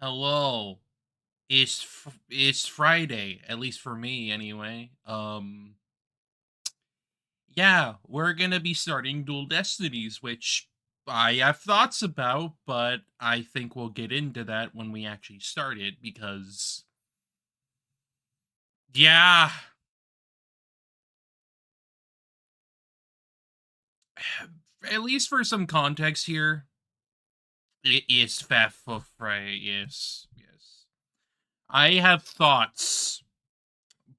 Hello. It's Friday, at least for me anyway. Yeah, we're gonna be starting Dual Destinies, which I have thoughts about, but I think we'll get into that when we actually start it because yeah, at least for some context here, it is Faf for Frey, yes. I have thoughts,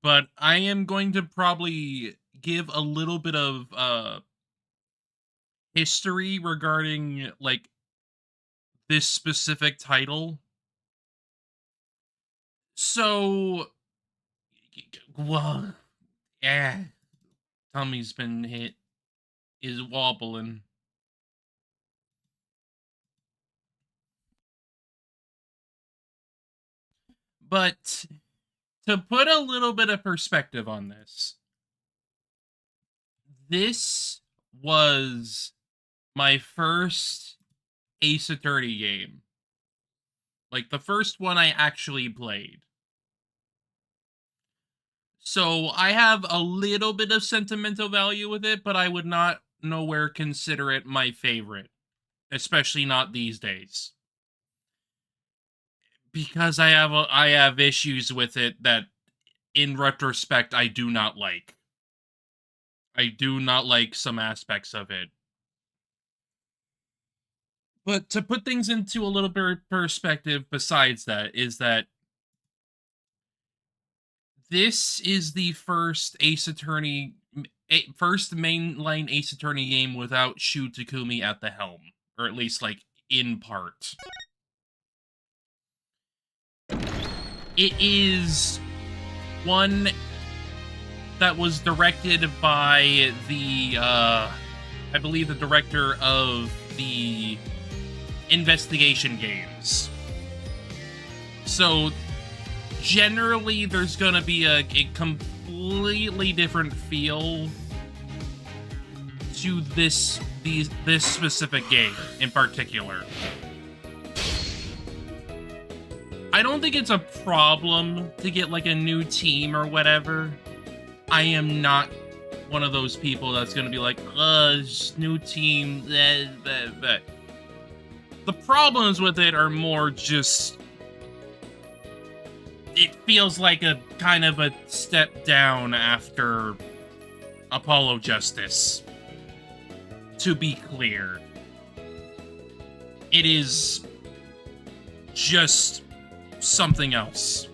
but I am going to probably give a little bit of history regarding like this specific title. So, well, yeah, tummy's been hit, is wobbling. But to put a little bit of perspective on this was my first Ace Attorney game. Like the first one I actually played. So I have a little bit of sentimental value with it, but I would not nowhere consider it my favorite, especially not these days. Because I have issues with it that in retrospect I do not like. I do not like some aspects of it. But to put things into a little bit of perspective besides that is that this is the first Ace Attorney first mainline Ace Attorney game without Shu Takumi at the helm, or at least like in part. It is one that was directed by the I believe the director of the investigation games. So generally there's gonna be a completely different feel to this specific game in particular. I don't think it's a problem to get like a new team or whatever. I am not one of those people that's gonna be like, new team. The problems with it are more just it feels like a kind of a step down after Apollo Justice. To be clear, it is just something else.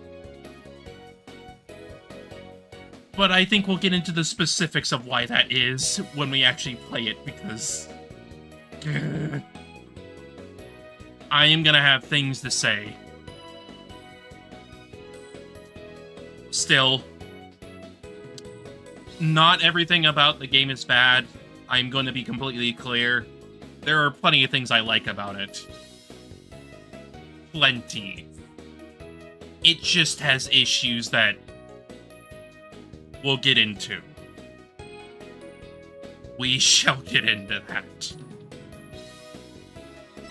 But I think we'll get into the specifics of why that is when we actually play it, because I am gonna have things to say. Still, not everything about the game is bad. I'm going to be completely clear. There are plenty of things I like about it. Plenty. It just has issues that we'll get into. We shall get into that.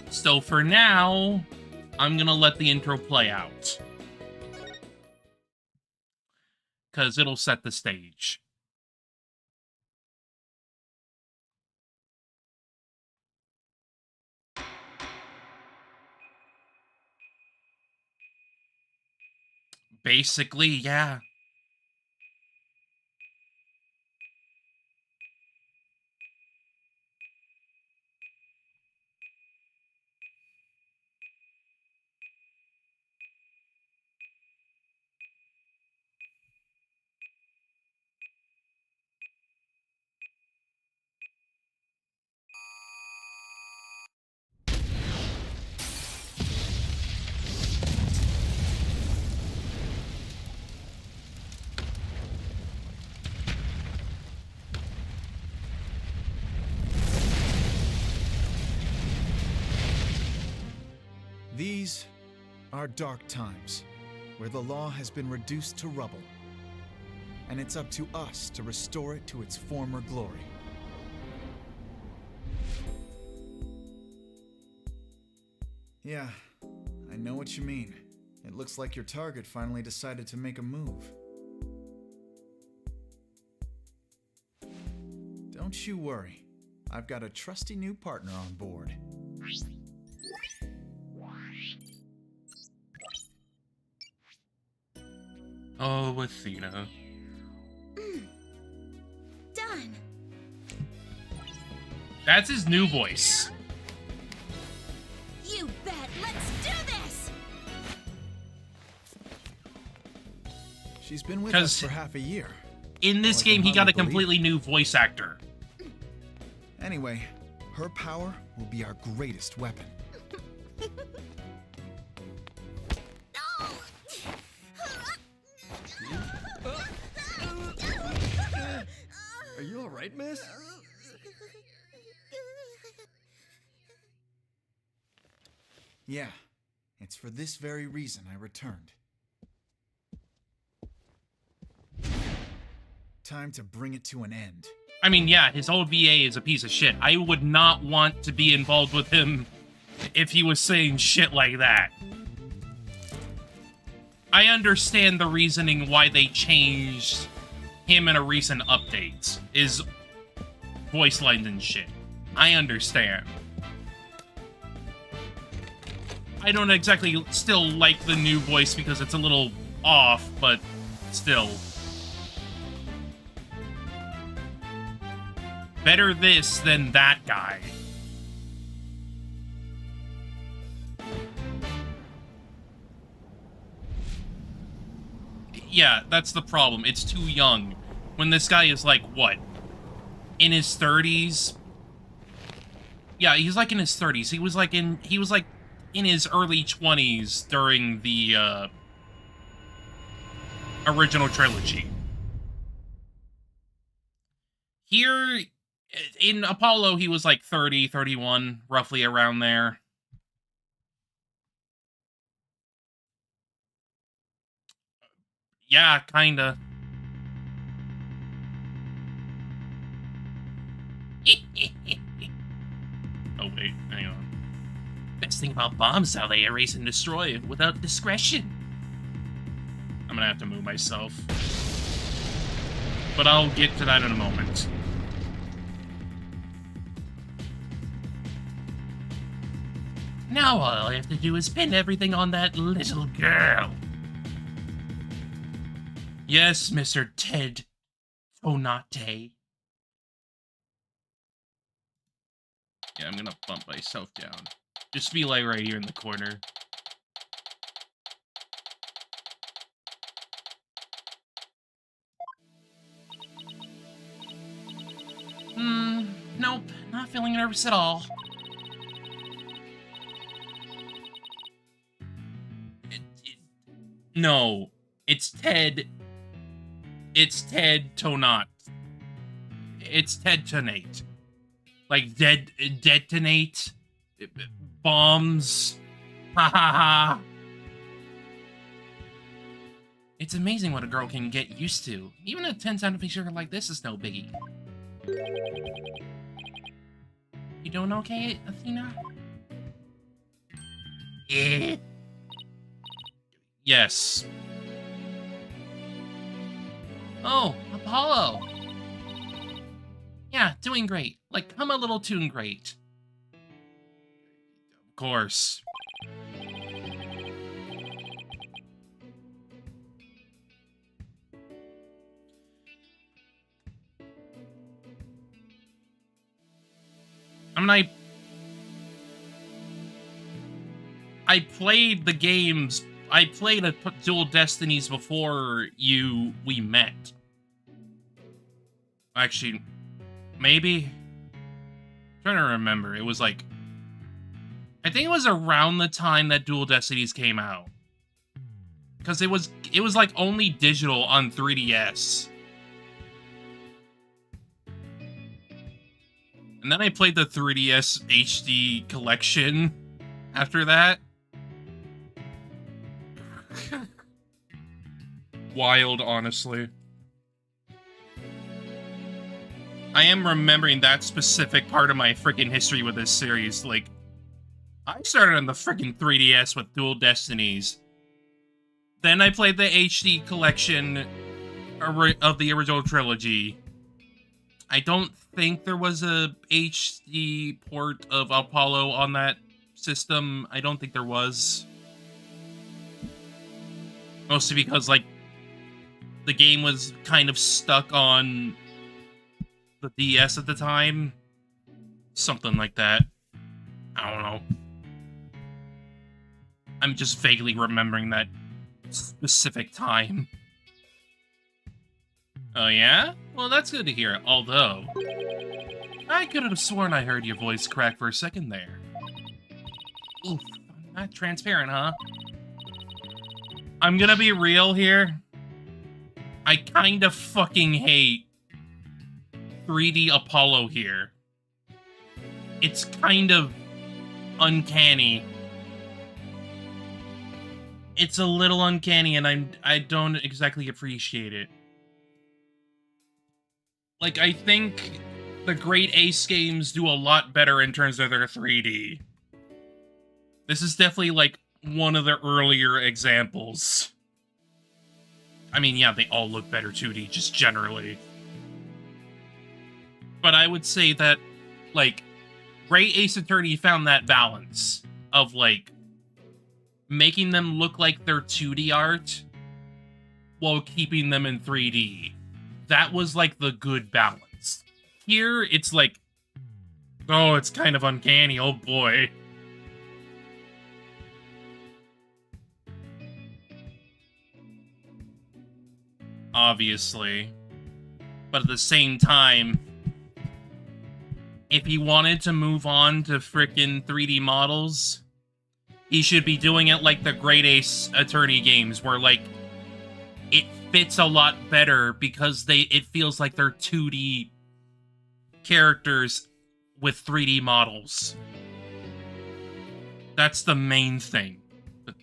So for now, I'm gonna let the intro play out. Because it'll set the stage. Basically, yeah. These are dark times, where the law has been reduced to rubble, and it's up to us to restore it to its former glory. Yeah, I know what you mean. It looks like your target finally decided to make a move. Don't you worry. I've got a trusty new partner on board. Oh, Athena. Done. That's his new voice. You bet. Let's do this. She's been with us for half a year. In this game, he got a completely new voice actor. Anyway, her power will be our greatest weapon. Are you alright, miss? Yeah, it's for this very reason I returned. Time to bring it to an end. I mean, yeah, his old VA is a piece of shit. I would not want to be involved with him if he was saying shit like that. I understand the reasoning why they changed him in a recent update, is voice lines and shit. I understand. I don't exactly still like the new voice because it's a little off, but still. Better this than that guy. Yeah, that's the problem. It's too young. When this guy is like, what? In his 30s? Yeah, he's like in his 30s. He was like in his early 20s during the original trilogy. Here in Apollo, he was like 30, 31, roughly around there. Yeah, kinda. Oh, wait, hang on. Best thing about bombs is how they erase and destroy without discretion. I'm gonna have to move myself. But I'll get to that in a moment. Now all I have to do is pin everything on that little girl. Yes, Mr. Ted Tonate. Yeah, I'm gonna bump myself down. Just be like right here in the corner. Nope, not feeling nervous at all. No, it's Ted. It's Ted Tonat. It's Ted Tonate. Like detonate bombs. Ha ha ha. It's amazing what a girl can get used to. Even a 10-cent picture like this is no biggie. You doing okay, Athena? Yes. Oh, Apollo. Yeah, doing great. Like, I'm a little too great. Of course. I mean, I played the games. I played a Dual Destinies before we met. Actually, maybe. I'm trying to remember. It was like, I think it was around the time that Dual Destinies came out. Because it was like only digital on 3DS. And then I played the 3DS HD collection after that. Wild, honestly. I am remembering that specific part of my freaking history with this series, like, I started on the freaking 3DS with Dual Destinies. Then I played the HD collection of the original trilogy. I don't think there was a HD port of Apollo on that system. I don't think there was. Mostly because, like, the game was kind of stuck on the DS at the time. Something like that. I don't know. I'm just vaguely remembering that specific time. Oh yeah? Well, that's good to hear. Although, I could have sworn I heard your voice crack for a second there. Oof, not transparent, huh? I'm gonna be real here. I kind of fucking hate 3D Apollo here. It's kind of uncanny. It's a little uncanny, and I don't exactly appreciate it. Like, I think the Great Ace games do a lot better in terms of their 3D. This is definitely, like, one of the earlier examples. I mean, yeah, they all look better 2D, just generally. But I would say that, like, Great Ace Attorney found that balance of, like, making them look like they're 2D art while keeping them in 3D. That was, like, the good balance. Here, it's like, oh, it's kind of uncanny, oh boy. Obviously. But at the same time, if he wanted to move on to frickin' 3D models, he should be doing it like the Great Ace Attorney games, where, like, it fits a lot better because it feels like they're 2D characters with 3D models. That's the main thing. But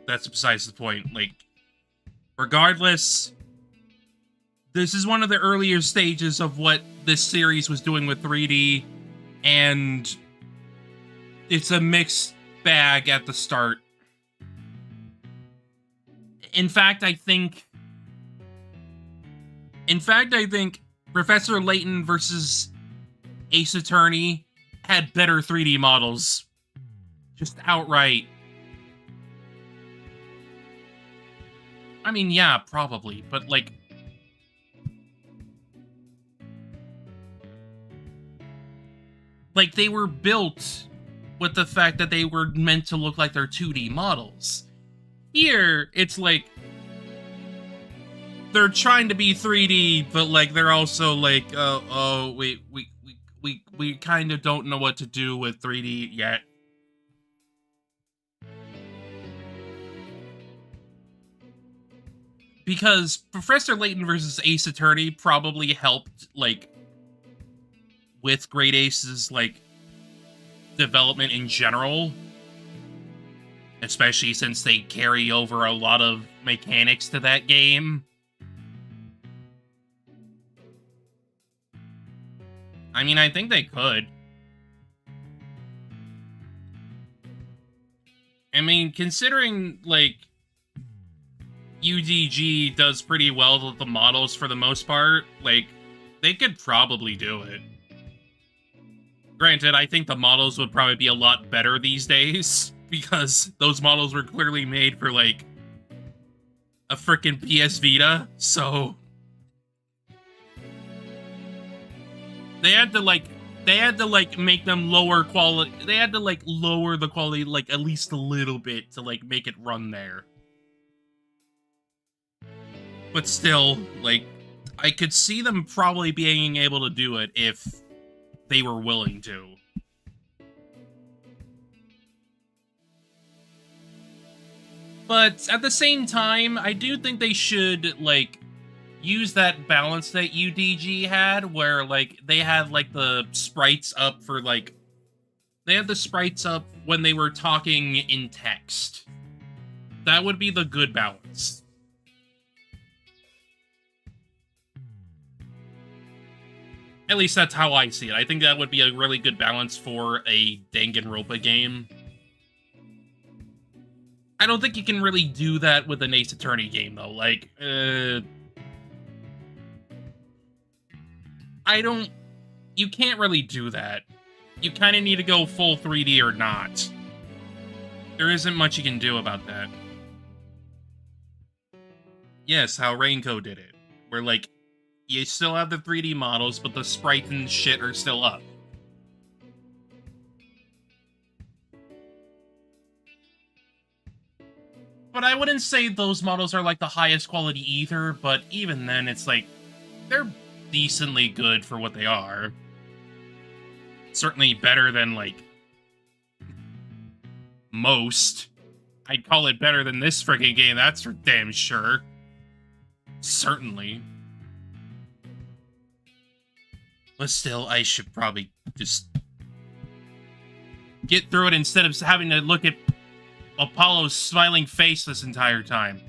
that's besides the point. Like, regardless, this is one of the earlier stages of what this series was doing with 3D, and it's a mixed bag at the start. In fact, I think Professor Layton versus Ace Attorney had better 3D models. Just outright. I mean, yeah, probably, but, like, they were built with the fact that they were meant to look like they're 2D models. Here, it's like they're trying to be 3D, but, like, they're also like, we kind of don't know what to do with 3D yet. Because Professor Layton versus Ace Attorney probably helped, like, with Great Ace's, like, development in general. Especially since they carry over a lot of mechanics to that game. I mean, I think they could. I mean, considering, like, UDG does pretty well with the models for the most part, like, they could probably do it. Granted, I think the models would probably be a lot better these days, because those models were clearly made for, like, a frickin' PS Vita, so they had to make them lower quality. They had to, like, lower the quality, like, at least a little bit to, like, make it run there. But still, like, I could see them probably being able to do it if they were willing to. But at the same time, I do think they should, like, use that balance that UDG had, where, like, they had, like, the sprites up for, like, they had the sprites up when they were talking in text. That would be the good balance. At least that's how I see it. I think that would be a really good balance for a Danganronpa game. I don't think you can really do that with an Ace Attorney game, though. Like, you can't really do that. You kind of need to go full 3D or not. There isn't much you can do about that. Yes, how Rainco did it. Where, like, you still have the 3D models, but the sprites and shit are still up. But I wouldn't say those models are, like, the highest quality either, but even then, it's like, they're decently good for what they are. Certainly better than, like, most. I'd call it better than this friggin' game, that's for damn sure. Certainly. But still, I should probably just get through it instead of having to look at Apollo's smiling face this entire time.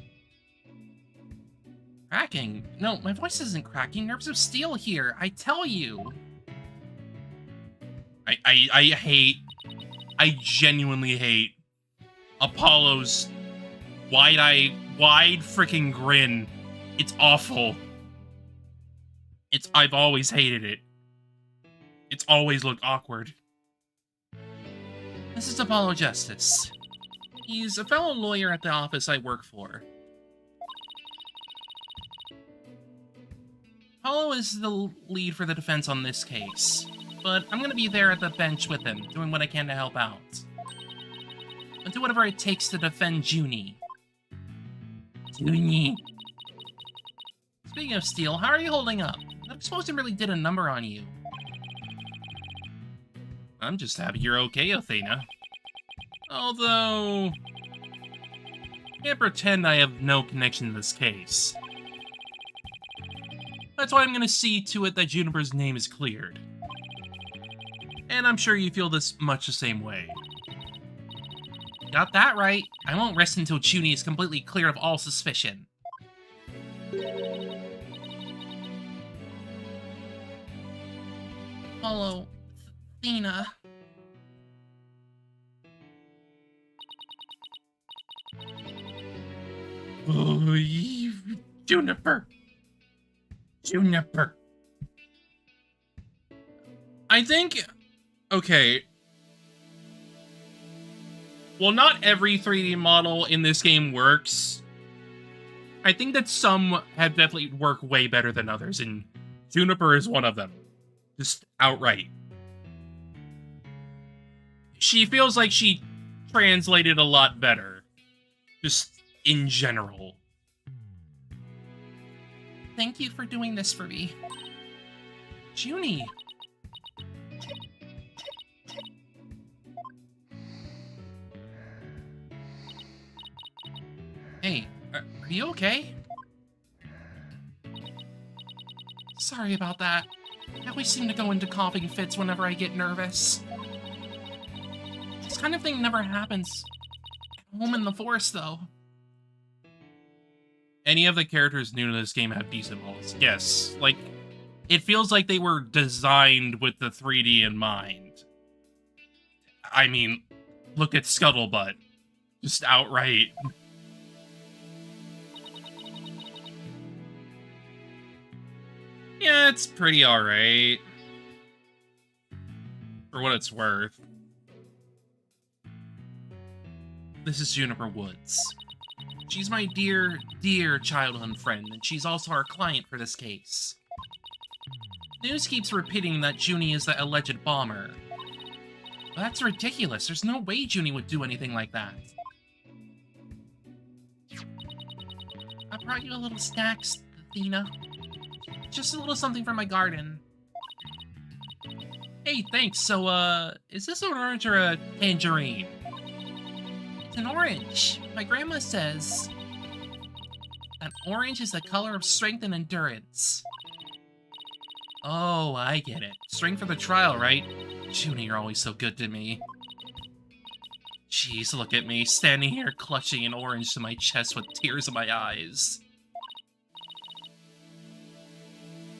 Cracking? No, my voice isn't cracking. Nerves of steel here, I tell you. I genuinely hate Apollo's wide freaking grin. It's awful. I've always hated it. It's always looked awkward. This is Apollo Justice. He's a fellow lawyer at the office I work for. Apollo is the lead for the defense on this case, but I'm gonna be there at the bench with him, doing what I can to help out. I'll do whatever it takes to defend Junie. Junie. Speaking of Steel, how are you holding up? That explosion really did a number on you. I'm just happy you're okay, Athena. Although, can't pretend I have no connection to this case. That's why I'm gonna see to it that Juniper's name is cleared. And I'm sure you feel this much the same way. Got that right. I won't rest until Junie is completely clear of all suspicion. Hello, Athena. Oh, Juniper. Juniper. I think... Okay. Well, not every 3D model in this game works. I think that some have definitely worked way better than others, and Juniper is one of them. Just outright. She feels like she translated a lot better. Just in general. Thank you for doing this for me. Junie. Hey, are you okay? Sorry about that. I always seem to go into coughing fits whenever I get nervous. This kind of thing never happens at home in the forest, though. Any of the characters new to this game have decent models. Yes, like, it feels like they were designed with the 3D in mind. I mean, look at Scuttlebutt. Just outright. Yeah, it's pretty alright. For what it's worth. This is Juniper Woods. She's my dear, dear childhood friend, and she's also our client for this case. News keeps repeating that Junie is the alleged bomber. But that's ridiculous. There's no way Junie would do anything like that. I brought you a little snacks, Athena. Just a little something from my garden. Hey, thanks. So, is this an orange or a tangerine? It's an orange. My grandma says that orange is the color of strength and endurance. Oh, I get it. Strength for the trial, right? Junie, you're always so good to me. Jeez, look at me, standing here clutching an orange to my chest with tears in my eyes.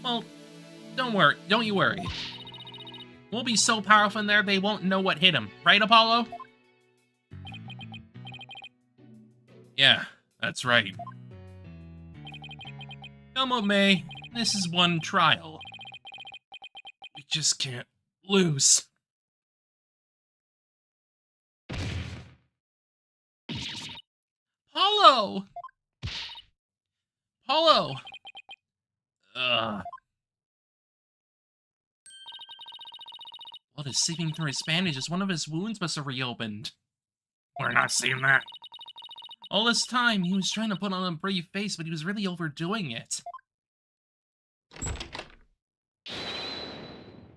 Well, Don't you worry. We'll be so powerful in there, they won't know what hit him. Right, Apollo? Yeah, that's right. Come on, May. This is one trial. We just can't lose. Apollo! Apollo! Blood is seeping through his bandages. One of his wounds must have reopened. We're not seeing that. All this time, he was trying to put on a brave face, but he was really overdoing it.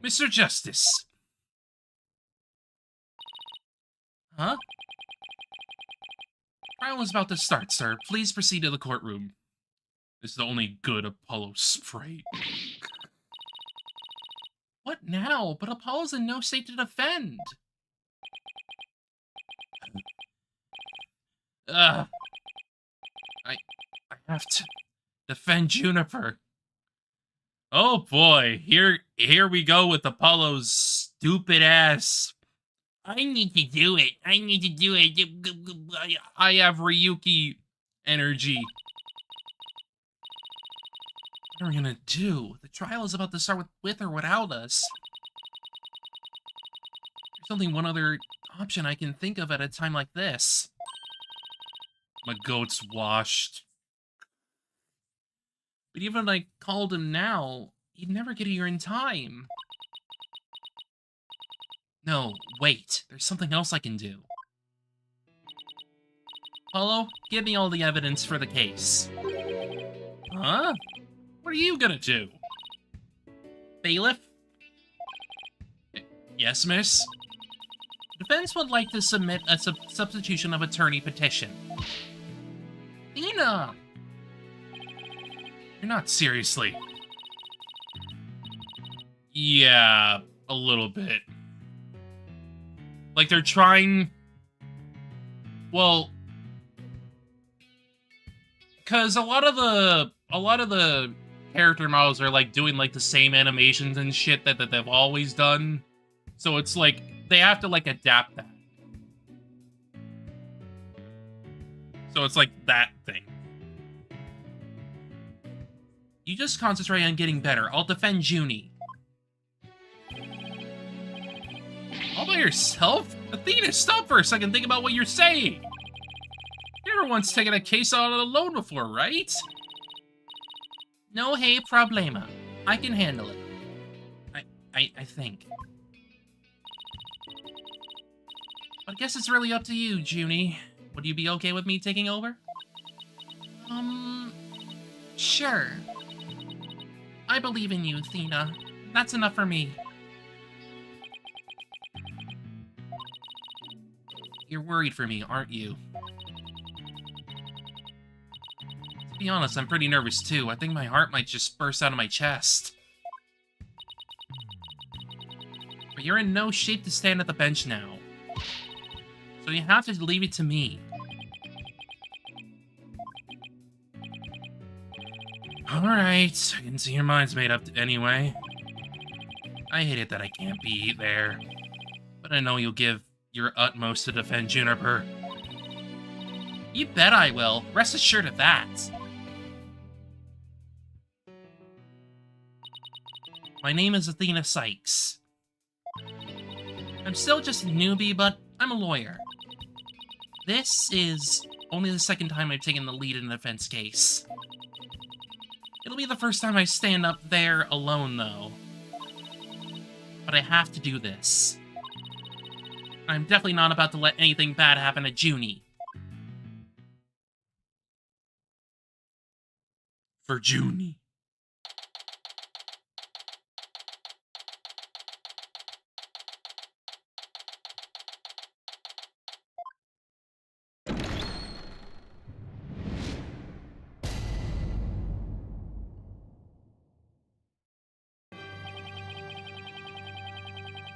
Mr. Justice. Huh? Trial is about to start, sir. Please proceed to the courtroom. This is the only good Apollo sprite. What now? But Apollo's in no state to defend. I have to defend Juniper. Oh boy, here we go with Apollo's stupid ass. I need to do it. I need to do it. I have Ryuki energy. What are we gonna do? The trial is about to start with or without us. There's only one other option I can think of at a time like this. My goat's washed. But even if I called him now, he'd never get here in time. No, wait. There's something else I can do. Apollo, give me all the evidence for the case. Huh? What are you gonna do? Bailiff? Yes, miss? Defense would like to submit a substitution of attorney petition. Athena! You're not seriously. Yeah, a little bit. Like they're trying... Well... Because a lot of the character models are like doing like the same animations and shit that they've always done. So it's like they have to like adapt that. So it's like that thing. You just concentrate on getting better. I'll defend Junie. All by yourself? Athena, stop for a second. Think about what you're saying. You never once taken a case on alone before, right? No hay problema. I can handle it. I think. But I guess it's really up to you, Junie. Would you be okay with me taking over? Sure. I believe in you, Athena. That's enough for me. You're worried for me, aren't you? To be honest, I'm pretty nervous too. I think my heart might just burst out of my chest. But you're in no shape to stand at the bench now. So you have to leave it to me. Alright, I can see your mind's made up anyway. I hate it that I can't be there. But I know you'll give your utmost to defend Juniper. You bet I will. Rest assured of that. My name is Athena Sykes. I'm still just a newbie, but I'm a lawyer. This is only the second time I've taken the lead in a defense case. It'll be the first time I stand up there alone, though. But I have to do this. I'm definitely not about to let anything bad happen to Junie. For Junie.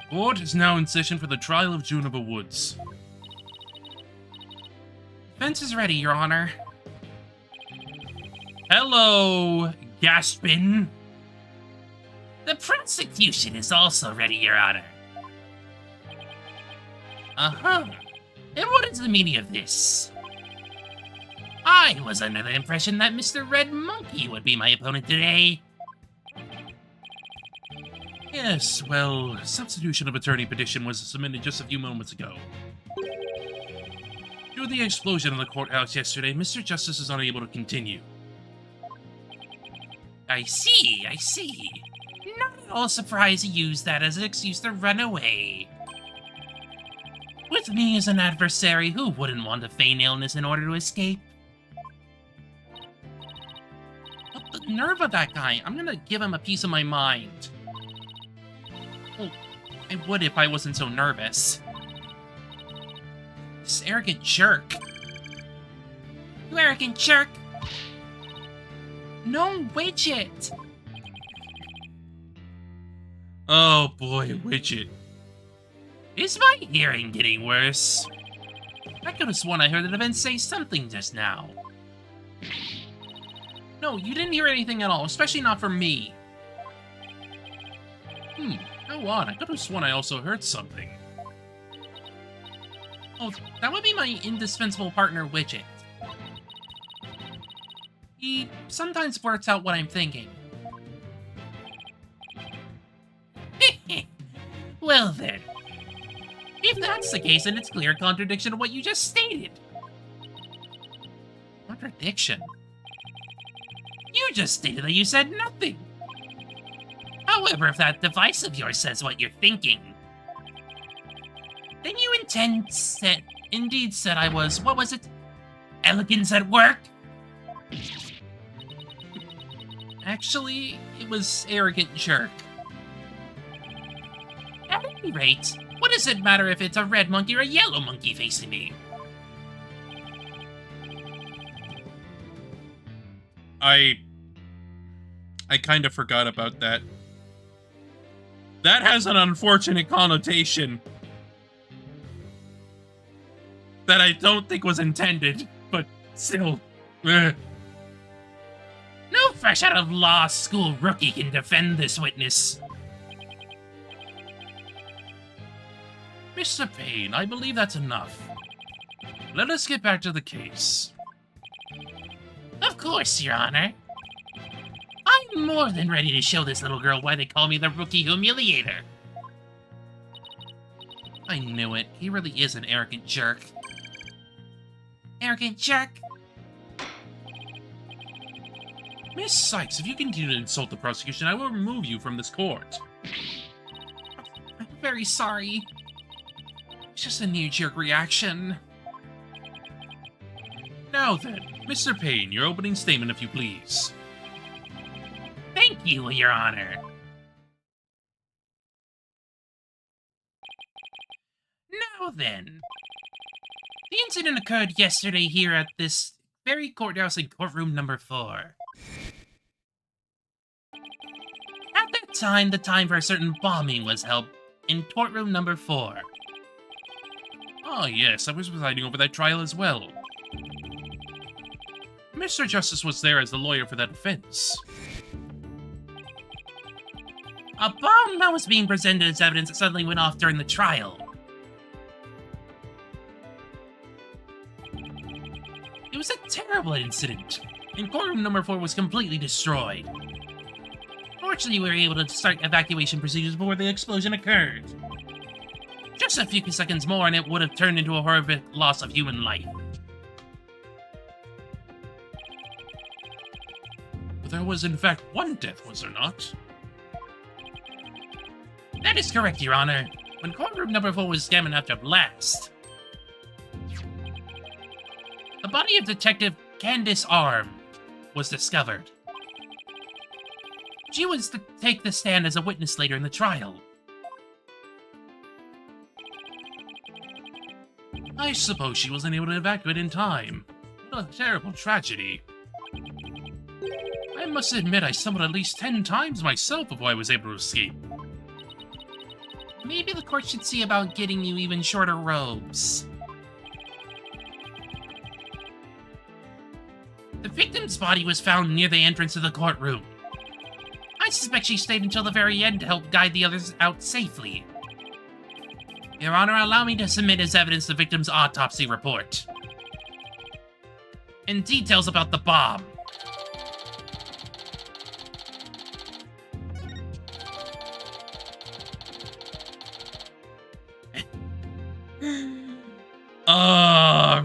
Court is now in session for the trial of Juniper Woods. Defense is ready, Your Honor. Hello, Gaspin. The prosecution is also ready, Your Honor. Uh-huh. And what is the meaning of this? I was under the impression that Mr. Red Monkey would be my opponent today. Yes, well, substitution of attorney petition was submitted just a few moments ago. Due to the explosion in the courthouse yesterday, Mr. Justice is unable to continue. I see. Not at all surprised he used that as an excuse to run away. With me as an adversary, who wouldn't want to feign illness in order to escape? But the nerve of that guy, I'm gonna give him a piece of my mind. Well, I would if I wasn't so nervous. This arrogant jerk. You arrogant jerk! No, Widget! Oh boy, Widget. Is my hearing getting worse? I could have sworn I heard the defense say something just now. No, you didn't hear anything at all, especially not from me. How odd. I could have sworn I also heard something. Oh, that would be my indispensable partner, Widget. He sometimes blurts out what I'm thinking. Well then. If that's the case, then it's clear contradiction of what you just stated. Contradiction? You just stated that you said nothing. However, if that device of yours says what you're thinking, then you indeed said I was, what was it? Elegance at work? Actually, it was arrogant jerk. At any rate, what does it matter if it's a red monkey or a yellow monkey facing me? I kind of forgot about that. That has an unfortunate connotation that I don't think was intended, but still. No fresh out of law school rookie can defend this witness. Mr. Payne, I believe that's enough. Let us get back to the case. Of course, Your Honor. I'm more than ready to show this little girl why they call me the Rookie Humiliator. I knew it. He really is an arrogant jerk. Arrogant jerk? Miss Sykes, if you continue to insult the prosecution, I will remove you from this court. I'm very sorry. It's just a knee-jerk reaction. Now then, Mr. Payne, your opening statement, if you please. Thank you, Your Honor. Now then, the incident occurred yesterday here at this very courthouse in courtroom number 4. At that time, the time for a certain bombing was held in courtroom number 4. Ah, yes, I was presiding over that trial as well. Mr. Justice was there as the lawyer for that offense. A bomb that was being presented as evidence suddenly went off during the trial. It was a terrible incident, and courtroom number 4 was completely destroyed. Fortunately, we were able to start evacuation procedures before the explosion occurred. Just a few seconds more and it would have turned into a horrific loss of human life. But there was in fact one death, was there not? That is correct, Your Honor. When courtroom number 4 was examined after blast, the body of Detective Candace Arm was discovered. She was to take the stand as a witness later in the trial. I suppose she wasn't able to evacuate in time. What a terrible tragedy. I must admit I stumbled at least 10 times myself before I was able to escape. Maybe the court should see about getting you even shorter robes. The victim's body was found near the entrance to the courtroom. I suspect she stayed until the very end to help guide the others out safely. Your Honor, allow me to submit as evidence the victim's autopsy report. And details about the bomb.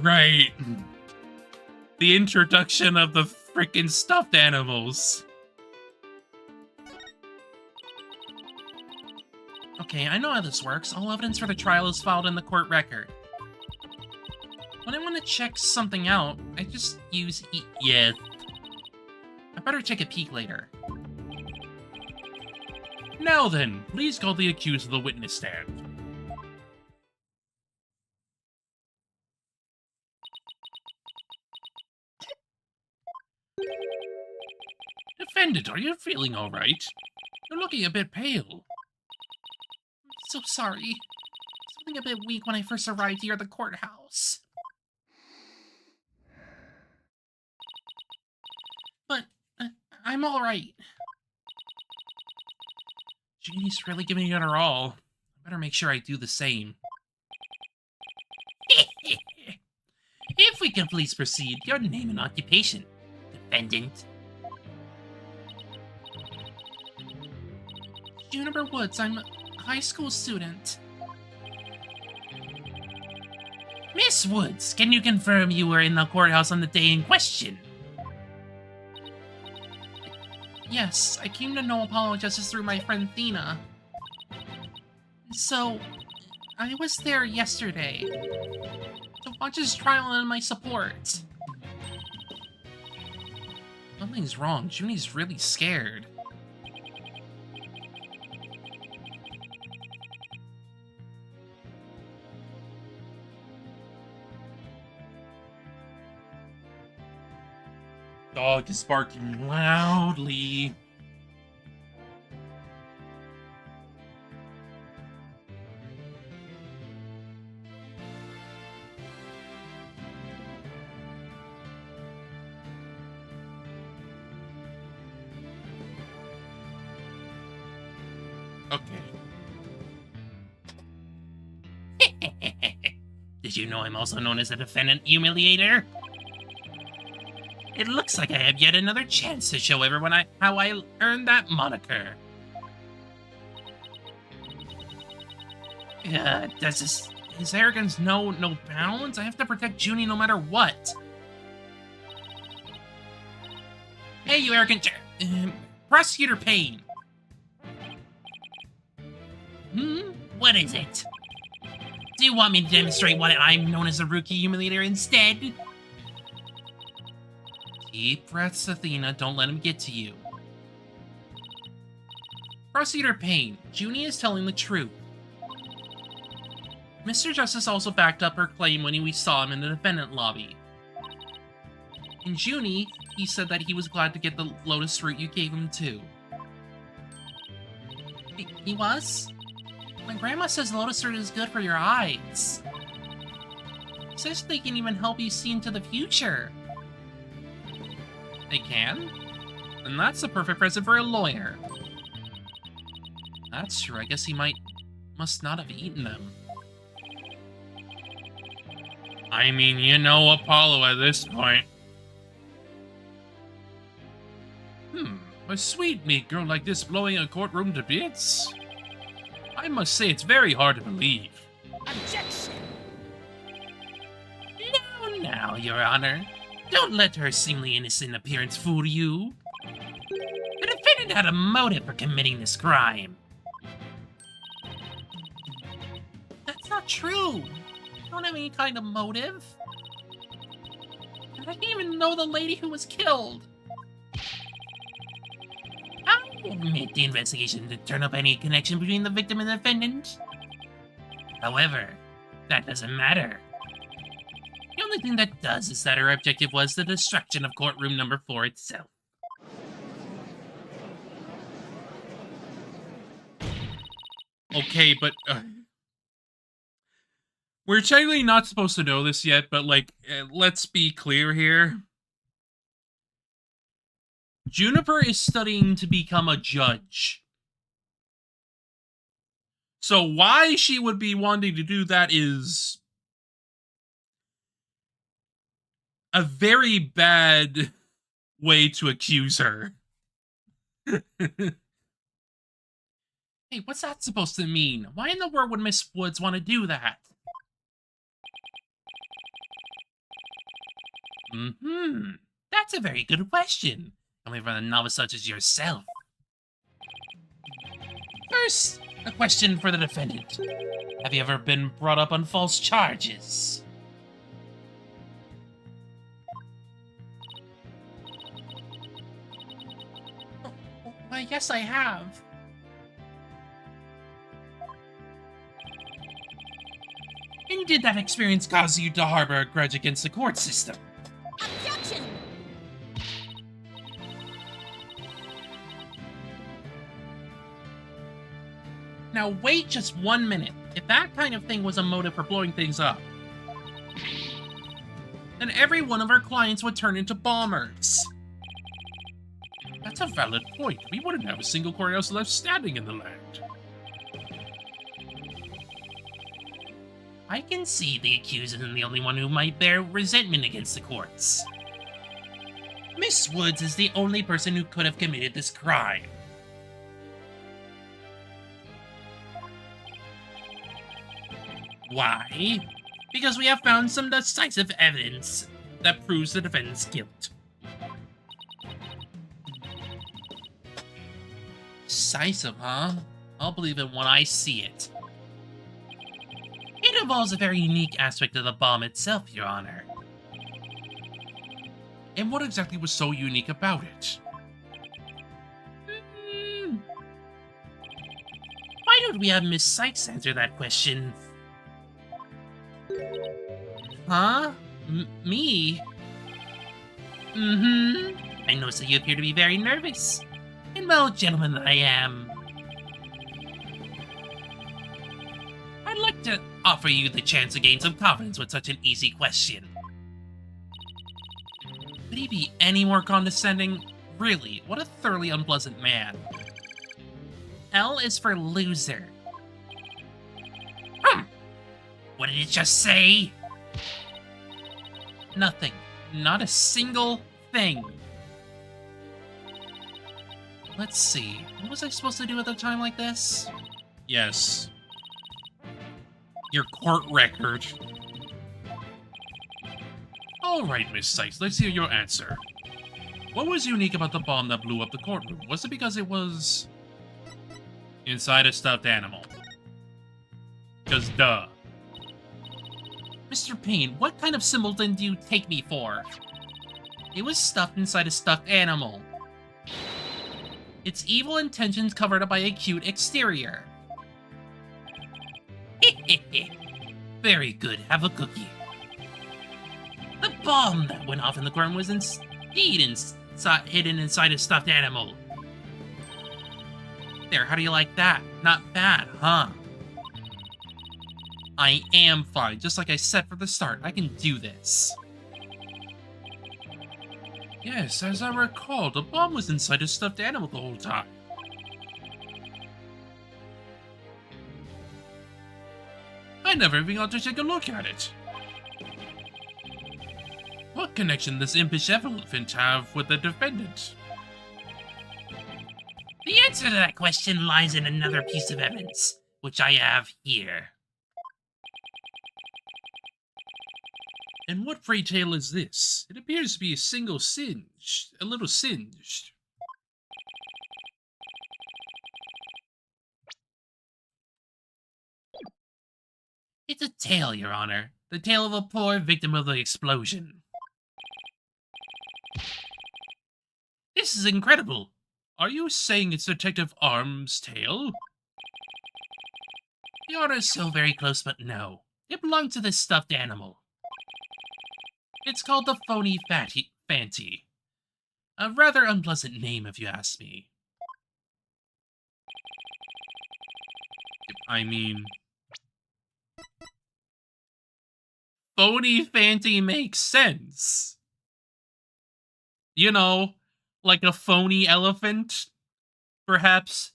Right. The introduction of the frickin' stuffed animals. Okay, I know how this works. All evidence for the trial is filed in the court record. When I want to check something out, I just use yes. I better take a peek later. Now then, please call the accused to the witness stand. Defendant, are you feeling all right? You're looking a bit pale. I'm so sorry. I was feeling a bit weak when I first arrived here at the courthouse. But I'm all right. Jeannie's really giving it her all. I better make sure I do the same. If we can please proceed, your name and occupation, defendant. Juniper Woods, I'm a high school student. Miss Woods, can you confirm you were in the courthouse on the day in question? Yes, I came to know Apollo Justice through my friend Athena. So, I was there yesterday to watch his trial and my support. Something's wrong. Junie's really scared. Dog is barking loudly. Okay. Did you know I'm also known as a defendant humiliator? It looks like I have yet another chance to show everyone how I earned that moniker. Does his arrogance know no bounds? I have to protect Junie no matter what. Hey, you arrogant Prosecutor Payne. What is it? Do you want me to demonstrate why I'm known as a rookie humiliator instead? Deep breaths, Athena. Don't let him get to you. Prosecutor Payne, Junie is telling the truth. Mr. Justice also backed up her claim when we saw him in the defendant lobby. In Junie, he said that he was glad to get the lotus fruit you gave him too. He was? My grandma says lotus fruit is good for your eyes. Says they can even help you see into the future. They can? Then that's the perfect present for a lawyer. That's true. I guess he must not have eaten them. I mean, you know Apollo at this point. A sweet, meek girl like this blowing a courtroom to bits? I must say it's very hard to believe. Objection! Now, Your Honor. Don't let her seemingly innocent appearance fool you. The defendant had a motive for committing this crime. That's not true. I don't have any kind of motive. And I didn't even know the lady who was killed. I admit the investigation didn't turn up any connection between the victim and the defendant. However, that doesn't matter. The only thing that does is that her objective was the destruction of courtroom number 4 itself. Okay, but we're technically not supposed to know this yet, but like, let's be clear here. Juniper is studying to become a judge. So why she would be wanting to do that is a very bad way to accuse her. Hey, what's that supposed to mean? Why in the world would Miss Woods want to do that? That's a very good question. Coming from a novice such as yourself. First, a question for the defendant. Have you ever been brought up on false charges? Why, yes, I have. And did that experience cause you to harbor a grudge against the court system? Objection! Now wait just 1 minute. If that kind of thing was a motive for blowing things up, then every one of our clients would turn into bombers. That's a valid point. We wouldn't have a single courthouse left standing in the land. I can see the accused isn't the only one who might bear resentment against the courts. Miss Woods is the only person who could have committed this crime. Why? Because we have found some decisive evidence that proves the defendant's guilt. Decisive, huh? I'll believe it when I see it. It involves a very unique aspect of the bomb itself, Your Honor. And what exactly was so unique about it? Why don't we have Miss Sykes answer that question? Huh? Me? I notice that you appear to be very nervous. And well, gentleman that I am, I'd like to offer you the chance to gain some confidence with such an easy question. Could he be any more condescending? Really, what a thoroughly unpleasant man. L is for loser. What did it just say? Nothing. Not a single thing. Let's see. What was I supposed to do at a time like this? Yes. Your court record. Alright, Miss Sykes, let's hear your answer. What was unique about the bomb that blew up the courtroom? Was it because it was inside a stuffed animal? Because duh. Mr. Payne, what kind of simpleton do you take me for? It was stuffed inside a stuffed animal. Its evil intentions covered up by a cute exterior. Very good, have a cookie. The bomb that went off in the courtroom was indeed hidden inside a stuffed animal. There, how do you like that? Not bad, huh? I am fine, just like I said from the start. I can do this. Yes, as I recall, the bomb was inside a stuffed animal the whole time. I never even got to take a look at it. What connection does impish elephant have with the defendant? The answer to that question lies in another piece of evidence, which I have here. And what fairy tale is this? It appears to be a little singed. It's a tale, Your Honor. The tale of a poor victim of the explosion. This is incredible. Are you saying it's Detective Arm's tale? The honor is so very close, but no. It belonged to this stuffed animal. It's called the Phony Fanty. A rather unpleasant name, if you ask me. I mean, Phony Fanty makes sense. You know, like a phony elephant, perhaps,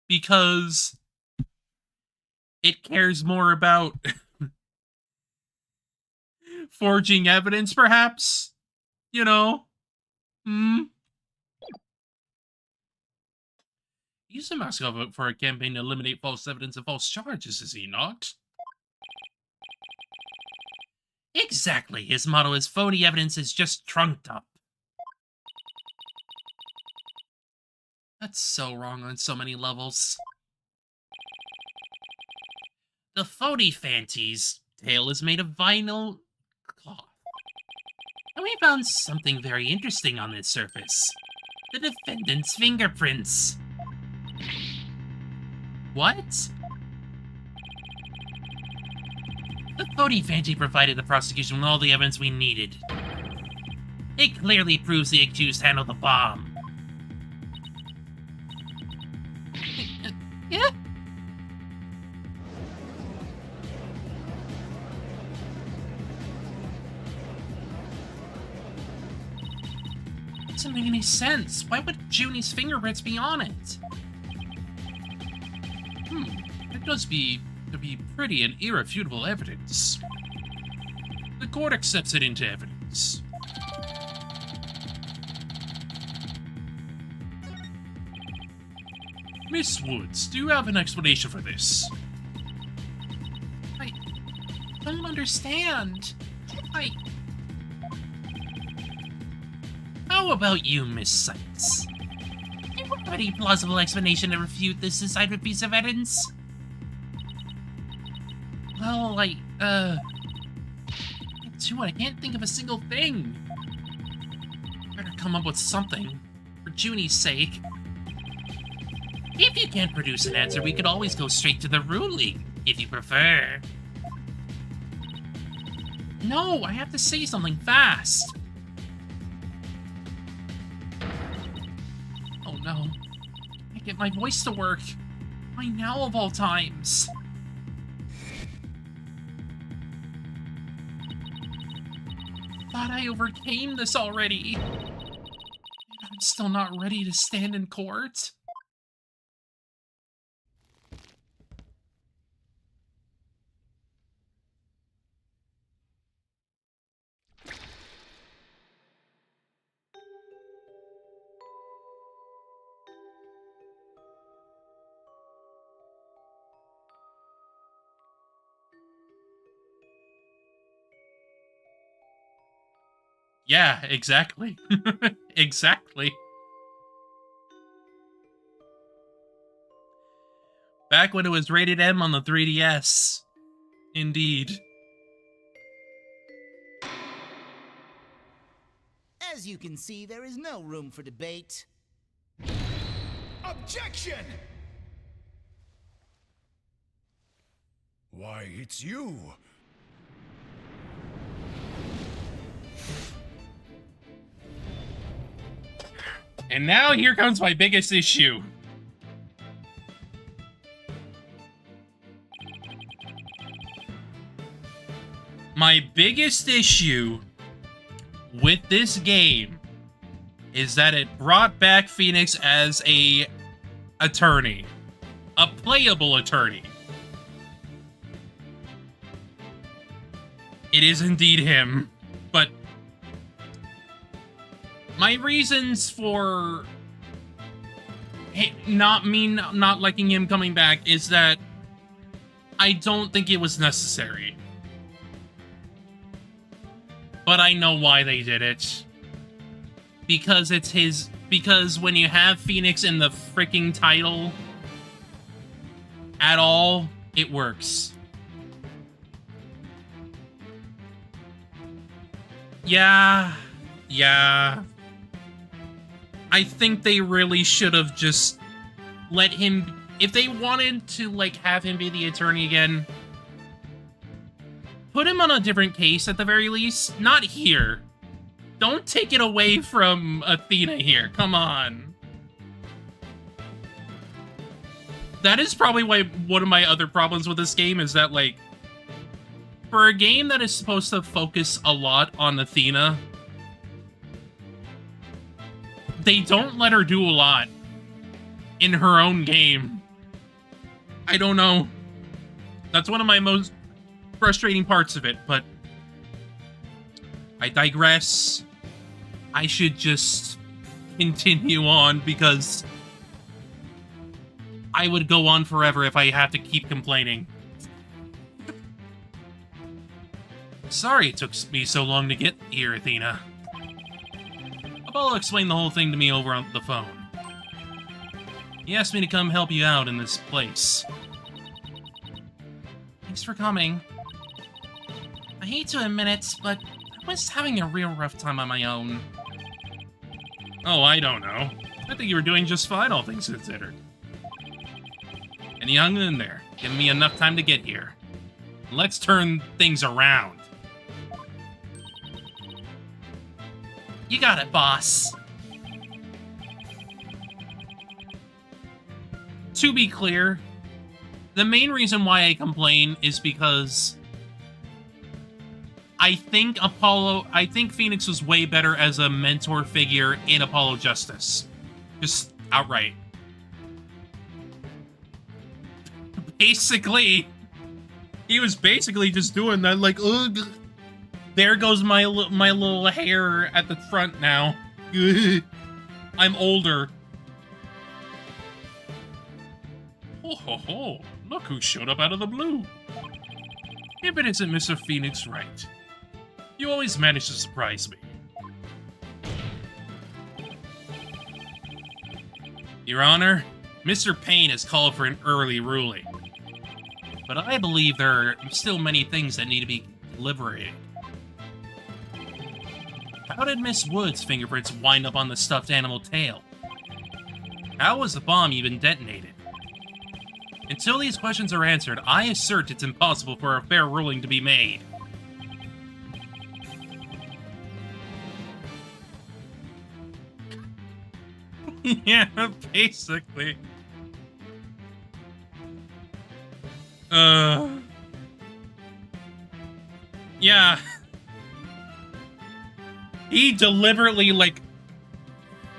because it cares more about forging evidence, perhaps? You know? He's a mascot for a campaign to eliminate false evidence and false charges, is he not? Exactly. His motto is phony evidence is just trunked up. That's so wrong on so many levels. The phony Fanty's tail is made of vinyl cloth. And we found something very interesting on its surface. The defendant's fingerprints. What? The phony Fanty provided the prosecution with all the evidence we needed. It clearly proves the accused handled the bomb. Yeah? It doesn't make any sense. Why would Junie's fingerprints be on it? It does be to be pretty and irrefutable evidence. The court accepts it into evidence. Miss Woods, do you have an explanation for this? I don't understand. How about you, Miss Sykes? Do you have any plausible explanation to refute this decided piece of evidence? Well, I can't think of a single thing. Better come up with something, for Junie's sake. If you can't produce an answer, we could always go straight to the ruling, if you prefer. No, I have to say something fast. Oh no. I can't get my voice to work. Why now of all times? Thought I overcame this already. I'm still not ready to stand in court. Yeah, exactly. Exactly. Back when it was rated M on the 3DS. Indeed. As you can see, there is no room for debate. Objection! Why, it's you. And now here comes my biggest issue. My biggest issue with this game is that it brought back Phoenix as a attorney. A playable attorney. It is indeed him, but my reasons for not liking him coming back is that I don't think it was necessary. But I know why they did it. Because because when you have Phoenix in the freaking title at all, it works. Yeah. I think they really should have just let him, if they wanted to like have him be the attorney again, put him on a different case at the very least. Not here. Don't take it away from Athena here. Come on. That is probably why one of my other problems with this game is that, like, for a game that is supposed to focus a lot on Athena, they don't let her do a lot in her own game. I don't know. That's one of my most frustrating parts of it, but I digress. I should just continue on because I would go on forever if I have to keep complaining. Sorry it took me so long to get here, Athena. Apollo explained the whole thing to me over on the phone. He asked me to come help you out in this place. Thanks for coming. I hate to admit it, but I was having a real rough time on my own. Oh, I don't know. I think you were doing just fine, all things considered. And you hung in there, giving me enough time to get here. Let's turn things around. You got it, boss. To be clear, the main reason why I complain is because I think Phoenix was way better as a mentor figure in Apollo Justice. Just outright. Basically, he was basically just doing that, like, ugh. There goes my little hair at the front now. I'm older. Ho ho ho, look who showed up out of the blue. If it isn't Mr. Phoenix Wright. You always manage to surprise me. Your Honor, Mr. Payne has called for an early ruling. But I believe there are still many things that need to be deliberated. How did Miss Wood's fingerprints wind up on the stuffed animal tail? How was the bomb even detonated? Until these questions are answered, I assert it's impossible for a fair ruling to be made. Yeah, basically. Yeah. He deliberately, like,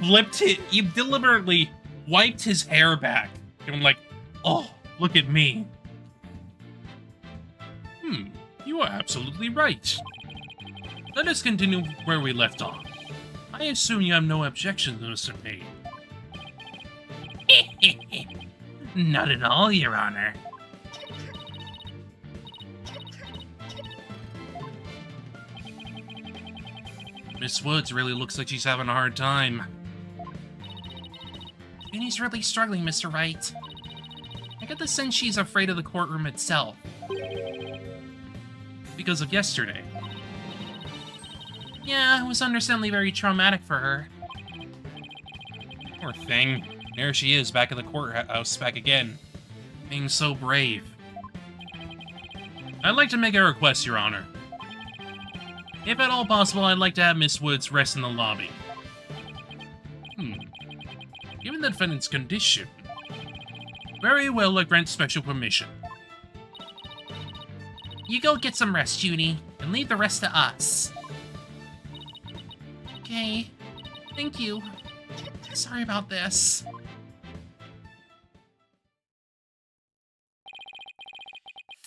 he deliberately wiped his hair back. And like, oh, look at me. You are absolutely right. Let us continue where we left off. I assume you have no objections, Mr. Payne. Not at all, Your Honor. Miss Woods really looks like she's having a hard time. Jenny's really struggling, Mr. Wright. I get the sense she's afraid of the courtroom itself. Because of yesterday. Yeah, it was understandably very traumatic for her. Poor thing. There she is, back at the courthouse, back again. Being so brave. I'd like to make a request, Your Honor. If at all possible, I'd like to have Miss Woods rest in the lobby. Given the defendant's condition, very well, I grant special permission. You go get some rest, Junie, and leave the rest to us. Okay. Thank you. Sorry about this.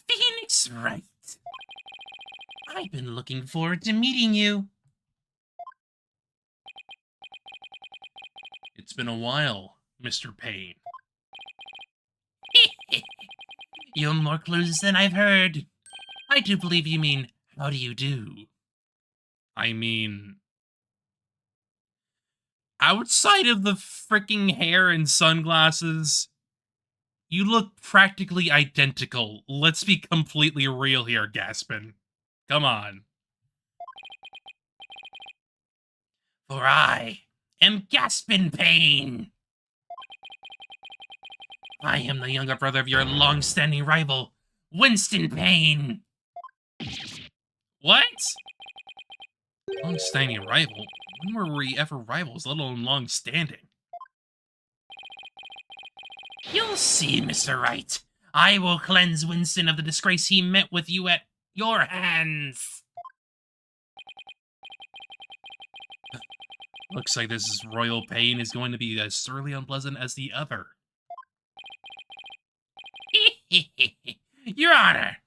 Phoenix Wright. I've been looking forward to meeting you. It's been a while, Mr. Payne. You have more clues than I've heard. I do believe you mean, how do you do? I mean, outside of the freaking hair and sunglasses, you look practically identical. Let's be completely real here, Gaspin. Come on. For I am Gaspin Payne. I am the younger brother of your long-standing rival, Winston Payne. What? Long-standing rival? When were we ever rivals, let alone long-standing? You'll see, Mr. Wright. I will cleanse Winston of the disgrace he met with you at your hands. Looks like this royal pain is going to be as surly unpleasant as the other. Your Honor,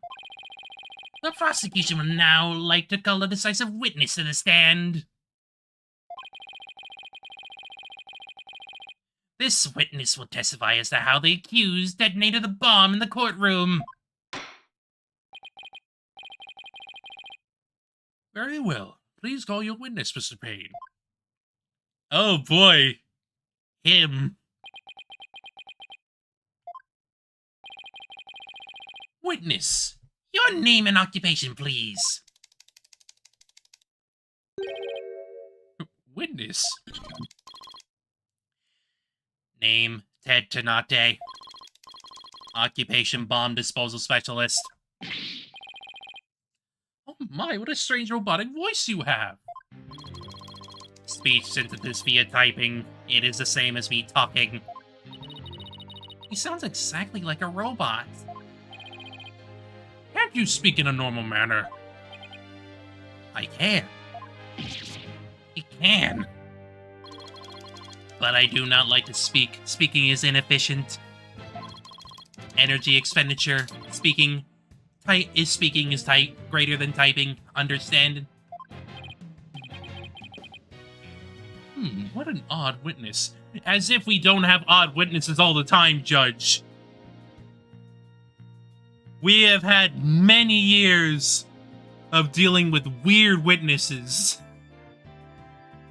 the prosecution would now like to call a decisive witness to the stand. This witness will testify as to how the accused detonated the bomb in the courtroom. Very well. Please call your witness, Mr. Payne. Oh boy. Him. Witness, your name and occupation, please. Witness? Name, Ted Tanate. Occupation, bomb disposal specialist. Oh my, what a strange robotic voice you have. Speech synthesis via typing. It is the same as me talking. He sounds exactly like a robot. Can't you speak in a normal manner? I can. He can. But I do not like to speak. Speaking is inefficient. Energy expenditure. Speaking is greater than typing. Understand? What an odd witness. As if we don't have odd witnesses all the time, Judge. We have had many years of dealing with weird witnesses.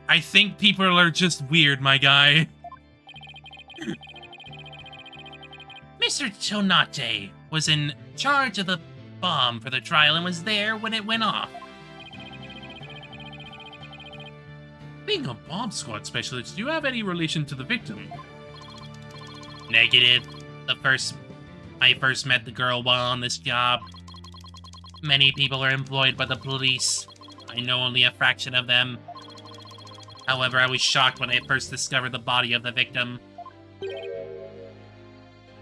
I think people are just weird, my guy. Mr. Tonate was in charge of the bomb for the trial and was there when it went off. Being a bomb squad specialist, do you have any relation to the victim? Negative. I first met the girl while on this job. Many people are employed by the police. I know only a fraction of them. However, I was shocked when I first discovered the body of the victim.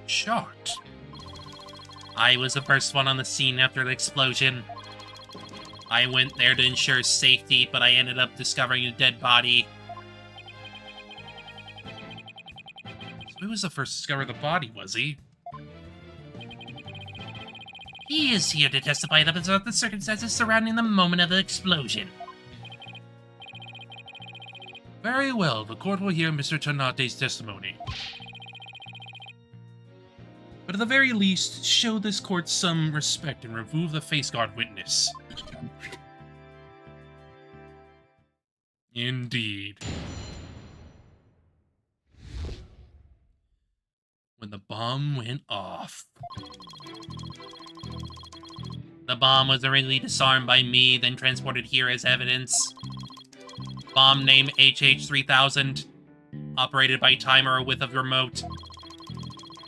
Shocked? I was the first one on the scene after the explosion. I went there to ensure safety, but I ended up discovering a dead body. So he was the first to discover the body, was he? He is here to testify about the circumstances surrounding the moment of the explosion. Very well, the court will hear Mr. Tanate's testimony. But at the very least, show this court some respect and remove the face guard witness. Indeed. When the bomb went off. The bomb was originally disarmed by me, then transported here as evidence. Bomb name HH3000. Operated by timer or with a remote.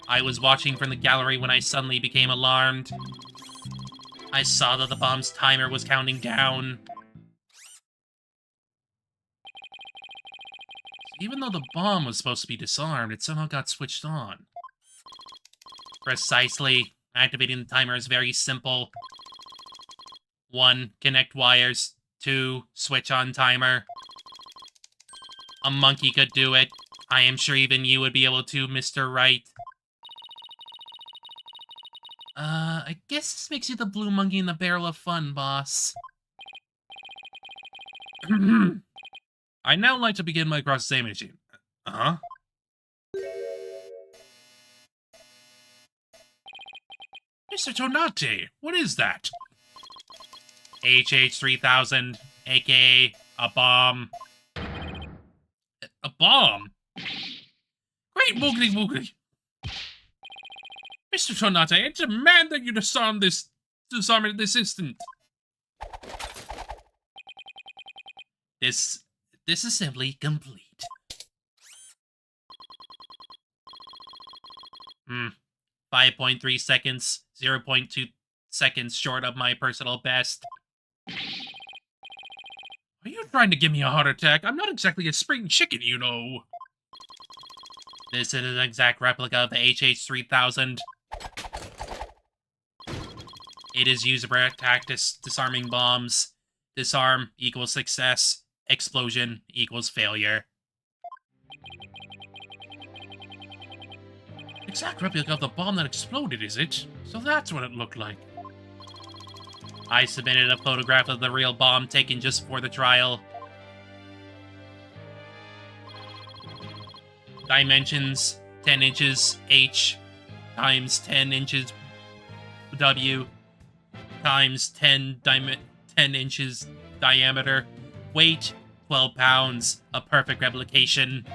I was watching from the gallery when I suddenly became alarmed. I saw that the bomb's timer was counting down. Even though the bomb was supposed to be disarmed, it somehow got switched on. Precisely. Activating the timer is very simple. 1. Connect wires. 2. Switch on timer. A monkey could do it. I am sure even you would be able to, Mr. Wright. I guess this makes you the blue monkey in the barrel of fun, boss. I'd now like to begin my cross-examination. Uh-huh. Mr. Tonate, what is that? HH3000, aka a bomb. A bomb? Great woogly woogly. Mr. Tonate, I demand that you disarm this instant. This assembly complete. 5.3 seconds, 0.2 seconds short of my personal best. Are you trying to give me a heart attack? I'm not exactly a spring chicken, you know. This is an exact replica of the HH3000. It is used for attack disarming bombs. Disarm equals success. explosion equals failure. Exact replica of the bomb that exploded, is it? So that's what it looked like. I submitted a photograph of the real bomb taken just for the trial. Dimensions, 10 inches H times 10 inches W times 10 inches diameter. Weight, 12 pounds. A perfect replication.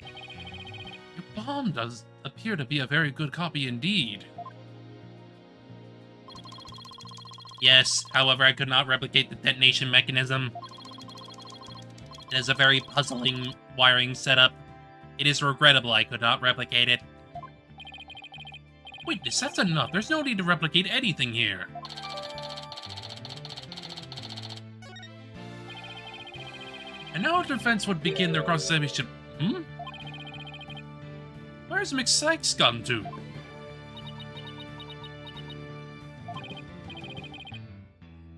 Your bomb does appear to be a very good copy indeed. Yes, however, I could not replicate the detonation mechanism. It is a very puzzling wiring setup. It is regrettable I could not replicate it. Wait, that's enough. There's no need to replicate anything here. And now our defense would begin their cross-examination. Where's McSykes gone to?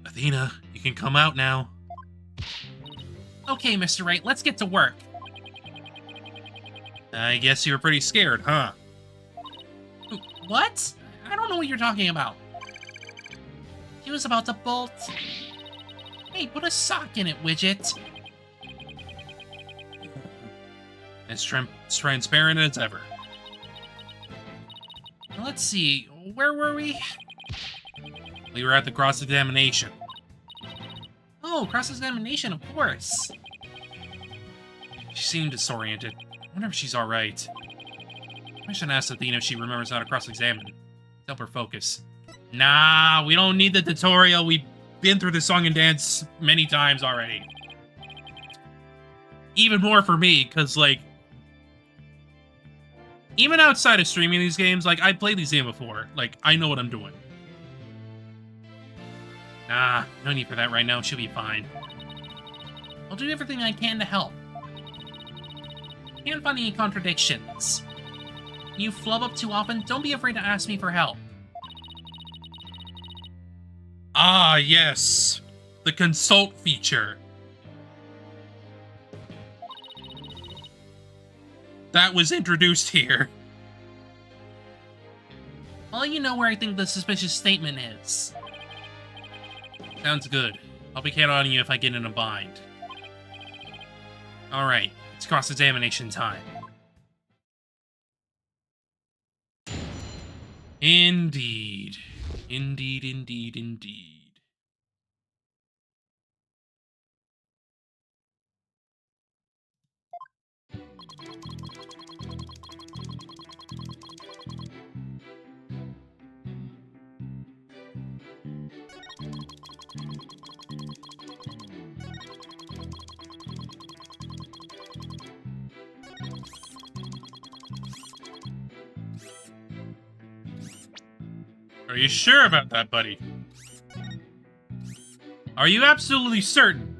Athena, you can come out now. Okay, Mr. Wright, let's get to work. I guess you were pretty scared, huh? What? I don't know what you're talking about. He was about to bolt. Hey, put a sock in it, widget. As transparent as ever. Now, let's see, where were we? We were at the cross-examination. Oh, cross-examination, of course. She seemed disoriented. I wonder if she's alright. I should ask Athena if she remembers how to cross-examine. Help her focus. Nah, we don't need the tutorial. We've been through the song and dance many times already. Even more for me, because, like, even outside of streaming these games, like, I played these games before. Like, I know what I'm doing. Nah, no need for that right now. She'll be fine. I'll do everything I can to help. Can't find any contradictions. You flub up too often, don't be afraid to ask me for help. Ah, yes. The consult feature. That was introduced here. Well, you know where I think the suspicious statement is. Sounds good. I'll be counting on you if I get in a bind. Alright, it's cross-examination time. Indeed. Indeed, indeed, indeed. Are you sure about that, buddy? Are you absolutely certain?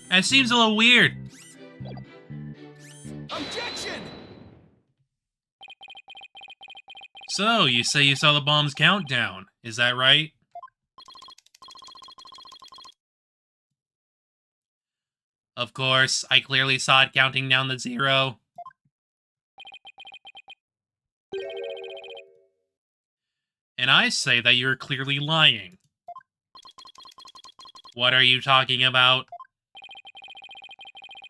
That seems a little weird. Objection! So, you say you saw the bomb's countdown, is that right? Of course, I clearly saw it counting down to 0. And I say that you're clearly lying. What are you talking about?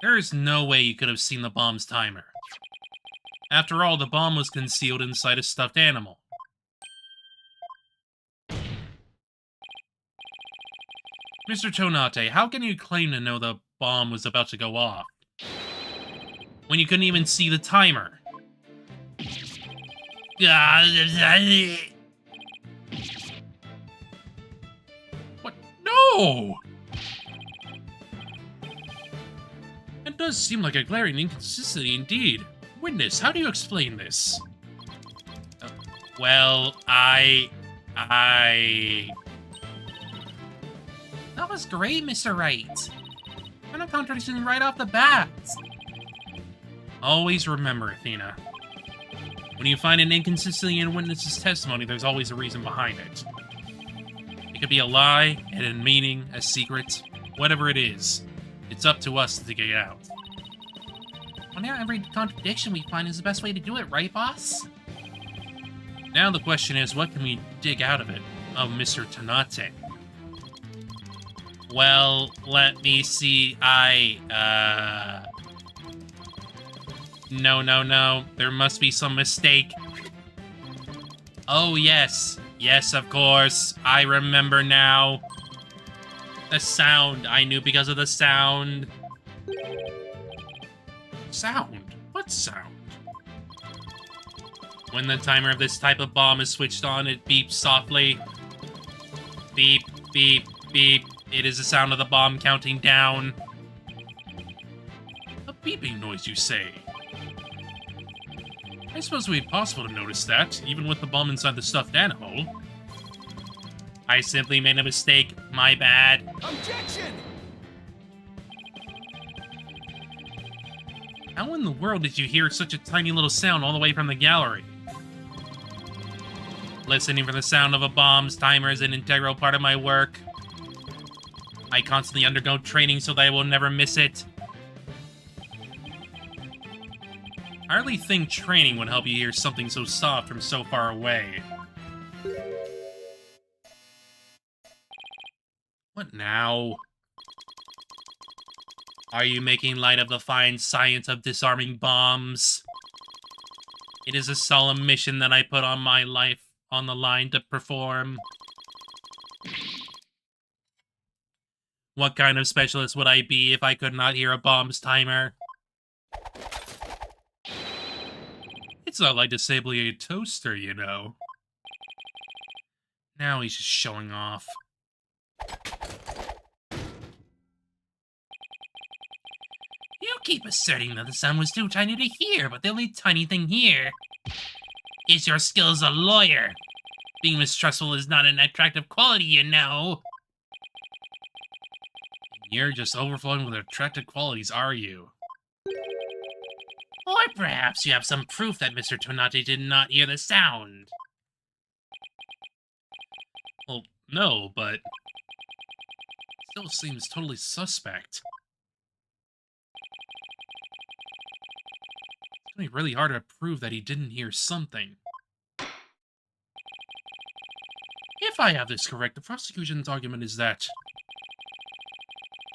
There is no way you could have seen the bomb's timer. After all, the bomb was concealed inside a stuffed animal. Mr. Tonate, how can you claim to know the bomb was about to go off when you couldn't even see the timer? What? No! It does seem like a glaring inconsistency indeed. Witness, how do you explain this? Well, That was great, Mr. Wright. Kind of contradicting right off the bat. Always remember, Athena. When you find an inconsistency in a witness's testimony, there's always a reason behind it. It could be a lie, a hidden meaning, a secret, whatever it is. It's up to us to dig it out. Well, now every contradiction we find is the best way to do it, right, boss? Now the question is, what can we dig out of it, of Mr. Tonate? Well, let me see. No. There must be some mistake. Oh, yes. Yes, of course. I remember now. The sound. I knew because of the sound. Sound? What sound? When the timer of this type of bomb is switched on, it beeps softly. Beep, beep, beep. It is the sound of the bomb counting down. A beeping noise, you say? I suppose it would be possible to notice that, even with the bomb inside the stuffed animal. I simply made a mistake. My bad. Objection! How in the world did you hear such a tiny little sound all the way from the gallery? Listening for the sound of a bomb's timer is an integral part of my work. I constantly undergo training so that I will never miss it. I hardly think training would help you hear something so soft from so far away. What now? Are you making light of the fine science of disarming bombs? It is a solemn mission that I put on my life on the line to perform. What kind of specialist would I be if I could not hear a bomb's timer? It's not like disabling a toaster, you know. Now he's just showing off. You keep asserting that the sound was too tiny to hear, but the only tiny thing here is your skill as a lawyer. Being mistrustful is not an attractive quality, you know. You're just overflowing with attractive qualities, are you? Or perhaps you have some proof that Mr. Tonate did not hear the sound. Well, no, but still seems totally suspect. It's going to be really hard to prove that he didn't hear something. If I have this correct, the prosecution's argument is that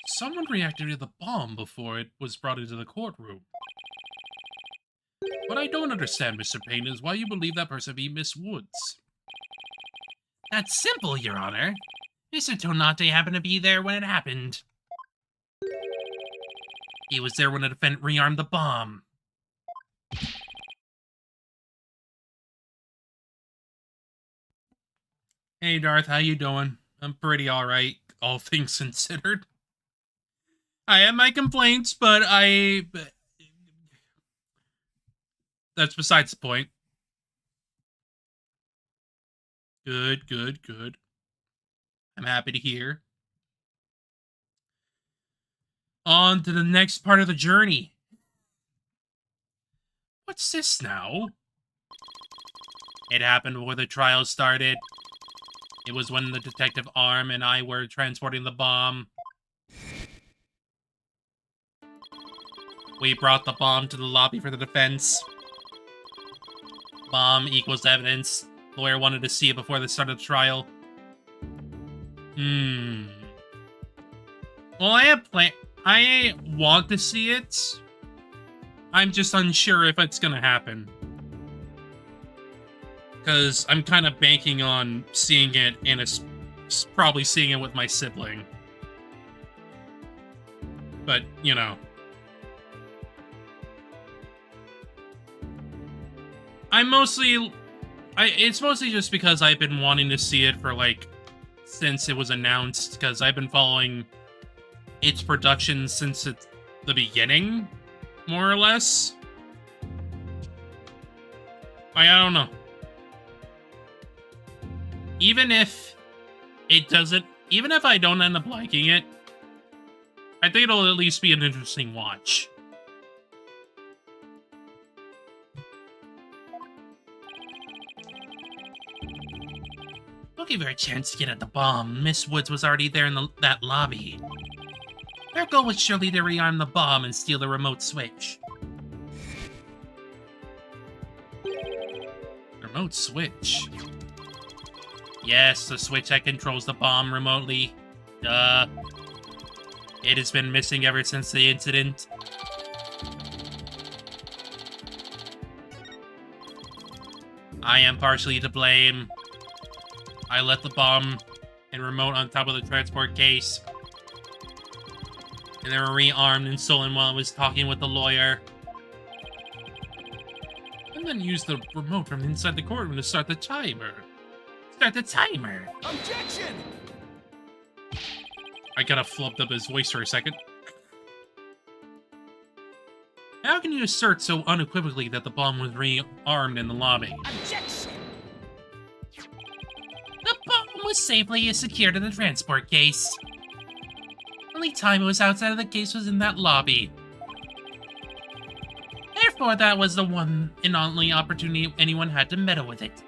someone reacted to the bomb before it was brought into the courtroom. What I don't understand, Mr. Payne, is why you believe that person to be Miss Woods. That's simple, Your Honor. Mr. Tonate happened to be there when it happened. He was there when the defendant rearmed the bomb. Hey, Darth, how you doing? I'm pretty alright, all things considered. I have my complaints, but that's besides the point. Good, good, good. I'm happy to hear. On to the next part of the journey. What's this now? It happened before the trial started. It was when the detective Arm and I were transporting the bomb. We brought the bomb to the lobby for the defense. Bomb equals evidence. Lawyer wanted to see it before the start of the trial. Well, I want to see it. I'm just unsure if it's gonna happen. Because I'm kind of banking on seeing it and probably seeing it with my sibling. But, you know. It's mostly just because I've been wanting to see it for, like, since it was announced, because I've been following its production since the beginning, more or less. I don't know. Even if I don't end up liking it, I think it'll at least be an interesting watch. We'll give her a chance to get at the bomb. Miss Woods was already there in that lobby. Their goal was surely to rearm the bomb and steal the remote switch. Remote switch? Yes, the switch that controls the bomb remotely. Duh. It has been missing ever since the incident. I am partially to blame. I left the bomb and remote on top of the transport case. And they were rearmed and stolen while I was talking with the lawyer. And then used the remote from inside the courtroom to start the timer. Start the timer! Objection! I gotta flubbed up his voice for a second. How can you assert so unequivocally that the bomb was rearmed in the lobby? Objection! The bomb was safely secured in the transport case. Only time it was outside of the case was in that lobby. Therefore, that was the one and only opportunity anyone had to meddle with it.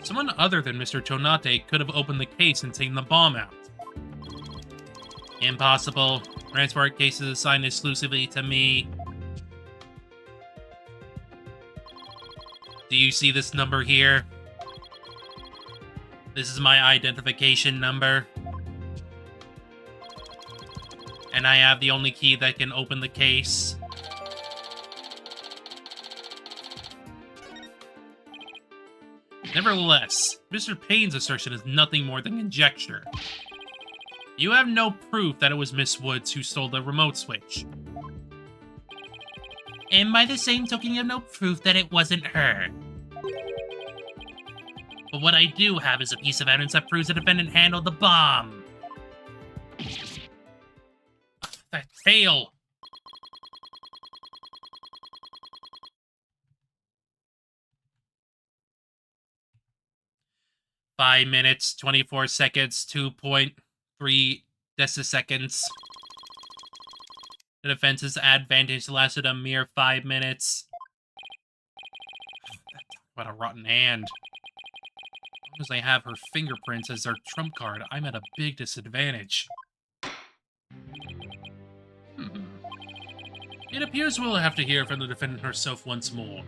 Someone other than Mr. Tonate could have opened the case and taken the bomb out. Impossible. Transport case is assigned exclusively to me. Do you see this number here? This is my identification number. And I have the only key that can open the case. Nevertheless, Mr. Payne's assertion is nothing more than conjecture. You have no proof that it was Miss Woods who stole the remote switch. And by the same token, you have no proof that it wasn't her. But what I do have is a piece of evidence that proves the defendant handled the bomb. That tail! Five minutes, 24 seconds, 2.3 deciseconds. The defense's advantage lasted a mere 5 minutes. What a rotten hand. As long as I have her fingerprints as their trump card, I'm at a big disadvantage. It appears we'll have to hear from the defendant herself once more.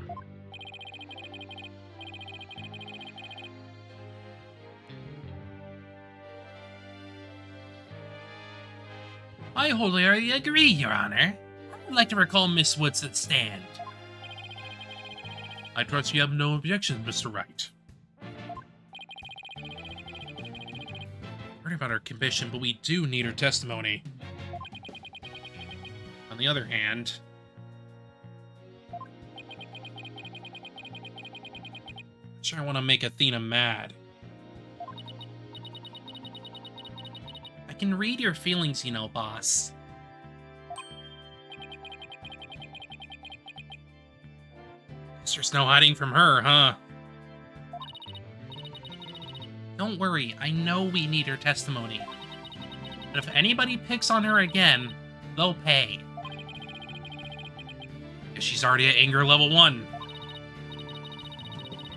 I wholly agree, Your Honor. I'd like to recall Miss Woods at stand. I trust you have no objections, Mr. Wright. Heard about her conviction, but we do need her testimony. On the other hand, I'm sure I want to make Athena mad. I can read your feelings, you know, boss. Guess there's no hiding from her, huh? Don't worry, I know we need her testimony. But if anybody picks on her again, they'll pay. Guess she's already at anger level 1.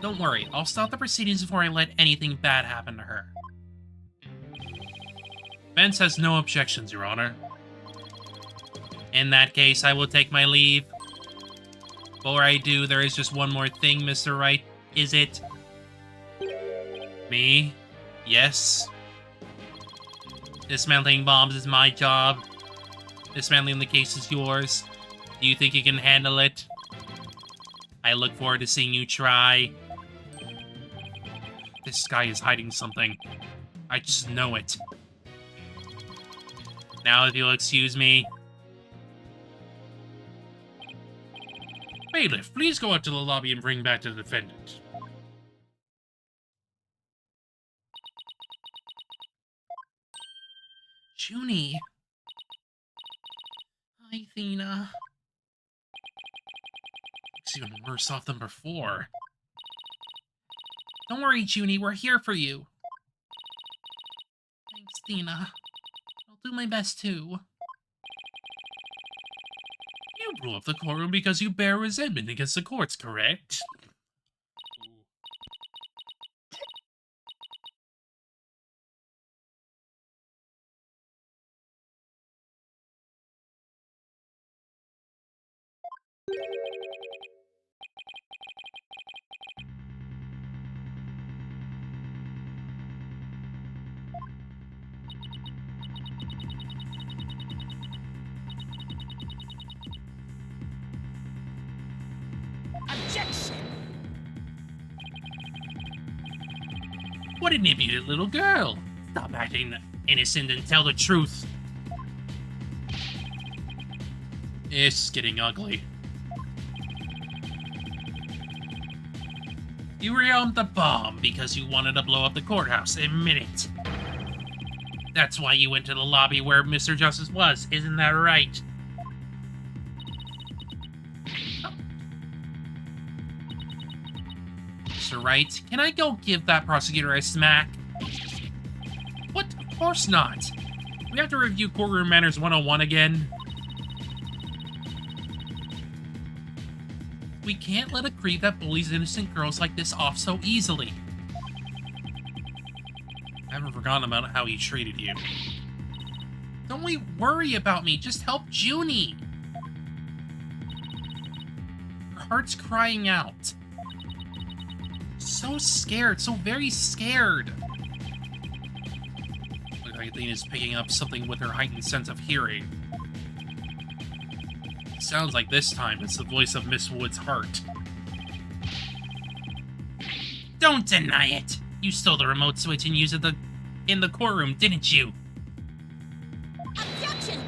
Don't worry, I'll stop the proceedings before I let anything bad happen to her. Defense has no objections, Your Honor. In that case, I will take my leave. Before I do, there is just one more thing, Mr. Wright. Is it? Me? Yes. Dismantling bombs is my job. Dismantling the case is yours. Do you think you can handle it? I look forward to seeing you try. This guy is hiding something. I just know it. Now, if you'll excuse me. Bailiff, please go out to the lobby and bring back the defendant. Junie. Hi, Athena. Looks even worse off than before. Don't worry, Junie, we're here for you. Thanks, Athena. I'll do my best, too. You blew up the courtroom because you bear resentment against the courts, correct? Objection! What an impudent little girl! Stop acting innocent and tell the truth. It's getting ugly. You rearmed the bomb because you wanted to blow up the courthouse. Admit it. That's why you went to the lobby where Mr. Justice was, isn't that right? Mr. Wright, can I go give that prosecutor a smack? What? Of course not. We have to review courtroom manners 101 again. We can't let a creep that bullies innocent girls like this off so easily. I haven't forgotten about how he treated you. Don't worry about me, just help Junie. Her heart's crying out. So scared, so very scared. Looks like Athena's picking up something with her heightened sense of hearing. Sounds like this time it's the voice of Miss Wood's heart. Don't deny it! You stole the remote switch and used it in the courtroom, didn't you? Objection!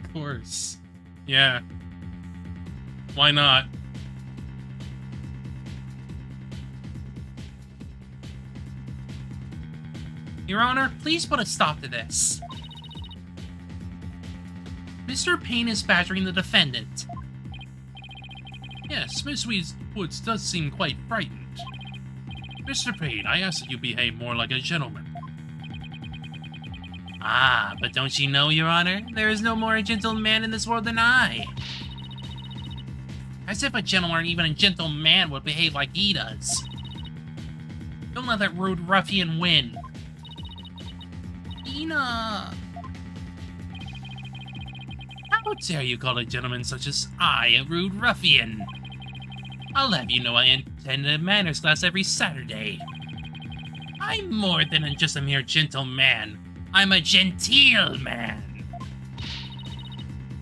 Of course. Yeah. Why not? Your Honor, please put a stop to this. Mr. Payne is badgering the defendant. Yes, Miss Woods does seem quite frightened. Mr. Payne, I ask that you behave more like a gentleman. Ah, but don't you know, Your Honor? There is no more a gentle man in this world than I. As if a gentleman or even a gentle man would behave like he does. Don't let that rude ruffian win. Athena! How dare you call a gentleman such as I a rude ruffian? I'll have you know I attend a manners class every Saturday. I'm more than just a mere gentleman. I'm a genteel man.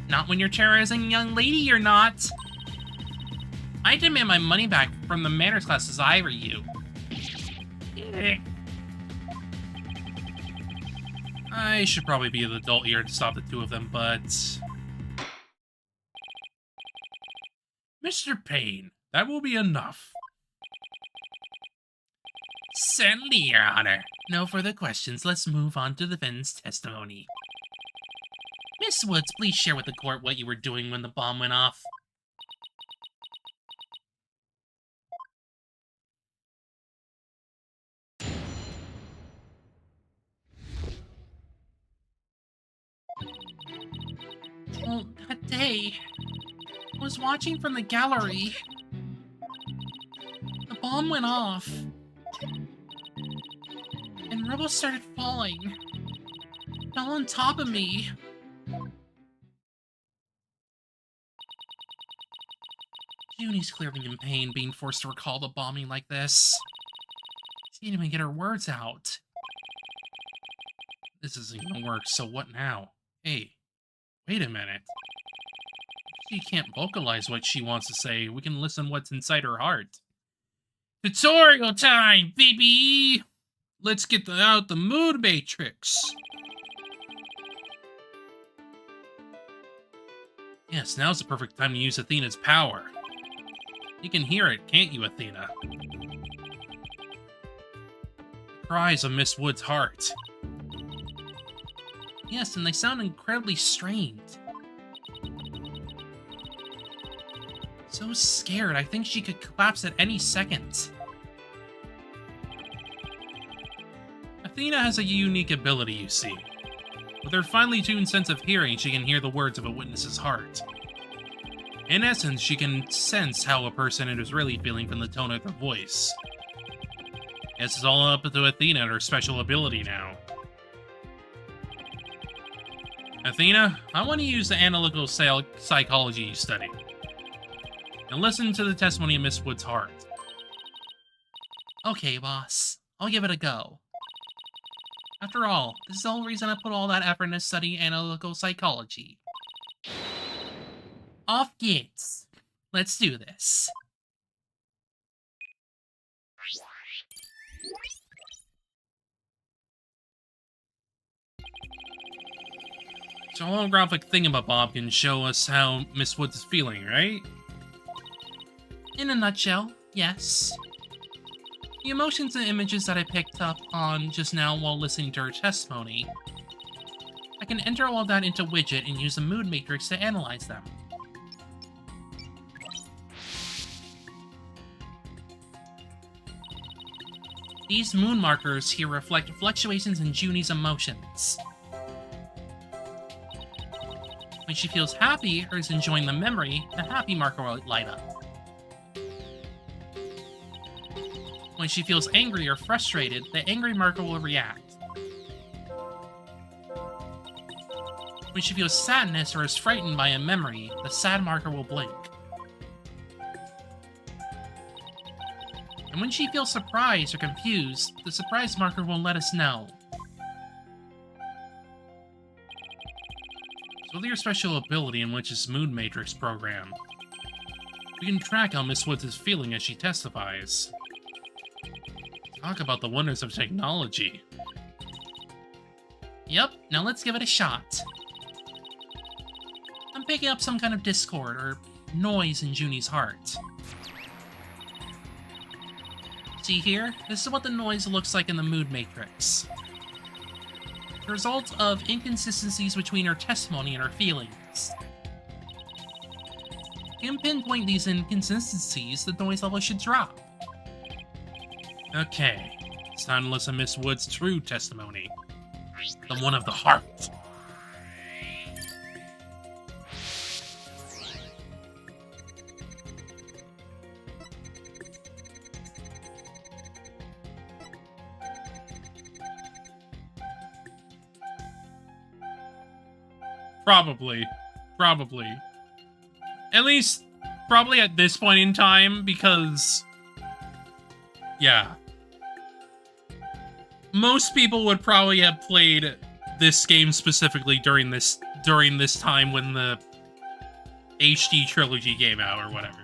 Not when you're terrorizing a young lady, you're not. I demand my money back from the manners class as I were you. I should probably be the adult here to stop the two of them, but... Mr. Payne, that will be enough. Certainly, Your Honor. No further questions. Let's move on to the defendant's testimony. Miss Woods, please share with the court what you were doing when the bomb went off. Well, that day, I was watching from the gallery. The bomb went off. And rubble started falling. Fell on top of me. Junie's clearly in pain being forced to recall the bombing like this. She can't even get her words out. This isn't gonna work, so what now? Hey, wait a minute. She can't vocalize what she wants to say. We can listen what's inside her heart. Tutorial time, baby! Let's get out the mood matrix. Yes, now's the perfect time to use Athena's power. You can hear it, can't you, Athena? The cries of Miss Wood's heart. Yes, and they sound incredibly strained. So scared, I think she could collapse at any second. Athena has a unique ability, you see. With her finely tuned sense of hearing, she can hear the words of a witness's heart. In essence, she can sense how a person is really feeling from the tone of their voice. Guess it's all up to Athena and her special ability now. Athena, I want to use the analytical psychology you studied. And listen to the testimony of Miss Wood's heart. Okay, boss. I'll give it a go. After all, this is the whole reason I put all that effort into studying analytical psychology. Off gets. Let's do this. So a holographic thingamabob can show us how Miss Woods is feeling, right? In a nutshell, yes. The emotions and images that I picked up on just now while listening to her testimony, I can enter all of that into Widget and use the mood matrix to analyze them. These moon markers here reflect fluctuations in Junie's emotions. When she feels happy or is enjoying the memory, the happy marker will light up. When she feels angry or frustrated, the angry marker will react. When she feels sadness or is frightened by a memory, the sad marker will blink. And when she feels surprised or confused, the surprise marker will let us know. So with your special ability in Witch's Mood Matrix program, we can track how Miss Woods is feeling as she testifies. Talk about the wonders of technology. Yep, now let's give it a shot. I'm picking up some kind of discord or noise in Junie's heart. See here? This is what the noise looks like in the mood matrix. The result of inconsistencies between her testimony and her feelings. You can pinpoint these inconsistencies, the noise level should drop. Okay, it's time to listen to Miss Wood's true testimony. The one of the heart. Probably. At least, probably at this point in time, because... yeah. Most people would probably have played this game specifically during this time when the HD trilogy came out or whatever.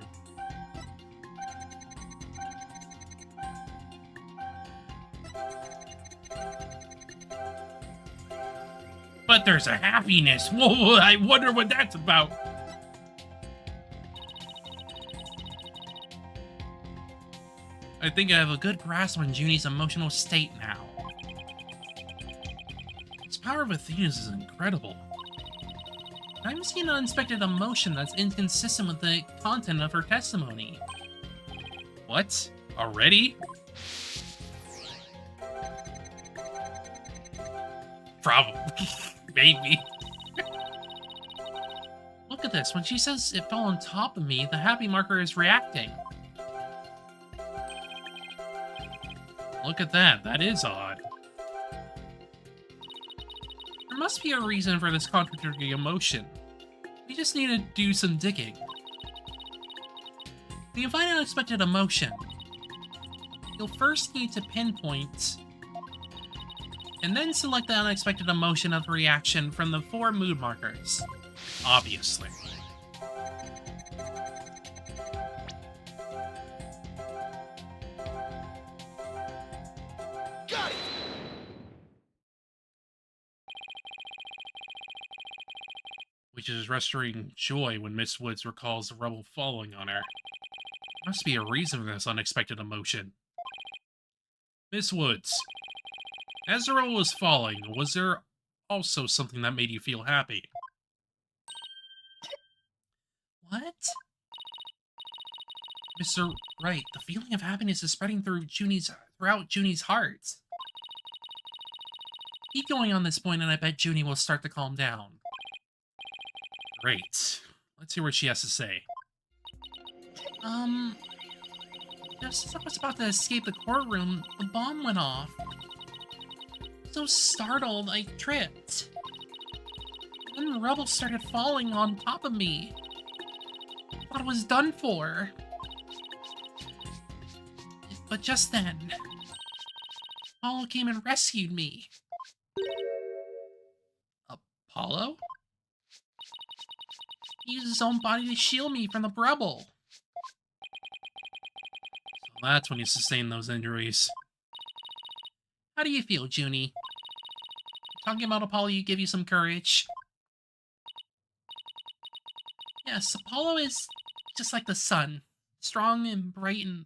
But there's a happiness. Whoa, I wonder what that's about. I think I have a good grasp on Junie's emotional state now. This power of Athena's is incredible. I'm seeing an unexpected emotion that's inconsistent with the content of her testimony. What? Already? Probably. Maybe. Look at this. When she says it fell on top of me, the happy marker is reacting. Look at that. That is odd. There must be a reason for this contradictory emotion. We just need to do some digging. When you find an unexpected emotion, you'll first need to pinpoint and then select the unexpected emotion of the reaction from the 4 mood markers. Obviously. Got it! Which is restoring joy when Miss Woods recalls the rubble falling on her. Must be a reason for this unexpected emotion. Miss Woods, as the rubble was falling, was there also something that made you feel happy? What? Mr. Wright, the feeling of happiness is spreading throughout Junie's heart. Keep going on this point and I bet Junie will start to calm down. Great. Let's hear what she has to say. Just as I was about to escape the courtroom, the bomb went off. So startled, I tripped. Then the rubble started falling on top of me. Thought it was done for. But just then, Apollo came and rescued me. Apollo? He used his own body to shield me from the rubble. So that's when he sustained those injuries. How do you feel, Junie? Talking about Apollo, you give you some courage. Yes, Apollo is just like the sun. Strong and bright and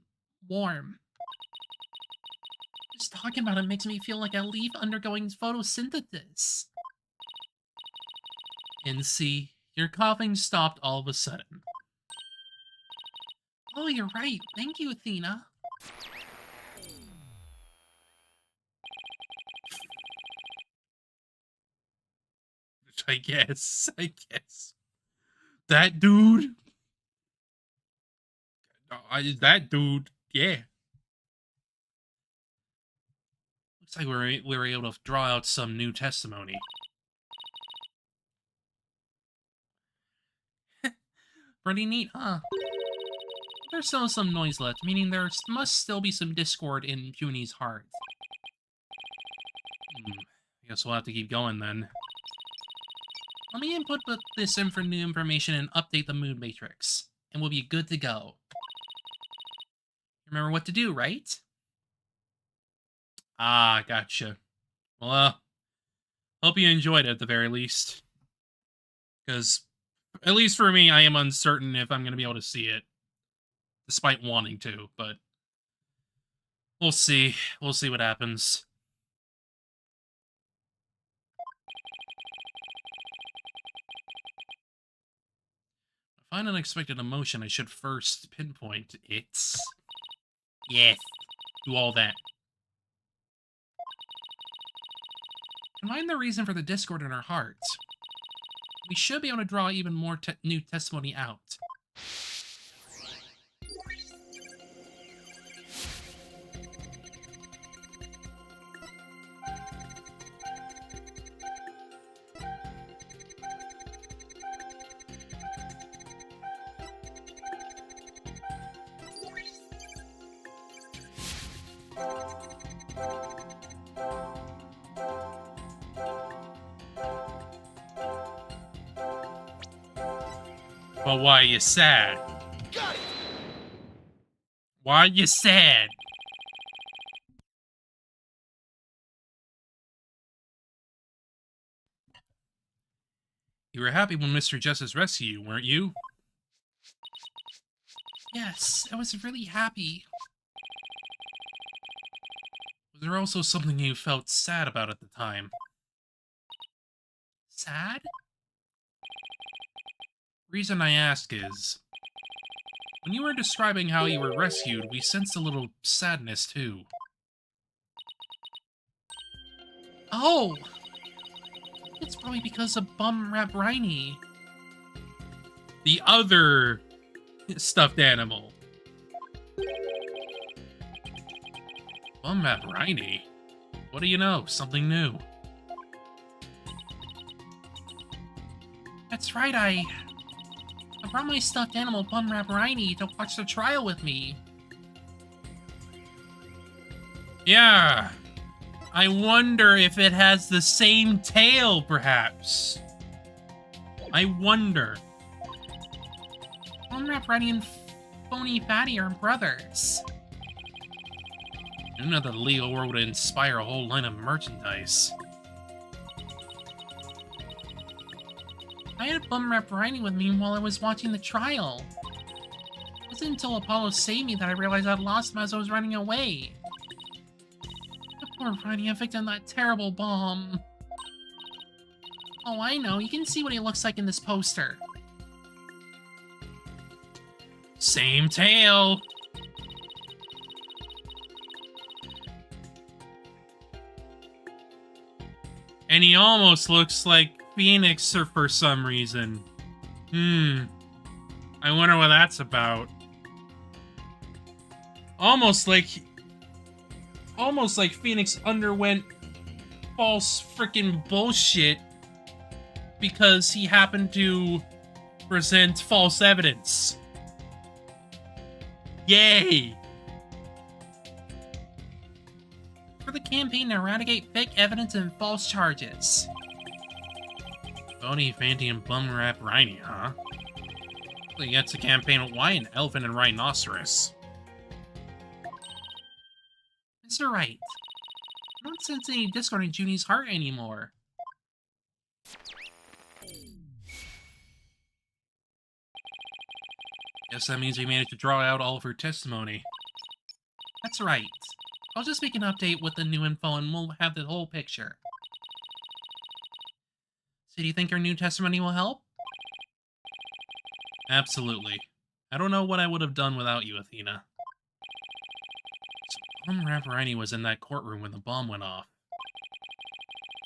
warm. Just talking about it makes me feel like a leaf undergoing photosynthesis. And see, your coughing stopped all of a sudden. Oh, you're right. Thank you, Athena. I guess. That dude. That dude, yeah. Looks like we were able to draw out some new testimony. Pretty neat, huh? There's still some noise left, meaning there must still be some discord in Junie's heart. I guess we'll have to keep going then. Let me input this new information and update the mood matrix, and we'll be good to go. Remember what to do, right? Ah, gotcha. Well, hope you enjoyed it at the very least. Because, at least for me, I am uncertain if I'm going to be able to see it. Despite wanting to, but we'll see. We'll see what happens. If I find an unexpected emotion, I should first pinpoint it. Yes, do all that. Find the reason for the discord in our heart. We should be able to draw even more new testimony out. But why are you sad? Why are you sad? You were happy when Mr. Justice rescued you, weren't you? Yes, I was really happy. Was there also something you felt sad about at the time? Sad? Reason I ask is, when you were describing how you were rescued, we sensed a little sadness too. Oh! It's probably because of Bum Rap Riney. The other stuffed animal. Bum Rap Riney? What do you know? Something new. That's right, I brought my stuffed animal Bum Rap Riney to watch the trial with me. Yeah. I wonder if it has the same tail, perhaps. I wonder. Bum Rap Riney and Phony Fatty are brothers. I know that the legal world would inspire a whole line of merchandise. I had Bum Rap Riney with me while I was watching the trial. It wasn't until Apollo saved me that I realized I'd lost him as I was running away. The poor Riney, a victim of that terrible bomb. Oh, I know. You can see what he looks like in this poster. Same tail. And he almost looks like Phoenix for some reason. I wonder what that's about. Almost like Phoenix underwent false freaking bullshit because he happened to present false evidence. Yay! For the campaign to eradicate fake evidence and false charges. Phony, Fanty, and Bum Rap Rhiny, huh? Well, that's a campaign. Why an elephant and rhinoceros? Mr. Wright, I don't sense any discord in Junie's heart anymore. Guess that means we managed to draw out all of her testimony. That's right. I'll just make an update with the new info and we'll have the whole picture. So do you think her new testimony will help? Absolutely. I don't know what I would have done without you, Athena. Some Raffarini was in that courtroom when the bomb went off.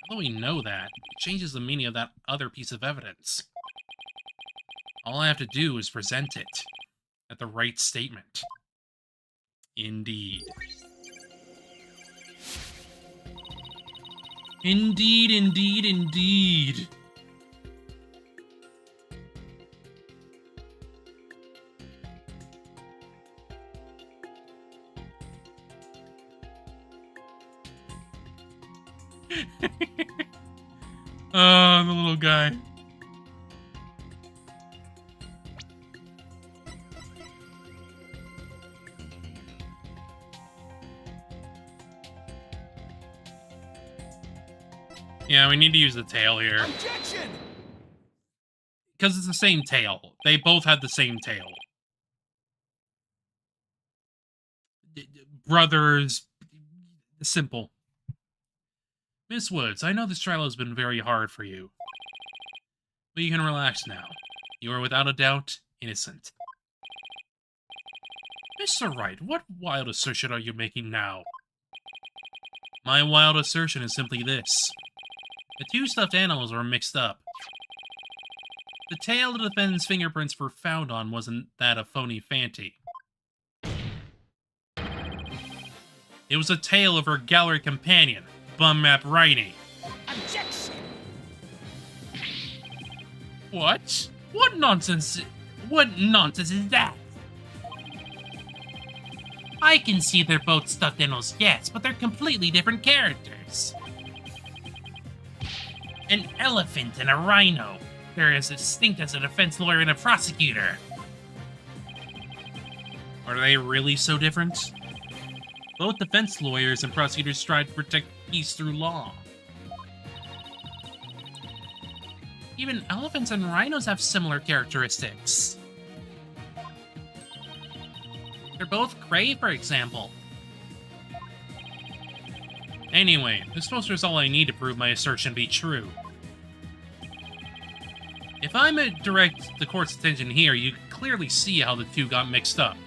Although we know that, it changes the meaning of that other piece of evidence. All I have to do is present it at the right statement. Indeed. Indeed, indeed, indeed. Oh, the little guy. Yeah, we need to use the tail here. Objection! Because it's the same tail. They both had the same tail. Brothers. Simple. Miss Woods, I know this trial has been very hard for you. But you can relax now. You are without a doubt innocent. Mr. Wright, what wild assertion are you making now? My wild assertion is simply this. The two stuffed animals were mixed up. The tail the defendant's fingerprints were found on wasn't that of Phony Fanty. It was the tail of her gallery companion, Bum Map Rhiny. Objection! What? What nonsense is that? I can see they're both stuffed animals, yes, but they're completely different characters. An elephant and a rhino. They're as distinct as a defense lawyer and a prosecutor. Are they really so different? Both defense lawyers and prosecutors strive to protect peace through law. Even elephants and rhinos have similar characteristics. They're both gray, for example. Anyway, this poster is all I need to prove my assertion to be true. If I'm to direct the court's attention here, you can clearly see how the two got mixed up.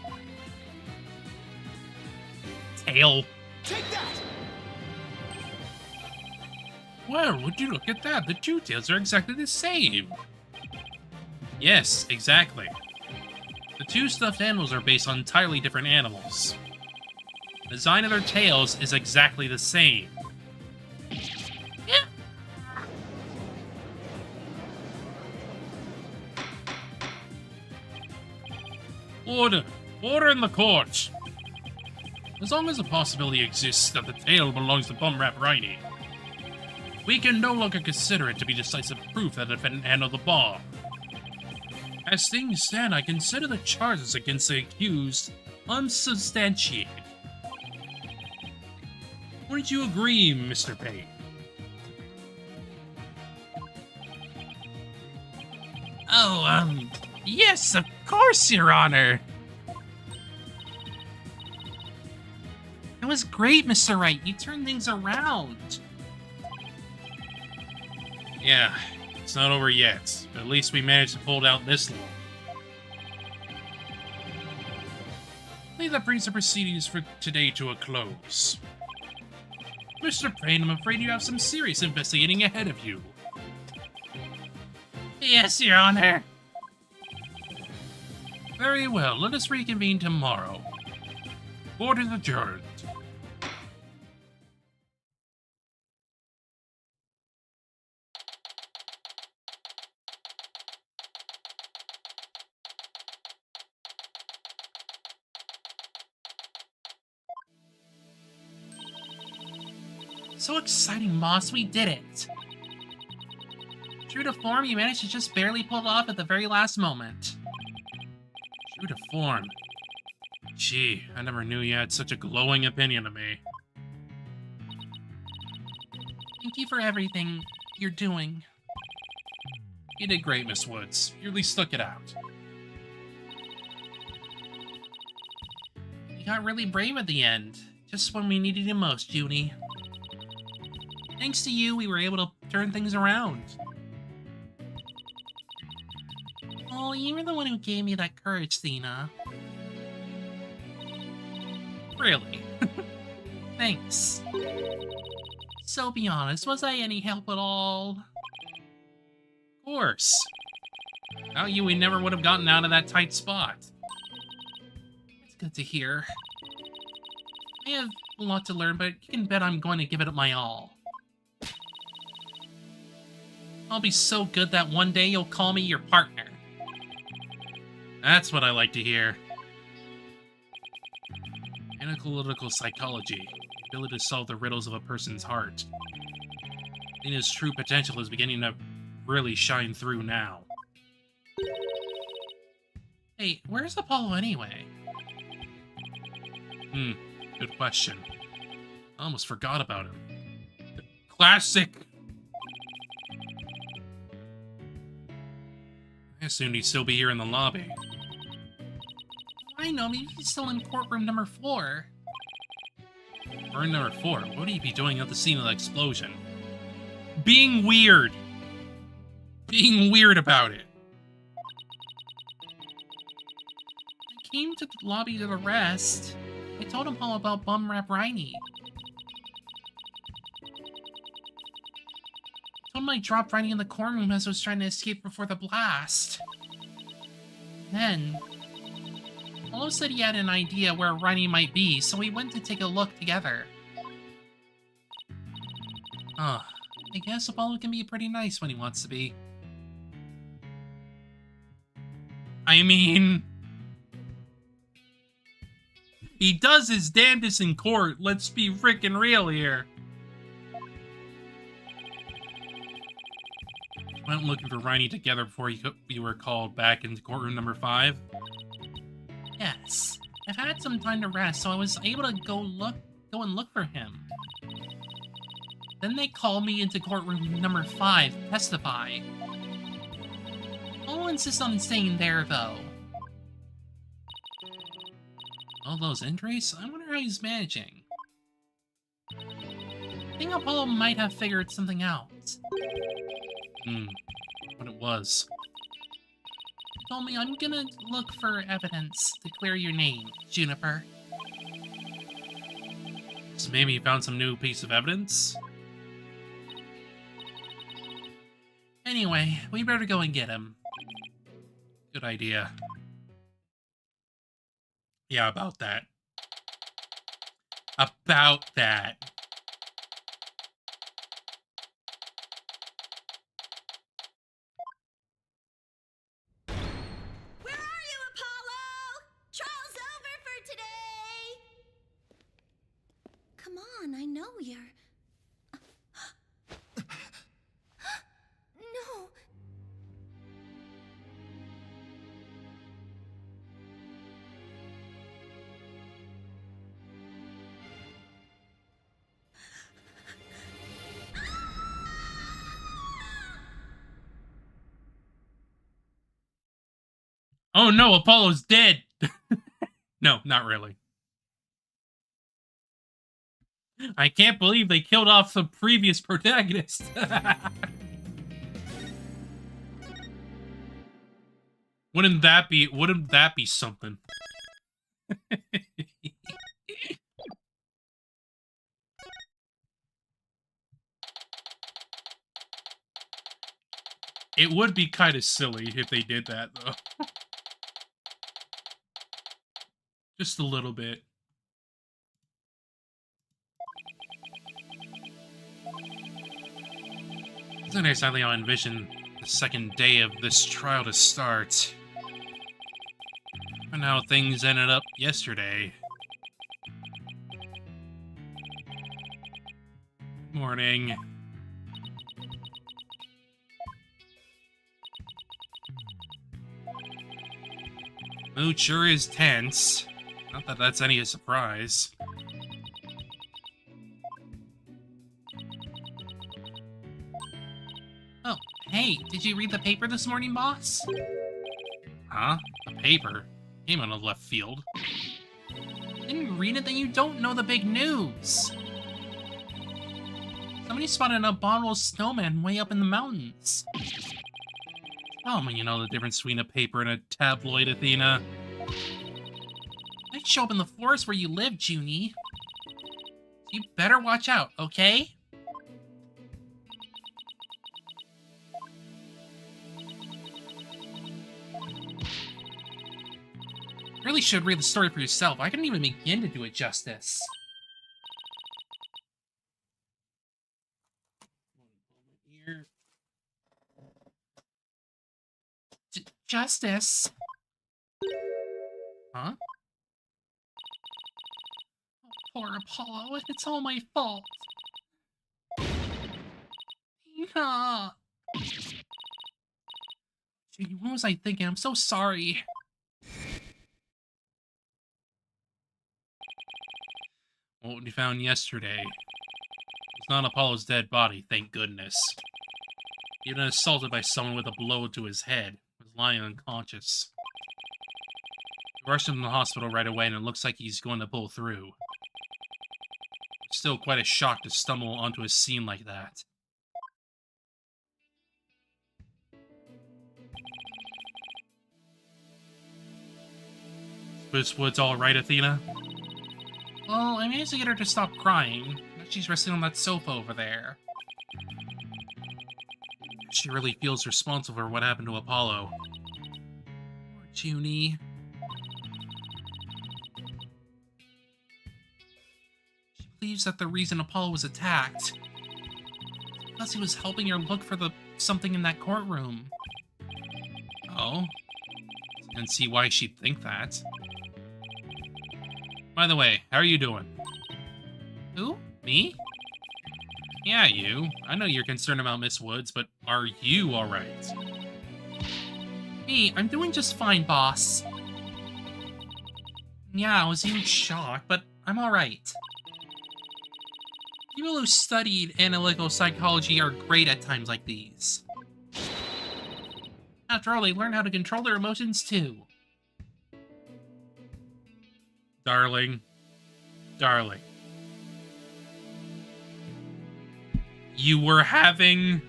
Tail. Take that! Well, would you look at that? The two tails are exactly the same. Yes, exactly. The two stuffed animals are based on entirely different animals. The design of their tails is exactly the same. Yeah. Order. Order in the court. As long as the possibility exists that the tail belongs to Bum Rap Rhiny, we can no longer consider it to be decisive proof that the defendant handled the bomb. As things stand, I consider the charges against the accused unsubstantiated. Wouldn't you agree, Mr. Payne? Oh, yes, of course, Your Honor. That was great, Mr. Wright. You turned things around. Yeah, it's not over yet, but at least we managed to pull it out this long. I think that brings the proceedings for today to a close. Mr. Payne, I'm afraid you have some serious investigating ahead of you. Yes, Your Honor. Very well, let us reconvene tomorrow. Court is adjourned. So exciting, Moss. We did it. True to form, you managed to just barely pull it off at the very last moment. True to form. Gee, I never knew you had such a glowing opinion of me. Thank you for everything you're doing. You did great, Miss Woods. You really stuck it out. You got really brave at the end, just when we needed you most, Junie. Thanks to you, we were able to turn things around. Oh, you were the one who gave me that courage, Athena. Really? Thanks. So be honest, was I any help at all? Of course. Without you, we never would have gotten out of that tight spot. It's good to hear. I have a lot to learn, but you can bet I'm going to give it my all. I'll be so good that one day you'll call me your partner. That's what I like to hear. Analytical psychology. The ability to solve the riddles of a person's heart. Athena's true potential is beginning to really shine through now. Hey, where's Apollo anyway? Good question. I almost forgot about him. Classic! I assumed he'd still be here in the lobby. I know, maybe he's still in courtroom number 4. Room number 4? What would he be doing at the scene of the explosion? Being weird! Being weird about it. I came to the lobby to rest. I told him all about Bum Rap Riney. I told him I dropped Riney in the courtroom as I was trying to escape before the blast. Then, Apollo said he had an idea where Riney might be, so we went to take a look together. I guess Apollo can be pretty nice when he wants to be. I mean, he does his damnedest in court, let's be frickin' real here. Went looking for Riney together before you were called back into courtroom number 5? Yes. I've had some time to rest, so I was able to go and look for him. Then they called me into courtroom number 5 to testify. I'll insist on staying there, though. All those injuries? I wonder how he's managing. I think Apollo might have figured something out. What it was. He told me I'm gonna look for evidence to clear your name, Juniper. So maybe he found some new piece of evidence? Anyway, we better go and get him. Good idea. Yeah, about that. About that. Where are you, Apollo? Trial's over for today. Come on, I know you're... No. Oh no, Apollo's dead! No, not really. I can't believe they killed off some previous protagonist. Wouldn't that be something? It would be kind of silly if they did that, though. Just a little bit. Isn't it exactly how I envision the second day of this trial to start? And how things ended up yesterday. Morning. Mood sure is tense. Not that that's any surprise. Oh, hey, did you read the paper this morning, boss? Huh? The paper? Came out of left field. Didn't read it, then you don't know the big news. Somebody spotted an abominable snowman way up in the mountains. Tell me you know the difference between a paper and a tabloid, Athena. Might show up in the forest where you live, Junie. You better watch out, okay? Really should read the story for yourself. I couldn't even begin to do it justice. Justice? Huh? Oh, poor Apollo. It's all my fault. Athena! Gee, what was I thinking? I'm so sorry. What we found yesterday was not Apollo's dead body, thank goodness. He'd been assaulted by someone with a blow to his head. He was lying unconscious. We rushed him to the hospital right away, and it looks like he's going to pull through. It's still quite a shock to stumble onto a scene like that. This wood's all right, Athena? Well, I managed to get her to stop crying. Now she's resting on that sofa over there. She really feels responsible for what happened to Apollo. Poor Junie. She believes that the reason Apollo was attacked is because he was helping her look for something in that courtroom. Oh? I can see why she'd think that. By the way, how are you doing? Who? Me? Yeah, you. I know you're concerned about Miss Woods, but are you alright? Me, I'm doing just fine, boss. Yeah, I was in shock, but I'm alright. People who studied analytical psychology are great at times like these. After all, they learn how to control their emotions too. Darling. Darling. You were having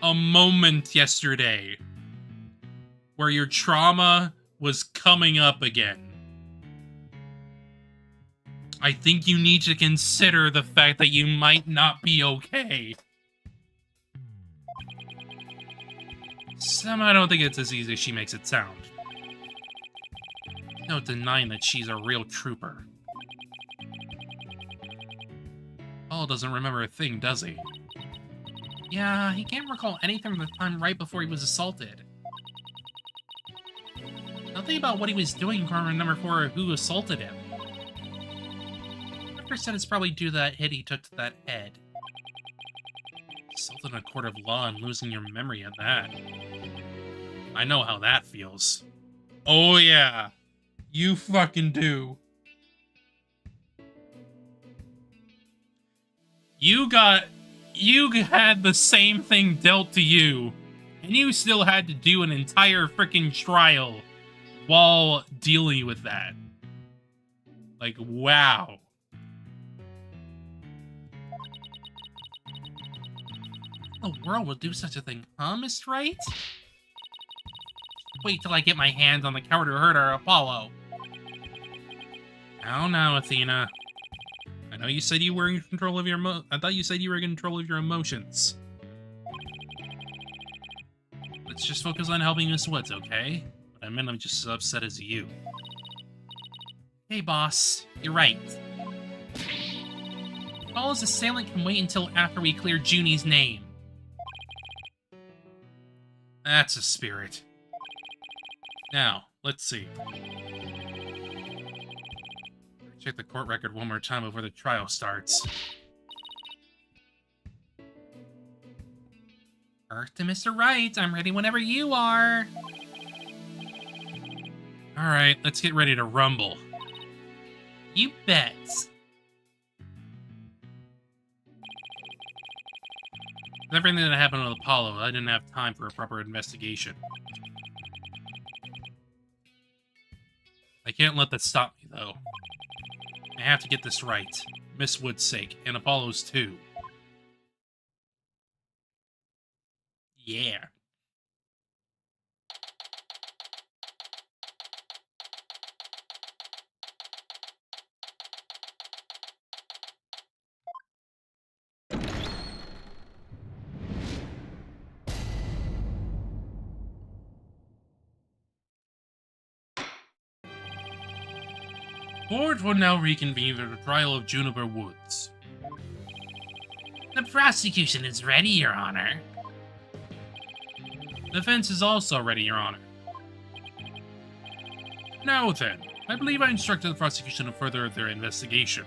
a moment yesterday where your trauma was coming up again. I think you need to consider the fact that you might not be okay. Somehow I don't think it's as easy as she makes it sound. No denying that she's a real trooper. Paul doesn't remember a thing, does he? Yeah, he can't recall anything from the time right before he was assaulted. Nothing about what he was doing can remember for who assaulted him. Doctor said it's probably due to that hit he took to that head. Assaulted in a court of law and losing your memory at that. I know how that feels. Oh yeah. You fucking do. You had the same thing dealt to you, and you still had to do an entire freaking trial while dealing with that. Like, wow. The world would do such a thing, huh, Miss Wright? Wait till I get my hands on the coward who hurt our Apollo. Now, Athena. I know you said you were in control of your I thought you said you were in control of your emotions. Let's just focus on helping Miss Woods, okay? But I meant I'm just as upset as you. Hey, boss. You're right. Apollo's assailant can wait until after we clear Junie's name. That's a spirit. Now, let's see. Check the court record one more time before the trial starts. Earth to Mr. Right. I'm ready whenever you are. Alright, let's get ready to rumble. You bet. With everything that happened with Apollo, I didn't have time for a proper investigation. I can't let that stop me, though. I have to get this right. Miss Wood's sake, and Apollo's too. Yeah. Court will now reconvene for the trial of Juniper Woods. The prosecution is ready, Your Honor. The defense is also ready, Your Honor. Now then, I believe I instructed the prosecution to further their investigation.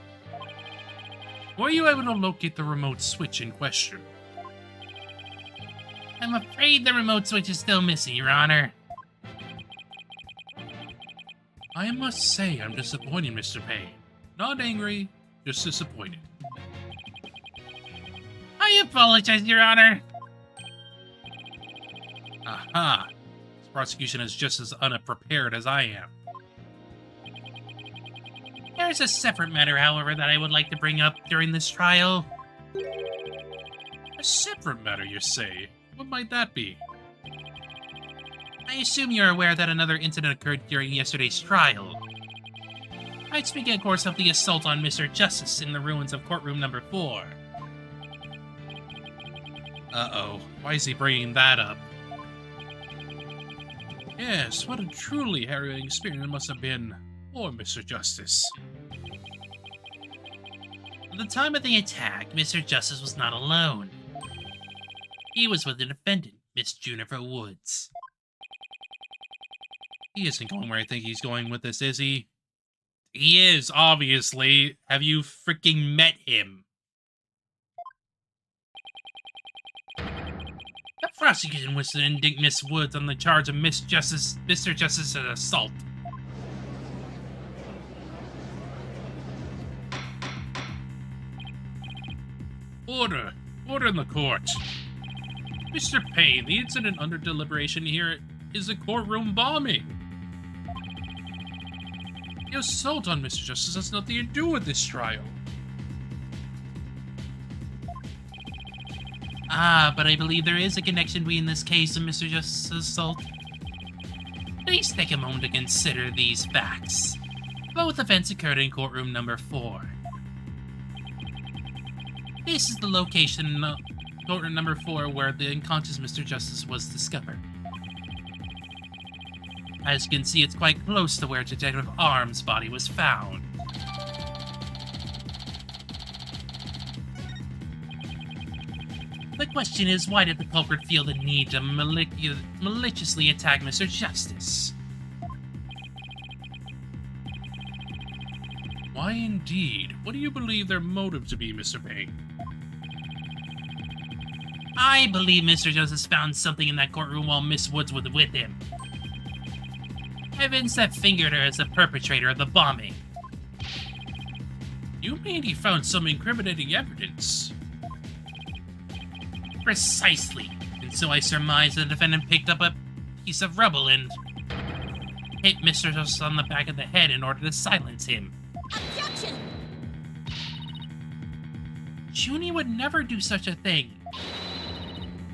Were you able to locate the remote switch in question? I'm afraid the remote switch is still missing, Your Honor. I must say I'm disappointed, Mr. Payne. Not angry, just disappointed. I apologize, Your Honor. Aha. This prosecution is just as unprepared as I am. There's a separate matter, however, that I would like to bring up during this trial. A separate matter, you say? What might that be? I assume you're aware that another incident occurred during yesterday's trial. I speak, of course, of the assault on Mr. Justice in the ruins of courtroom number 4. Uh-oh. Why is he bringing that up? Yes, what a truly harrowing experience it must have been for Mr. Justice. At the time of the attack, Mr. Justice was not alone. He was with the defendant, Miss Juniper Woods. He isn't going where I think he's going with this, is he? He is, obviously. Have you freaking met him? The prosecution wishes to indict Miss Woods on the charge of Mr. Justice's assault. Order. Order in the court. Mr. Payne, the incident under deliberation here is a courtroom bombing. The assault on Mr. Justice has nothing to do with this trial. Ah, but I believe there is a connection between this case and Mr. Justice's assault. Please take a moment to consider these facts. Both events occurred in courtroom number 4. This is the location in courtroom number 4 where the unconscious Mr. Justice was discovered. As you can see, it's quite close to where Detective Arm's body was found. The question is, why did the culprit feel the need to maliciously attack Mr. Justice? Why indeed? What do you believe their motive to be, Mr. Payne? I believe Mr. Justice found something in that courtroom while Miss Woods was with him. Evidence that fingered her as the perpetrator of the bombing. You mean he found some incriminating evidence? Precisely. And so I surmise the defendant picked up a piece of rubble and hit Mr. Justice on the back of the head in order to silence him. Objection! Junie would never do such a thing.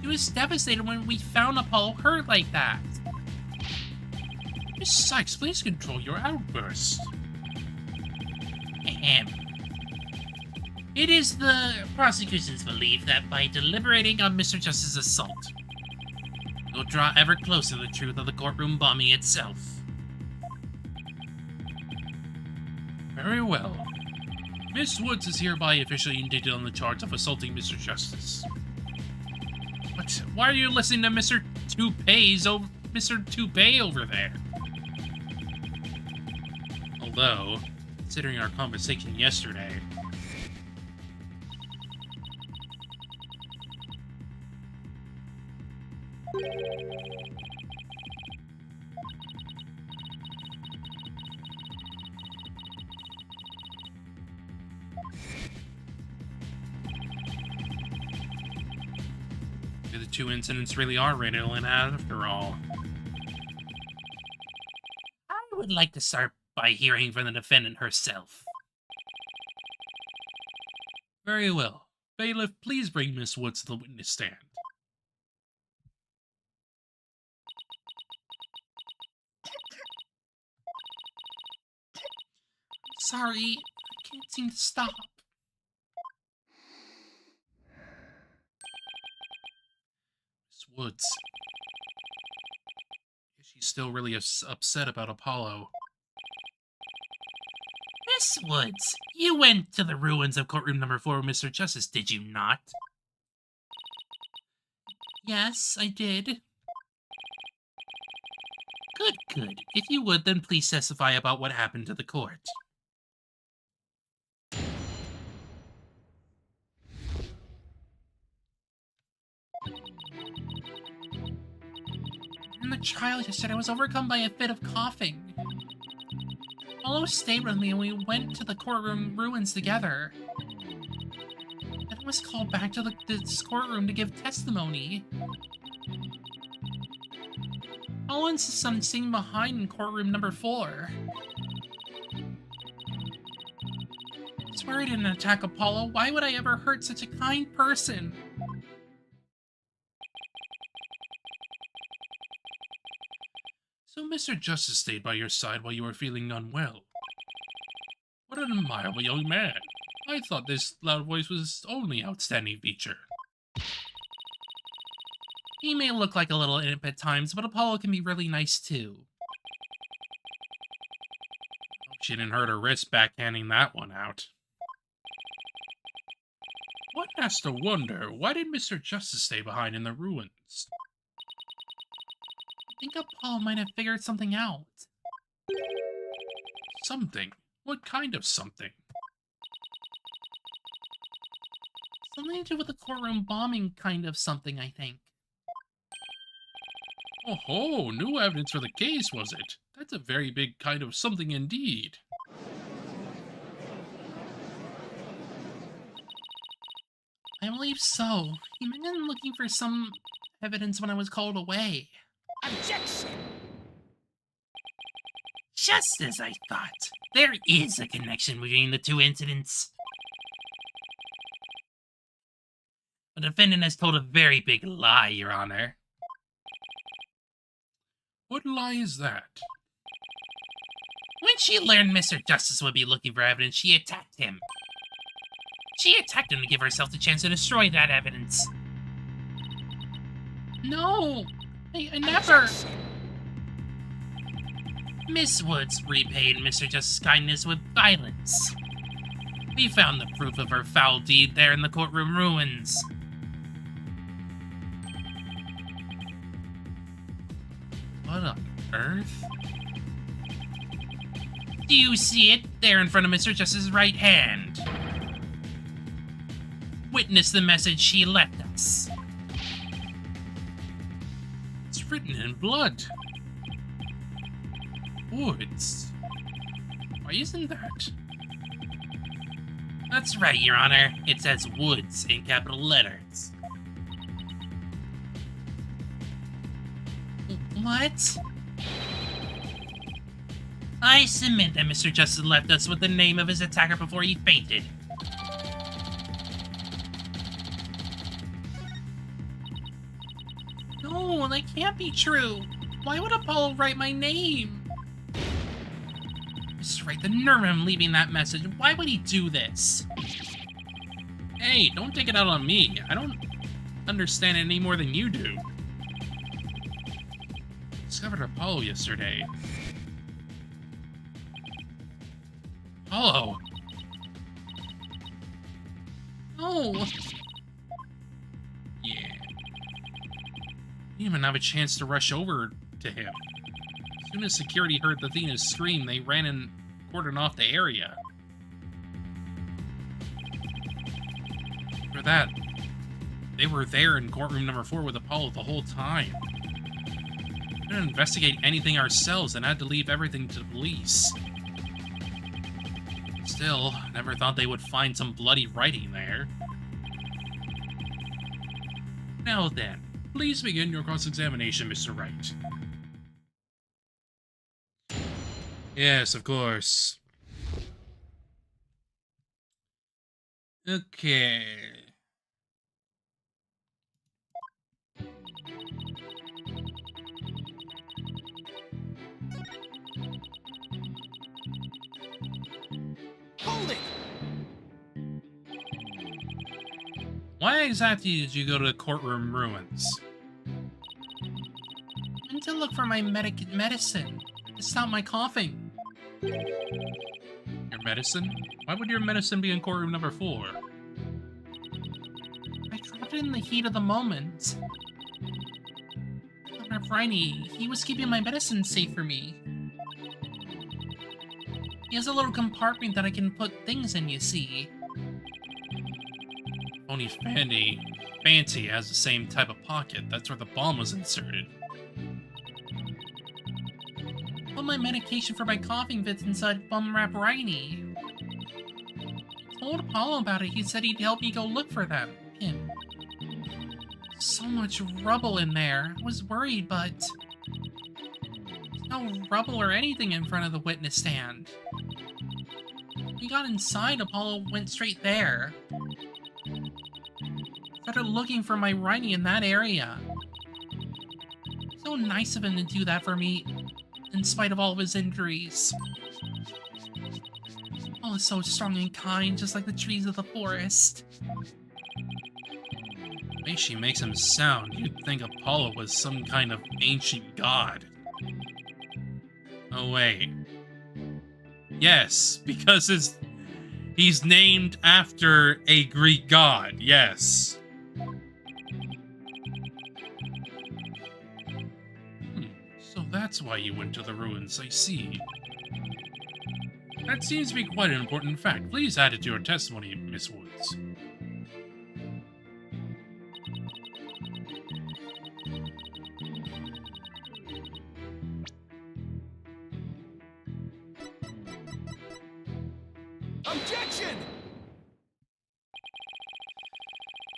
She was devastated when we found Apollo hurt like that. Miss Sykes, please control your outburst. Ahem. It is the prosecution's belief that by deliberating on Mr. Justice's assault, you'll draw ever closer to the truth of the courtroom bombing itself. Very well. Miss Woods is hereby officially indicted on the charge of assaulting Mr. Justice. What? Why are you listening to Mr. Toupee over there? Although, considering our conversation yesterday... The two incidents really are relevant after all. I would like to start by hearing from the defendant herself. Very well. Bailiff, please bring Miss Woods to the witness stand. Sorry, I can't seem to stop. Miss Woods. She's still really upset about Apollo. Miss Woods, you went to the ruins of courtroom number 4 with Mr. Justice, did you not? Yes, I did. Good, good. If you would, then please testify about what happened to the court. In the trial yesterday, I was overcome by a fit of coughing. Apollo stayed with me and we went to the courtroom ruins together. Then I was called back to this courtroom to give testimony. Apollo insists on staying behind in courtroom number 4. I swear I didn't attack Apollo. Why would I ever hurt such a kind person? So Mr. Justice stayed by your side while you were feeling unwell. What an admirable young man. I thought this loud voice was his only outstanding feature. He may look like a little imp at times, but Apollo can be really nice too. Hope she didn't hurt her wrist backhanding that one out. One has to wonder, why did Mr. Justice stay behind in the ruins? I think Apollo might have figured something out. Something? What kind of something? Something to do with the courtroom bombing kind of something, I think. Oh ho, new evidence for the case, was it? That's a very big kind of something indeed. I believe so. He might have been looking for some evidence when I was called away. Objection! Just as I thought. There is a connection between the two incidents. The defendant has told a very big lie, Your Honor. What lie is that? When she learned Mr. Justice would be looking for evidence, she attacked him. She attacked him to give herself the chance to destroy that evidence. No! I never... Miss Woods repaid Mr. Justice's kindness with violence. We found the proof of her foul deed there in the courtroom ruins. What on earth? Do you see it? There in front of Mr. Justice's right hand. Witness the message she left us. It's written in blood. Woods. Why isn't that? That's right, Your Honor. It says Woods in capital letters. What? I submit that Mr. Justice left us with the name of his attacker before he fainted. No, that can't be true. Why would Apollo write my name? That's right, the nerve of him leaving that message. Why would he do this? Hey, don't take it out on me. I don't understand it any more than you do. Discovered Apollo yesterday. Apollo? No! Yeah. Didn't even have a chance to rush over to him. As soon as security heard Athena's scream, they ran and cordoned off the area. For that, They were there in courtroom number 4 with Apollo the whole time. We didn't investigate anything ourselves and had to leave everything to the police. Still, never thought they would find some bloody writing there. Now then, please begin your cross-examination, Mr. Wright. Yes, of course. Okay. Hold it! Why exactly did you go to the courtroom ruins? I went to look for my medicine to stop my coughing. Your medicine? Why would your medicine be in courtroom number 4? I dropped it in the heat of the moment. Rep Riney, he was keeping my medicine safe for me. He has a little compartment that I can put things in, you see. Only Fancy has the same type of pocket. That's where the bomb was inserted. Put my medication for my coughing fits inside Bum Rap Riney. I told Apollo about it. He said he'd help me go look for him. So much rubble in there. I was worried, but there's no rubble or anything in front of the witness stand. When we got inside, Apollo went straight there. Started looking for my Riney in that area. So nice of him to do that for me, in spite of all of his injuries. Oh, is so strong and kind, just like the trees of the forest. The way she makes him sound, you'd think Apollo was some kind of ancient god. Oh, wait. Yes, because he's named after a Greek god, yes. So that's why you went to the ruins, I see. That seems to be quite an important fact. Please add it to your testimony, Miss Woods. Objection!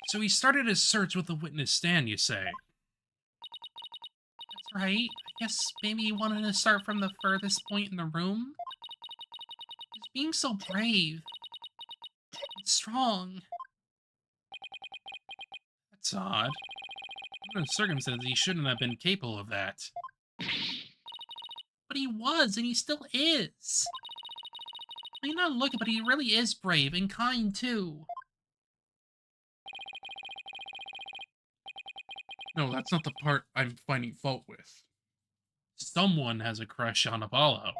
So he started his search with the witness stand, you say? That's right. I guess maybe he wanted to start from the furthest point in the room? He's being so brave. And strong. That's odd. Under the circumstances, he shouldn't have been capable of that. But he was, and he still is. I may not look it, but he really is brave and kind, too. No, that's not the part I'm finding fault with. Someone has a crush on Apollo.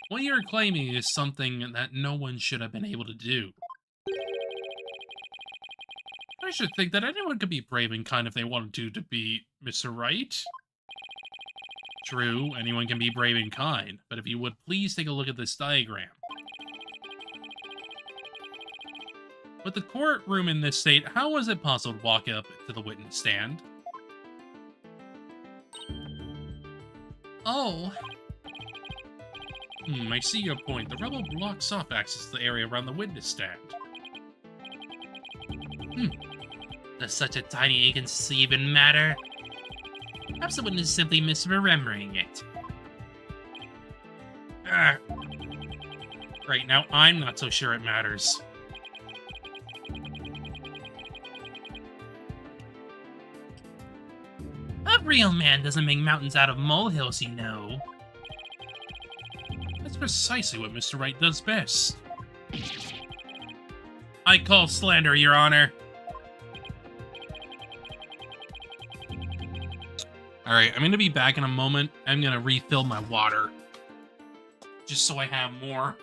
What you're claiming is something that no one should have been able to do. I should think that anyone could be brave and kind if they wanted to be Mr. Right. True, anyone can be brave and kind, but if you would please take a look at this diagram. With the courtroom in this state, how was it possible to walk up to the witness stand? Oh. I see your point. The rubble blocks off access to the area around the witness stand. Does such a tiny inconsistency even matter? Perhaps the witness is simply misremembering it. Right now, I'm not so sure it matters. A real man doesn't make mountains out of molehills, you know. That's precisely what Mr. Wright does best. I call slander, Your Honor. Alright, I'm gonna be back in a moment. I'm gonna refill my water. Just so I have more.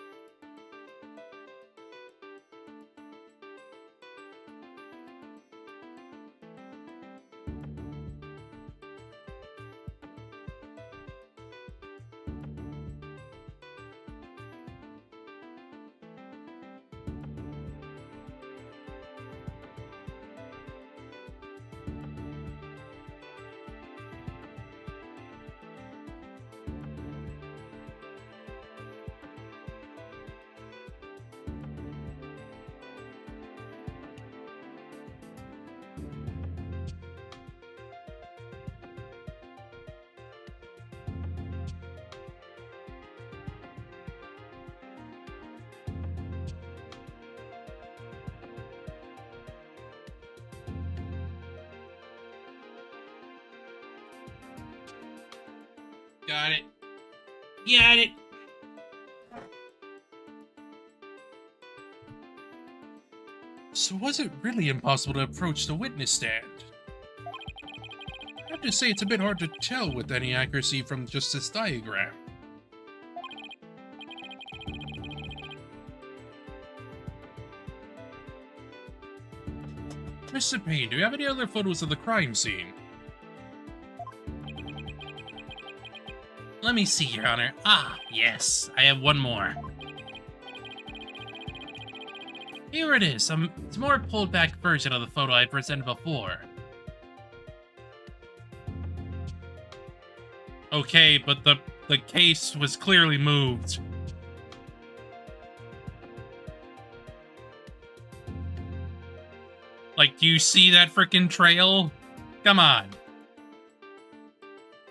Got it. Got it. So was it really impossible to approach the witness stand? I have to say it's a bit hard to tell with any accuracy from just this diagram. Mr. Payne, do you have any other photos of the crime scene? Let me see, Your Honor. Ah, yes, I have one more. Here it is. It's a more pulled back version of the photo I presented before. Okay, but the case was clearly moved. Like, do you see that frickin' trail? Come on.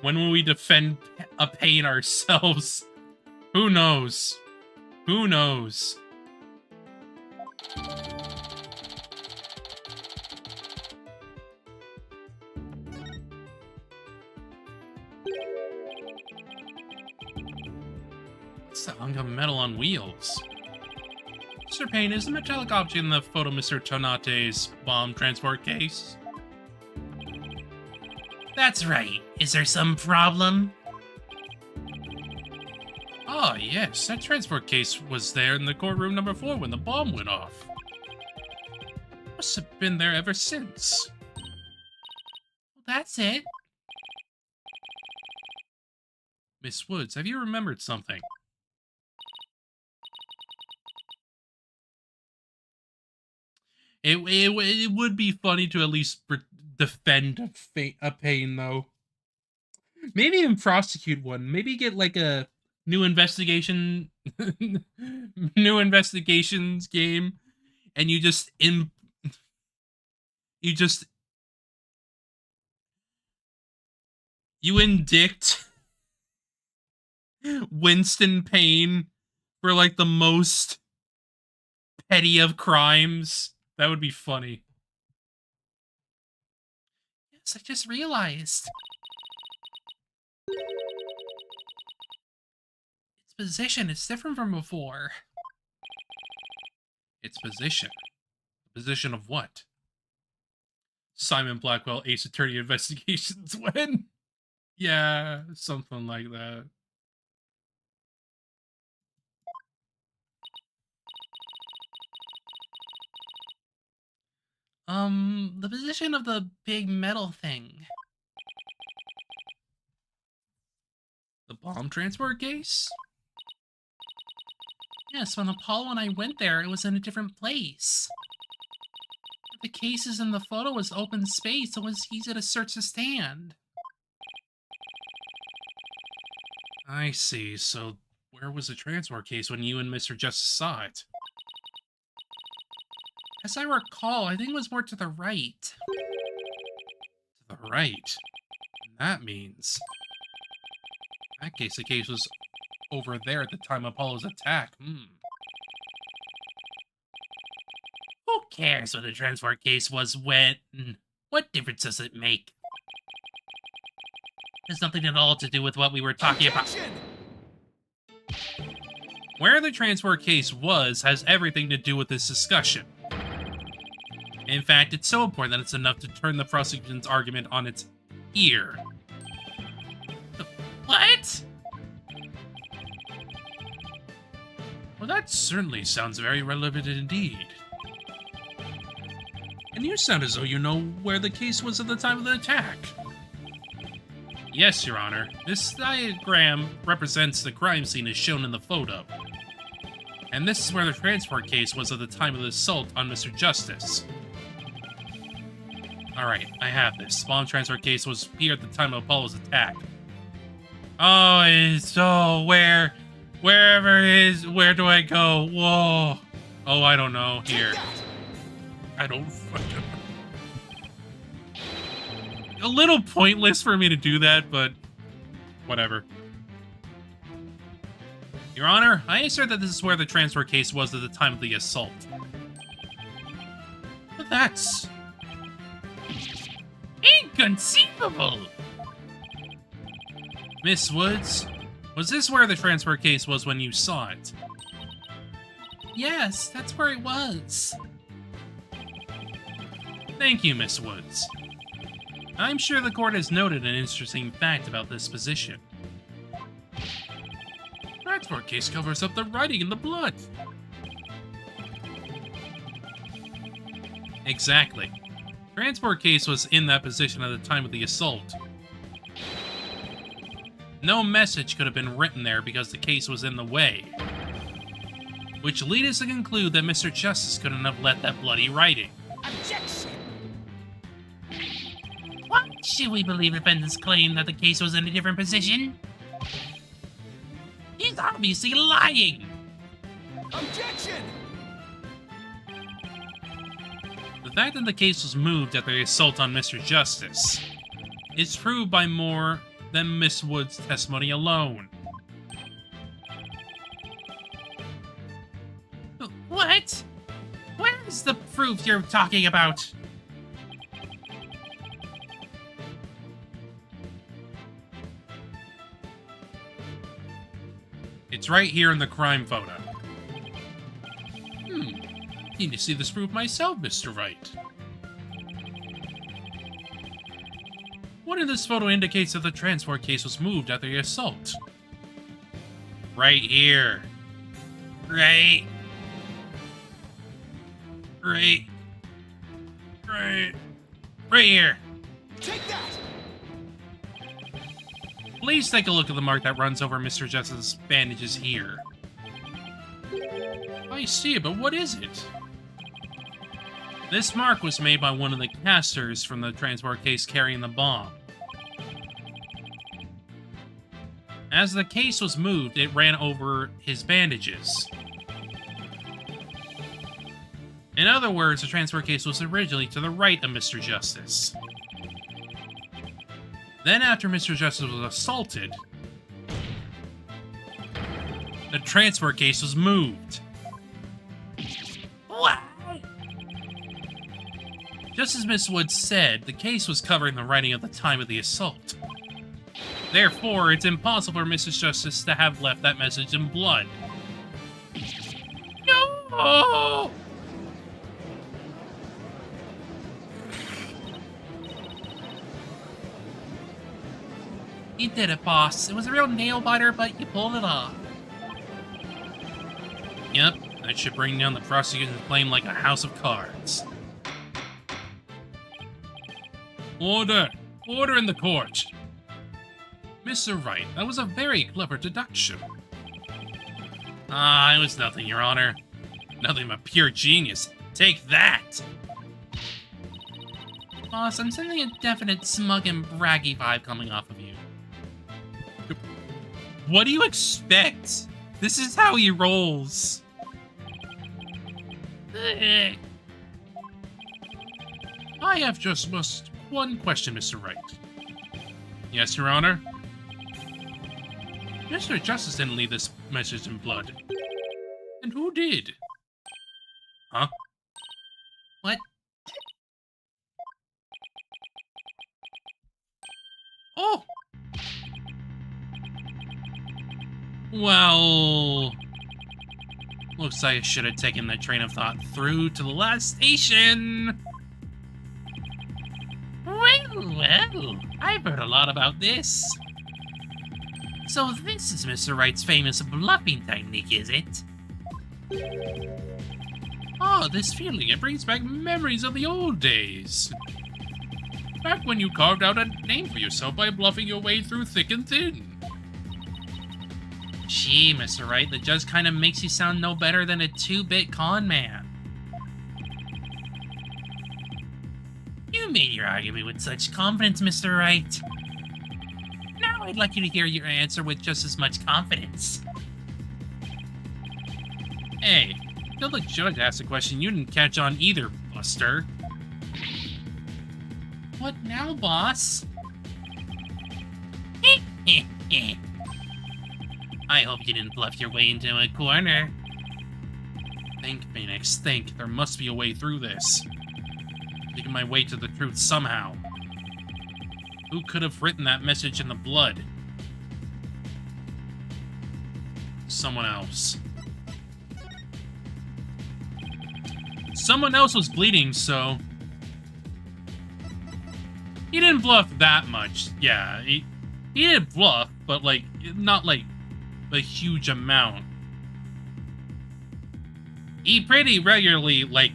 When will we defend a Payne ourselves? Who knows? Who knows? What's the hunk of metal on wheels? Mr. Payne, is the metallic object in the photo Mr. Tonate's bomb transport case? That's right. Is there some problem? Ah, yes. That transport case was there in the courtroom number 4 when the bomb went off. Must have been there ever since. Well, that's it. Miss Woods, have you remembered something? It would be funny to at least defend a Payne, though. Maybe even prosecute one. Maybe get like a new investigation, new investigations game, and you indict Winston Payne for like the most petty of crimes. That would be funny. Yes, I just realized. Its position is different from before. Its position? Position of what? Simon Blackwell, Ace Attorney Investigations when? Yeah, something like that. The position of the big metal thing. The bomb transport case? Yes, when Apollo and I went there, it was in a different place. The cases in the photo was open space, so it was easy to search the stand. I see, so where was the transport case when you and Mr. Justice saw it? As I recall, I think it was more to the right. To the right? That means... in that case, the case was over there at the time of Apollo's attack. Who cares what the transport case was when? What difference does it make? It has nothing at all to do with what we were talking about. Where the transport case was has everything to do with this discussion. In fact, it's so important that it's enough to turn the prosecution's argument on its ear. What? Well, that certainly sounds very relevant indeed. And you sound as though you know where the case was at the time of the attack. Yes, Your Honor. This diagram represents the crime scene as shown in the photo. And this is where the transport case was at the time of the assault on Mr. Justice. Alright, I have this. Bomb transport case was here at the time of Apollo's attack. Oh, it's wherever it is, where do I go? Whoa. Oh, I don't know. Here. I don't fucking know. A little pointless for me to do that, but whatever. Your Honor, I assert that this is where the transfer case was at the time of the assault. But that's... inconceivable! Miss Woods, was this where the transfer case was when you saw it? Yes, that's where it was. Thank you, Miss Woods. I'm sure the court has noted an interesting fact about this position. Transport case covers up the writing in the blood. Exactly. Transport case was in that position at the time of the assault. No message could have been written there because the case was in the way. Which leads us to conclude that Mr. Justice couldn't have left that bloody writing. Objection! What? Should we believe the defendant's claim that the case was in a different position? He's obviously lying! Objection! The fact that the case was moved after the assault on Mr. Justice is proved by more than Miss Wood's testimony alone. What? Where is the proof you're talking about? It's right here in the crime photo. Need to see this proof myself, Mr. Wright. What in this photo indicates that the transport case was moved after the assault? Right here. Right here. Take that! Please take a look at the mark that runs over Mr. Justice's bandages here. I see it, but what is it? This mark was made by one of the casters from the transport case carrying the bomb. As the case was moved, it ran over his bandages. In other words, the transport case was originally to the right of Mr. Justice. Then after Mr. Justice was assaulted, the transport case was moved. What? Just as Miss Woods said, the case was covering the writing at the time of the assault. Therefore, it's impossible for Mrs. Justice to have left that message in blood. No! You did it, boss. It was a real nail-biter, but you pulled it off. Yep, that should bring down the prosecution's claim like a house of cards. Order! Order in the court! Mr. Wright, that was a very clever deduction. Ah, it was nothing, Your Honor. Nothing but pure genius. Take that! Boss, I'm sensing a definite smug and braggy vibe coming off of you. What do you expect? This is how he rolls. I have just one question, Mr. Wright. Yes, Your Honor? Mr. Justice didn't leave this message in blood. And who did? Huh? What? Oh! Well... Looks like I should have taken that train of thought through to the last station! Well, I've heard a lot about this. So this is Mr. Wright's famous bluffing technique, is it? Ah, this feeling, it brings back memories of the old days. Back when you carved out a name for yourself by bluffing your way through thick and thin. Gee, Mr. Wright, that just kind of makes you sound no better than a 2-bit con man. You made your argument with such confidence, Mr. Wright. Now I'd like you to hear your answer with just as much confidence. Hey, till the judge asked a question you didn't catch on either, Buster. What now, boss? I hope you didn't bluff your way into a corner. Think, Phoenix, think. There must be a way through this. Making my way to the truth somehow. Who could have written that message in the blood? someone else. Someone else was bleeding, so... He didn't bluff that much. Yeah, he did bluff, but, like, not, like, a huge amount. He pretty regularly, like,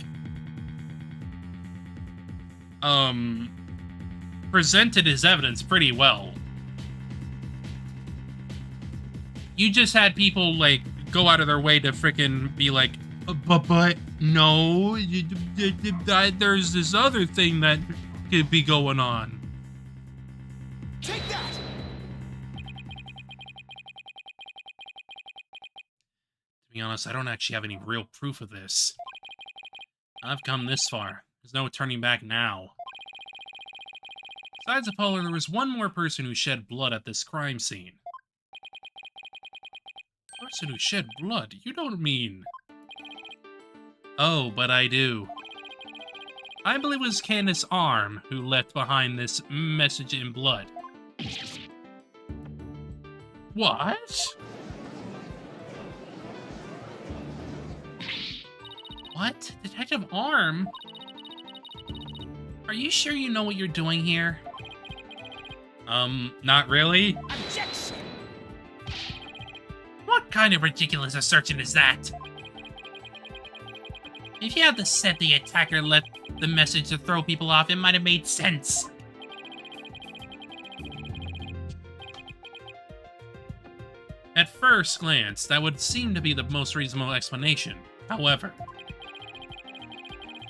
presented his evidence pretty well. You just had people, like, go out of their way to frickin' be like, but, no, there's this other thing that could be going on. Take that! To be honest, I don't actually have any real proof of this. I've come this far. There's no turning back now. Besides Apollo, there was one more person who shed blood at this crime scene. Person who shed blood? You don't mean... Oh, but I do. I believe it was Candace Arm who left behind this message in blood. What? What? Detective Arm? Are you sure you know what you're doing here? Not really. Objection! What kind of ridiculous assertion is that? If you had said the attacker left the message to throw people off, it might have made sense. At first glance, that would seem to be the most reasonable explanation. However,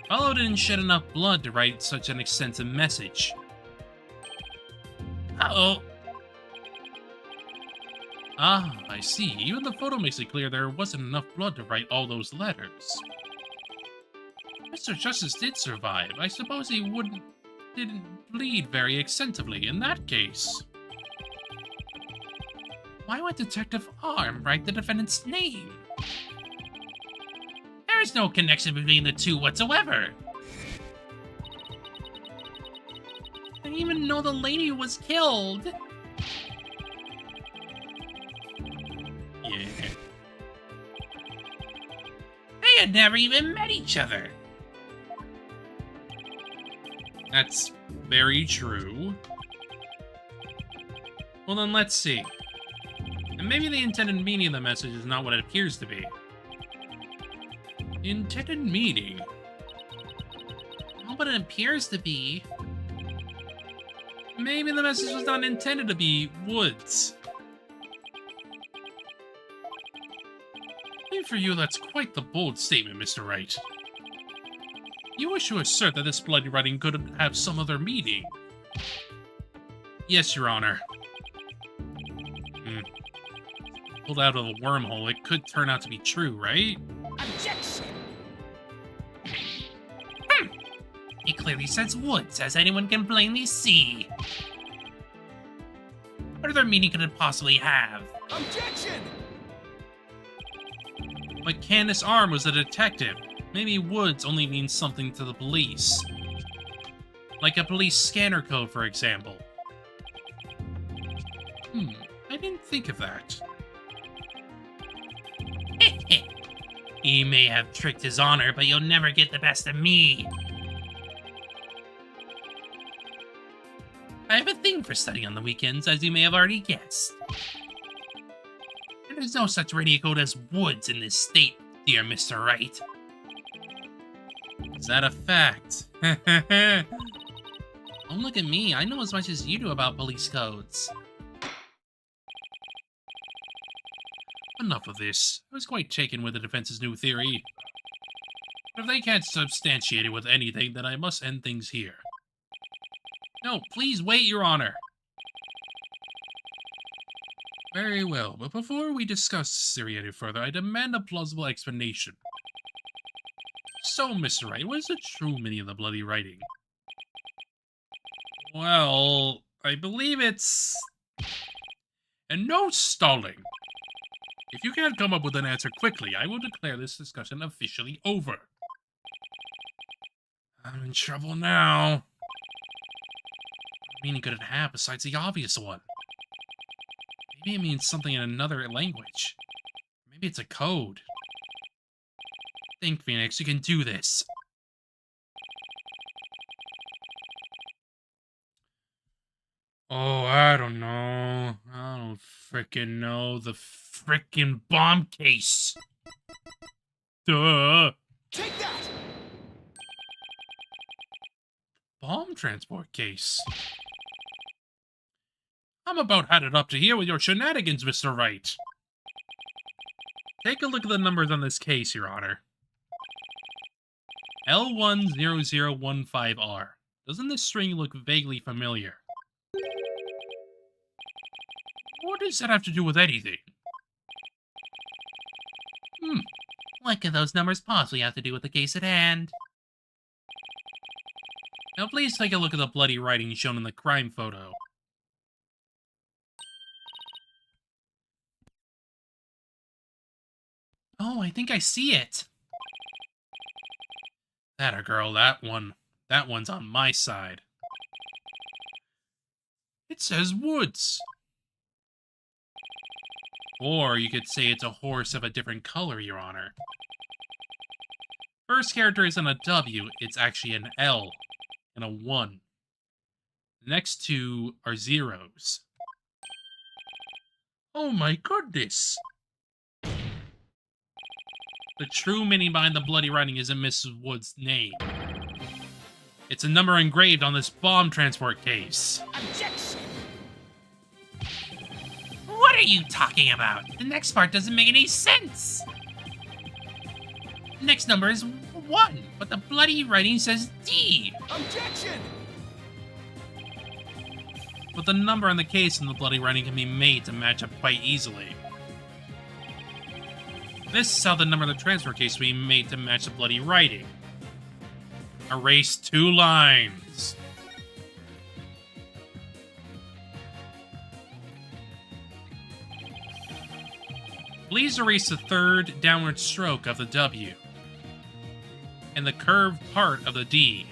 Apollo didn't shed enough blood to write such an extensive message. Uh-oh. Ah, I see. Even the photo makes it clear there wasn't enough blood to write all those letters. Mr. Justice did survive. I suppose he didn't bleed very extensively in that case. Why would Detective Arm write the defendant's name? There is no connection between the two whatsoever. I didn't even know the lady was killed. Yeah. They had never even met each other. That's very true. Well then, let's see. And maybe the intended meaning of the message is not what it appears to be. The intended meaning? Not what it appears to be. Maybe the message was not intended to be woods. I think for you, that's quite the bold statement, Mr. Wright. You wish to assert that this bloody writing could have some other meaning? Yes, Your Honor. Pulled out of the wormhole, it could turn out to be true, right? Objection! It clearly says woods, as anyone can plainly see. What other meaning could it possibly have? Objection! But Candace Arm was a detective. Maybe woods only means something to the police. Like a police scanner code, for example. I didn't think of that. He may have tricked his honor, but you'll never get the best of me. I have a thing for studying on the weekends, as you may have already guessed. And there's no such radio code as woods in this state, dear Mr. Wright. Is that a fact? Don't look at me, I know as much as you do about police codes. Enough of this. I was quite taken with the defense's new theory. But if they can't substantiate it with anything, then I must end things here. No, please wait, Your Honor. Very well, but before we discuss Serenity further, I demand a plausible explanation. So, Mr. Wright, what is the true meaning of the bloody writing? Well, I believe it's... And no stalling. If you can't come up with an answer quickly, I will declare this discussion officially over. I'm in trouble now. What meaning could it have besides the obvious one? Maybe it means something in another language. Maybe it's a code. Think, Phoenix, you can do this. Oh, I don't know. I don't frickin' know. The frickin' bomb case. Duh. Take that! Bomb transport case. I'm about had it up to here with your shenanigans, Mr. Wright. Take a look at the numbers on this case, Your Honor. L10015R. Doesn't this string look vaguely familiar? What does that have to do with anything? What could those numbers possibly have to do with the case at hand? Now please take a look at the bloody writing shown in the crime photo. Oh, I think I see it. That a girl, that one. That one's on my side. It says Woods. Or you could say it's a horse of a different color, Your Honor. First character isn't a W, it's actually an L and a 1. The next two are zeros. Oh my goodness! The true meaning behind the bloody writing isn't Mrs. Wood's name. It's a number engraved on this bomb transport case. Objection! What are you talking about? The next part doesn't make any sense! The next number is 1, but the bloody writing says D! Objection! But the number on the case and the bloody writing can be made to match up quite easily. This is how the number on the transfer case will be made to match the bloody writing. Erase 2 lines. Please erase the third downward stroke of the W and the curved part of the D.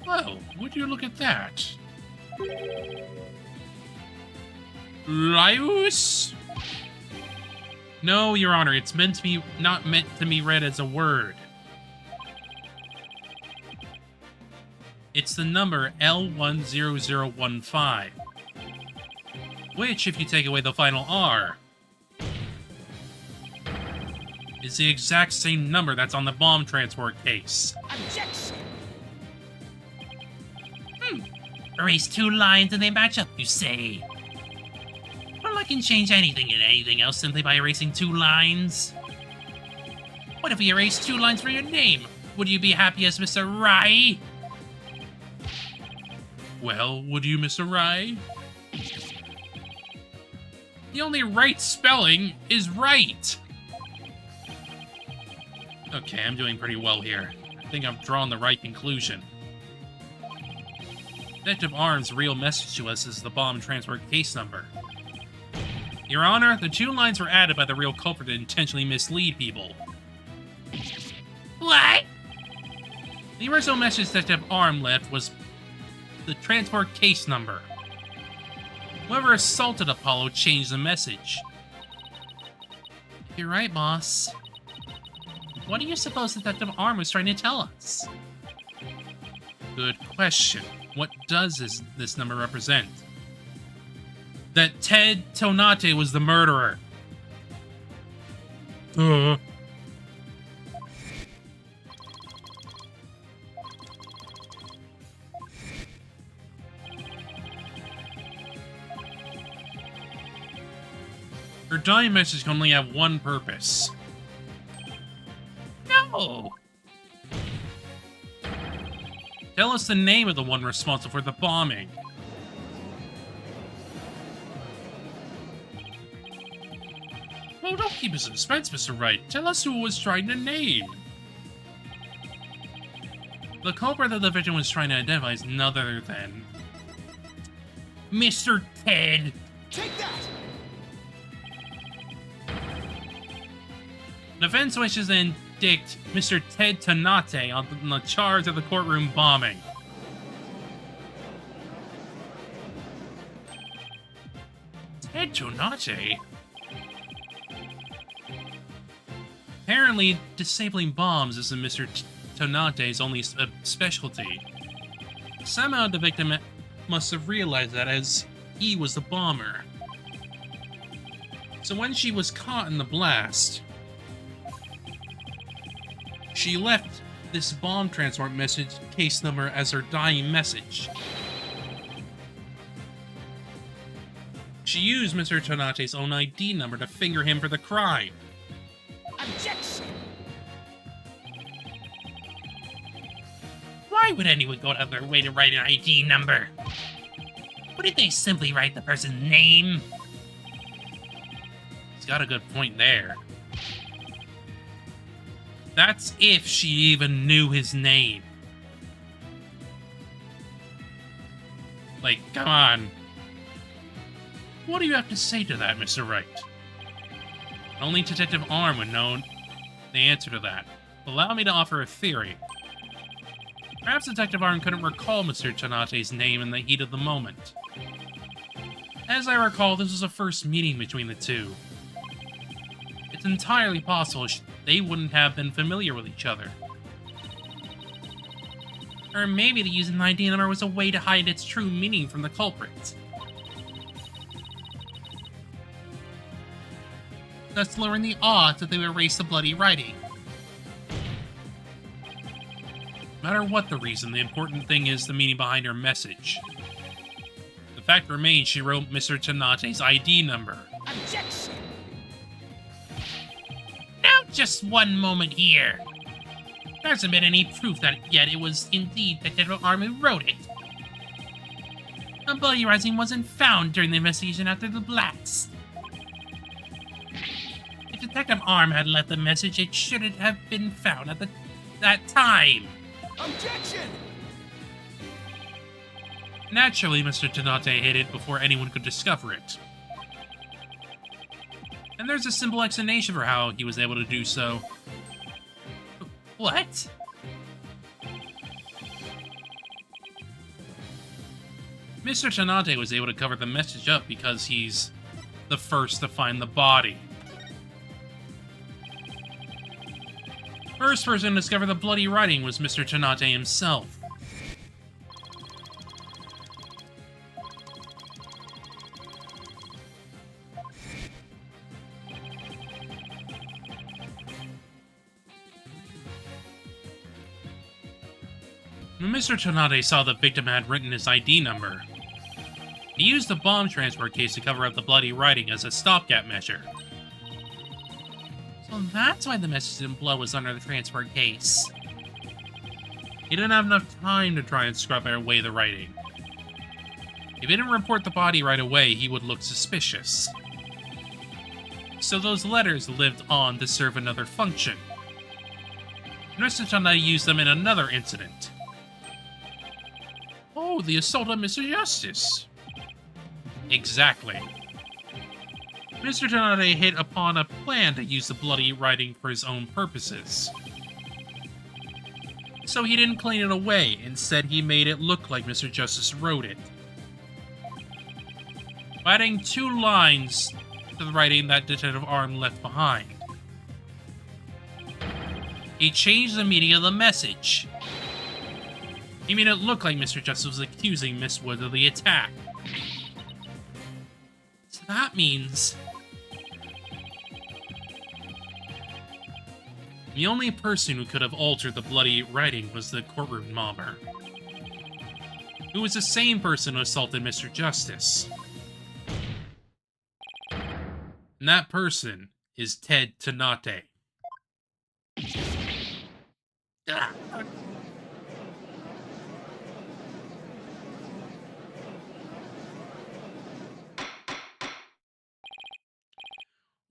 Well, would you look at that? Lius? No, Your Honor, it's meant to be not meant to be read as a word. It's the number L10015, which, if you take away the final R, is the exact same number that's on the bomb transport case. Objection! Erase 2 lines and they match up, you say? Well, I can change anything and anything else simply by erasing 2 lines. What if we erase 2 lines for your name? Would you be happy as Mr. Rye? Well, would you, Mr. Rye? The only right spelling is right. Okay, I'm doing pretty well here. I think I've drawn the right conclusion. Detective Arm's real message to us is the bomb transfer case number. Your Honor, the 2 lines were added by the real culprit to intentionally mislead people. What? The original message Detective Arm left was the transport case number. Whoever assaulted Apollo changed the message. You're right, boss. What do you suppose Detective Arm was trying to tell us? Good question. What does this number represent? That Ted Tonate was the murderer. Her dying message can only have one purpose. No! Tell us the name of the one responsible for the bombing. Oh, don't keep us in suspense, Mr. Wright. Tell us who was trying to name. The culprit that the victim was trying to identify is none other than Mr. Ted. Take that! Defense wishes to indict Mr. Ted Tonate on the charge of the courtroom bombing. Tonate? Apparently, disabling bombs isn't Mr. Tonate's only specialty. Somehow the victim must have realized that as he was the bomber. So when she was caught in the blast, she left this bomb transport message case number as her dying message. She used Mr. Tonate's own ID number to finger him for the crime. Objection! Why would anyone go out of their way to write an ID number? Wouldn't they simply write the person's name? He's got a good point there. That's if she even knew his name. Like, come on. What do you have to say to that, Mr. Wright? Only Detective Arm would know the answer to that. Allow me to offer a theory. Perhaps Detective Arm couldn't recall Mr. Tonate's name in the heat of the moment. As I recall, this was a first meeting between the two. It's entirely possible they wouldn't have been familiar with each other. Or maybe the using the ID number was a way to hide its true meaning from the culprit. Thus lowering the odds that they would erase the bloody writing. No matter what the reason, the important thing is the meaning behind her message. The fact remains she wrote Mr. Tonate's ID number. Objection! Now just one moment here. There hasn't been any proof that yet it was indeed Detective Arm who wrote it. A bloody writing wasn't found during the investigation after the blast. If Detective Arm had left the message, it shouldn't have been found at that time. Objection! Naturally, Mr. Tonate hid it before anyone could discover it. And there's a simple explanation for how he was able to do so. What? Mr. Tonate was able to cover the message up because he's the first to find the body. First person to discover the bloody writing was Mr. Tonate himself. When Mr. Tonate saw the victim had written his ID number, he used the bomb transport case to cover up the bloody writing as a stopgap measure. So that's why the message didn't blow was under the transport case. He didn't have enough time to try and scrub away the writing. If he didn't report the body right away, he would look suspicious. So those letters lived on to serve another function. Mr. Tonate used them in another incident. Oh, the assault on Mr. Justice. Exactly. Mr. Tonate hit upon a plan to use the bloody writing for his own purposes. So he didn't clean it away, instead he made it look like Mr. Justice wrote it. By adding 2 lines to the writing that Detective Arm left behind. He changed the meaning of the message. He made it look like Mr. Justice was accusing Miss Wood of the attack. So that means the only person who could have altered the bloody writing was the courtroom mobber, who was the same person who assaulted Mr. Justice. And that person is Ted Tonate. Ah.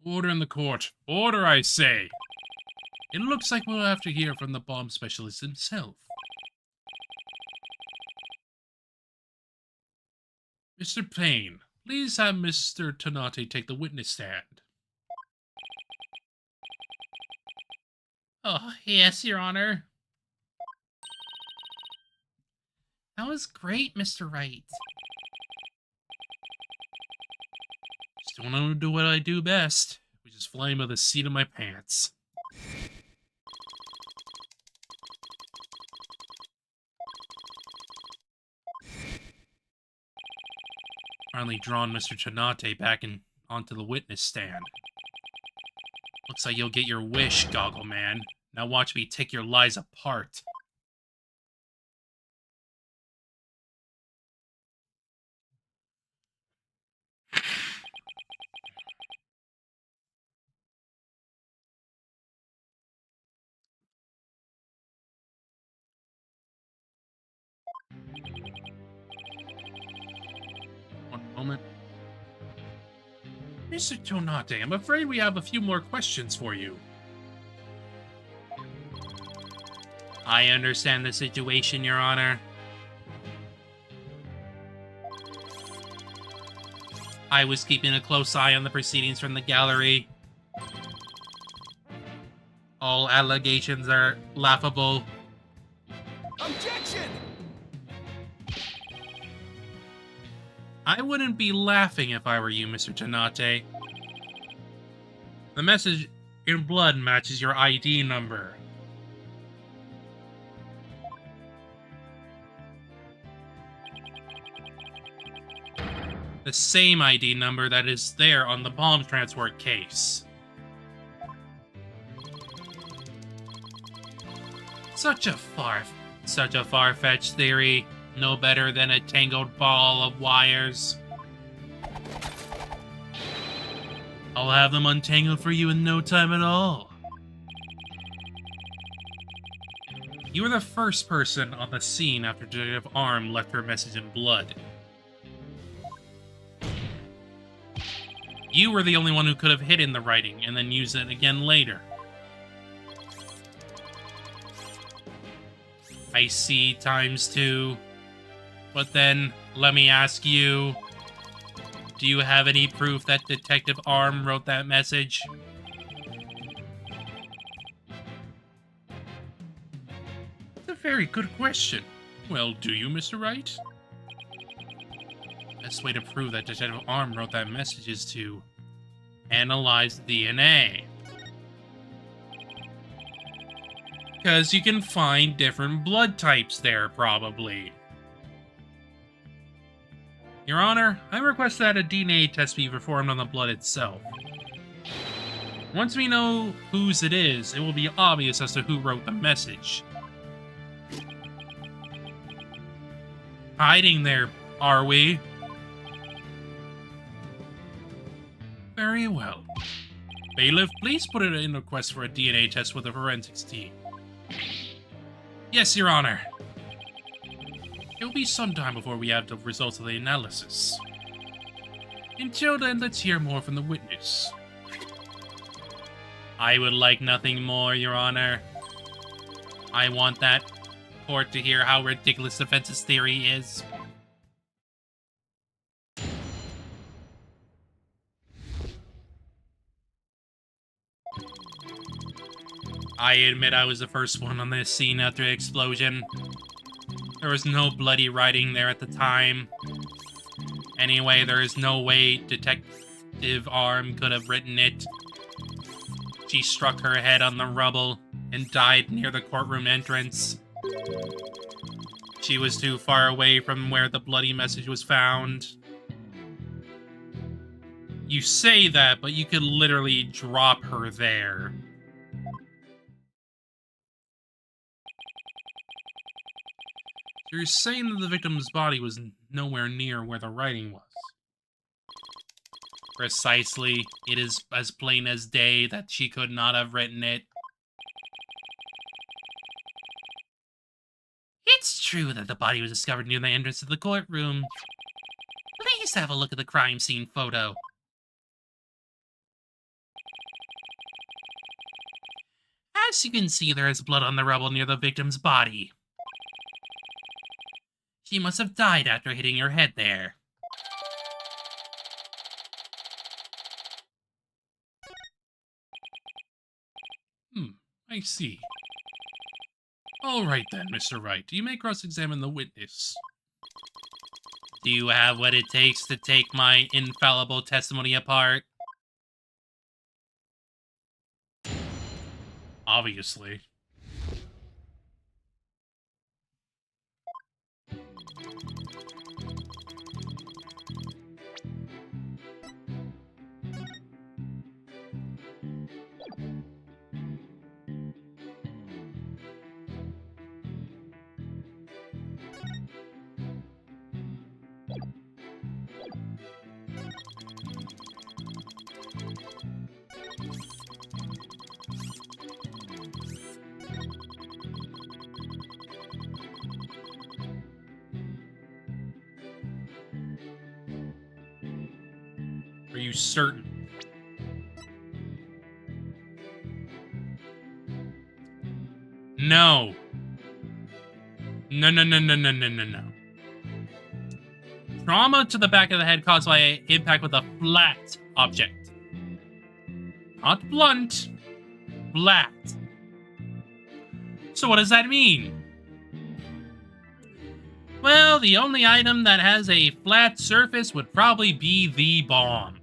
Order in the court. Order, I say. It looks like we'll have to hear from the bomb specialist himself. Mr. Payne, please have Mr. Tonate take the witness stand. Oh, yes, Your Honor. That was great, Mr. Wright. Just gonna do what I do best, which is flying by the seat of my pants. Finally drawn Mr. Ternate back onto the witness stand. Looks like you'll get your wish, Goggle Man. Now watch me take your lies apart. One moment. Mr. Tonate, I'm afraid we have a few more questions for you. I understand the situation, Your Honor. I was keeping a close eye on the proceedings from the gallery. All allegations are laughable. Objection! I wouldn't be laughing if I were you, Mr. Ternate. The message in blood matches your ID number. The same ID number that is there on the bomb transport case. Such a far-fetched theory. No better than a tangled ball of wires. I'll have them untangled for you in no time at all. You were the first person on the scene after Detective Arm left her message in blood. You were the only one who could have hidden the writing and then used it again later. I see ×2. But then, let me ask you, do you have any proof that Detective Arm wrote that message? That's a very good question. Well, do you, Mr. Wright? Best way to prove that Detective Arm wrote that message is to analyze the DNA. Because you can find different blood types there, probably. Your Honor, I request that a DNA test be performed on the blood itself. Once we know whose it is, it will be obvious as to who wrote the message. Hiding there, are we? Very well. Bailiff, please put in a request for a DNA test with the forensics team. Yes, Your Honor. It will be some time before we have the results of the analysis. Until then, let's hear more from the witness. I would like nothing more, Your Honor. I want that court to hear how ridiculous defense's theory is. I admit I was the first one on this scene after the explosion. There was no bloody writing there at the time. Anyway, there is no way Detective Arm could have written it. She struck her head on the rubble and died near the courtroom entrance. She was too far away from where the bloody message was found. You say that, but you could literally drop her there. You're saying that the victim's body was nowhere near where the writing was. Precisely. It is as plain as day that she could not have written it. It's true that the body was discovered near the entrance to the courtroom. Please have a look at the crime scene photo. As you can see, there is blood on the rubble near the victim's body. She must have died after hitting her head there. I see. All right then, Mr. Wright. You may cross-examine the witness. Do you have what it takes to take my infallible testimony apart? Obviously. Are you certain? No. No, no, no, no, no, no, no, no. Trauma to the back of the head caused by impact with a flat object. Not blunt. Flat. So what does that mean? Well, the only item that has a flat surface would probably be the bomb.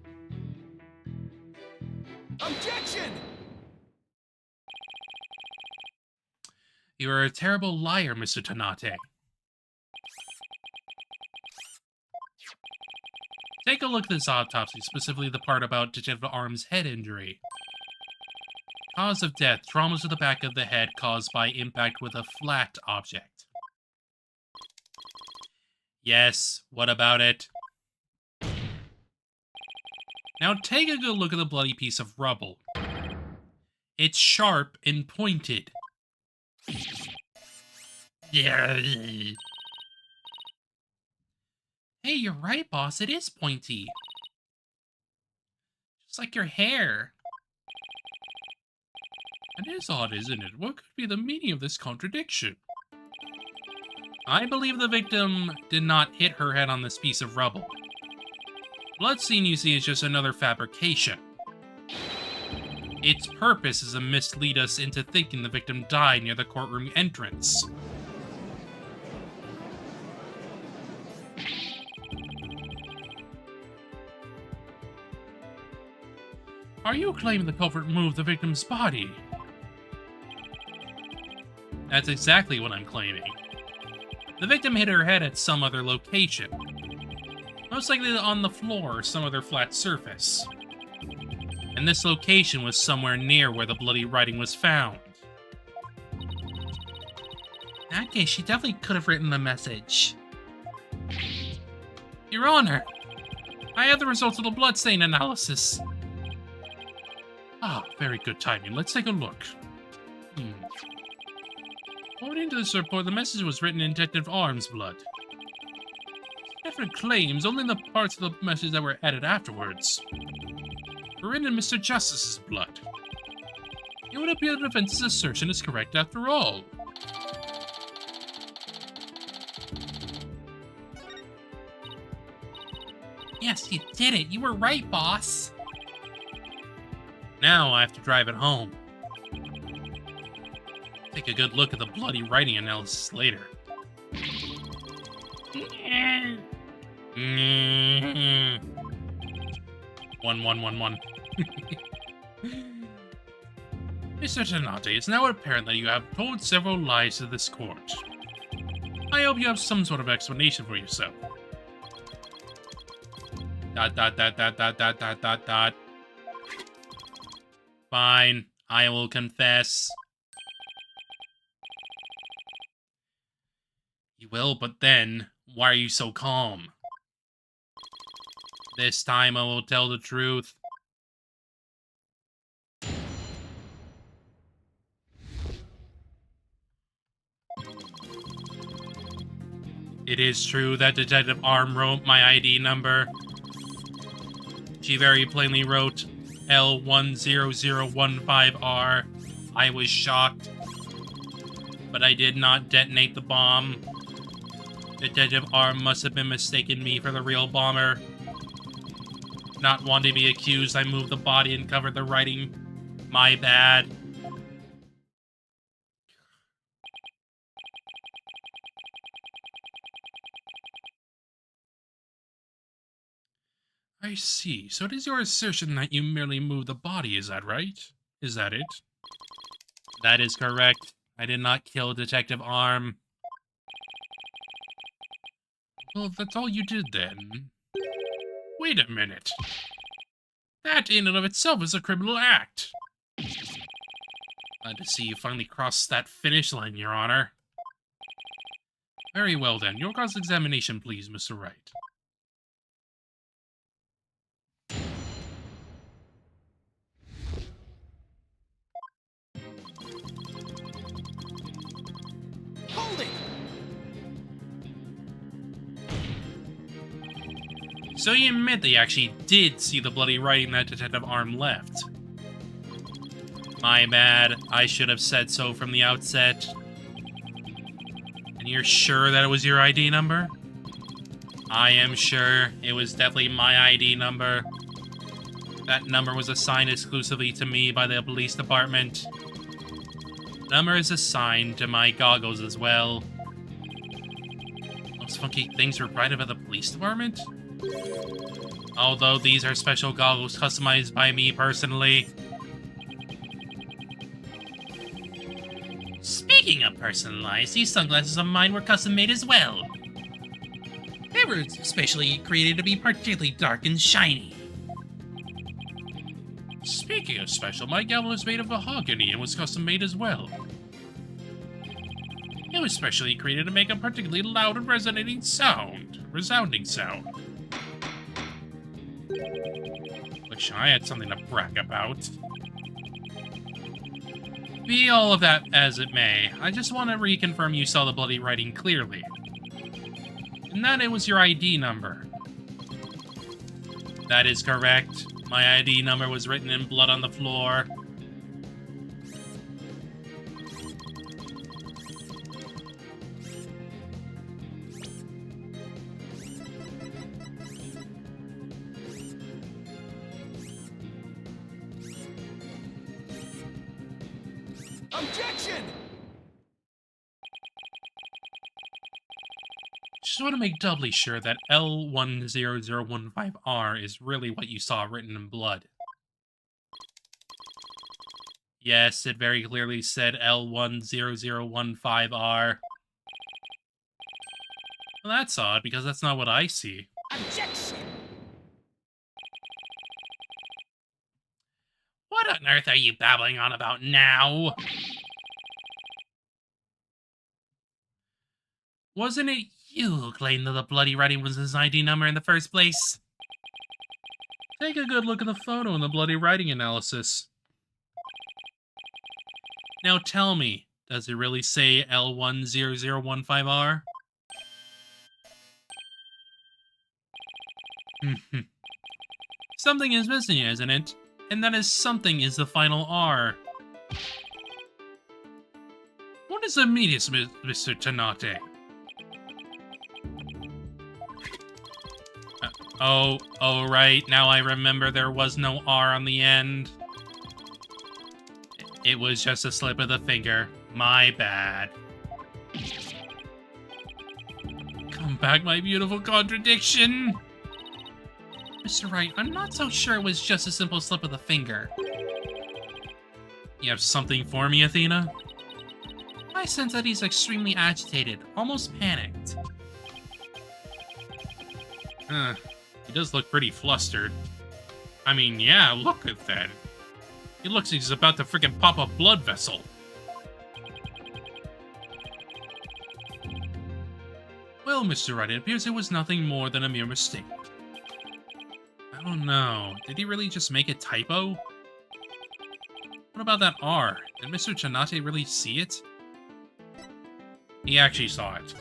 Objection! You are a terrible liar, Mr. Tanate. Take a look at this autopsy, specifically the part about Detective Arm's head injury. Cause of death, trauma to the back of the head caused by impact with a flat object. Yes, what about it? Now take a good look at the bloody piece of rubble. It's sharp and pointed. Yeah. Hey, you're right, boss. It is pointy. Just like your hair. It is odd, isn't it? What could be the meaning of this contradiction? I believe the victim did not hit her head on this piece of rubble. Blood stain you see is just another fabrication. Its purpose is to mislead us into thinking the victim died near the courtroom entrance. Are you claiming the culprit moved the victim's body? That's exactly what I'm claiming. The victim hit her head at some other location. Most likely on the floor or some other flat surface. And this location was somewhere near where the bloody writing was found. In that case, she definitely could have written the message. Your Honor, I have the results of the bloodstain analysis. Ah, very good timing. Let's take a look. According to this report, the message was written in Detective Arm's blood. Different claims, only the parts of the message that were added afterwards were written in Mr. Justice's blood. It would appear the defense's assertion is correct after all. Yes, you did it. You were right, boss. Now I have to drive it home. Take a good look at the bloody writing analysis later. 1111. Mr. Tanate, it's now apparent that you have told several lies to this court. I hope you have some sort of explanation for yourself. ... Fine, I will confess. You will, but then, why are you so calm? This time I will tell the truth. It is true that Detective Arm wrote my ID number. She very plainly wrote L10015R. I was shocked, but I did not detonate the bomb. Detective Arm must have been mistaken me for the real bomber. Not wanting to be accused, I moved the body and covered the writing. My bad. I see. So it is your assertion that you merely moved the body, is that right? Is that it? That is correct. I did not kill Detective Arm. Well, if that's all you did then... Wait a minute. That in and of itself is a criminal act. Glad to see you finally crossed that finish line, Your Honor. Very well then. Your cross-examination, please, Mr. Wright. Hold it! So you admit that you actually did see the bloody writing that Detective Arm left. My bad. I should have said so from the outset. And you're sure that it was your ID number? I am sure it was definitely my ID number. That number was assigned exclusively to me by the police department. Number is assigned to my goggles as well. Those funky things were provided by the police department? Although these are special goggles customized by me personally. Speaking of personalized, these sunglasses of mine were custom made as well. They were specially created to be particularly dark and shiny. Speaking of special, my gavel is made of mahogany and was custom made as well. It was specially created to make a particularly loud and resounding sound. Wish I had something to brag about. Be all of that as it may, I just want to reconfirm you saw the bloody writing clearly. And that it was your ID number. That is correct. My ID number was written in blood on the floor. Objection! Just want to make doubly sure that L10015R is really what you saw written in blood. Yes, it very clearly said L10015R. Well, that's odd, because that's not what I see. Objection! What on earth are you babbling on about now? Wasn't it you who claimed that the bloody writing was his ID number in the first place? Take a good look at the photo and the bloody writing analysis. Now tell me, does it really say L10015R? Something is missing, isn't it? And that is something is the final R. What is immediate, Mr. Tanate? Oh, right, now I remember there was no R on the end. It was just a slip of the finger. My bad. Come back, my beautiful contradiction! Mr. Wright, I'm not so sure it was just a simple slip of the finger. You have something for me, Athena? I sense that he's extremely agitated, almost panicked. He does look pretty flustered. I mean, yeah, look at that. He looks like he's about to freaking pop a blood vessel. Well, Mr. Wright, it appears it was nothing more than a mere mistake. I don't know. Did he really just make a typo? What about that R? Did Mr. Chanate really see it? He actually saw it.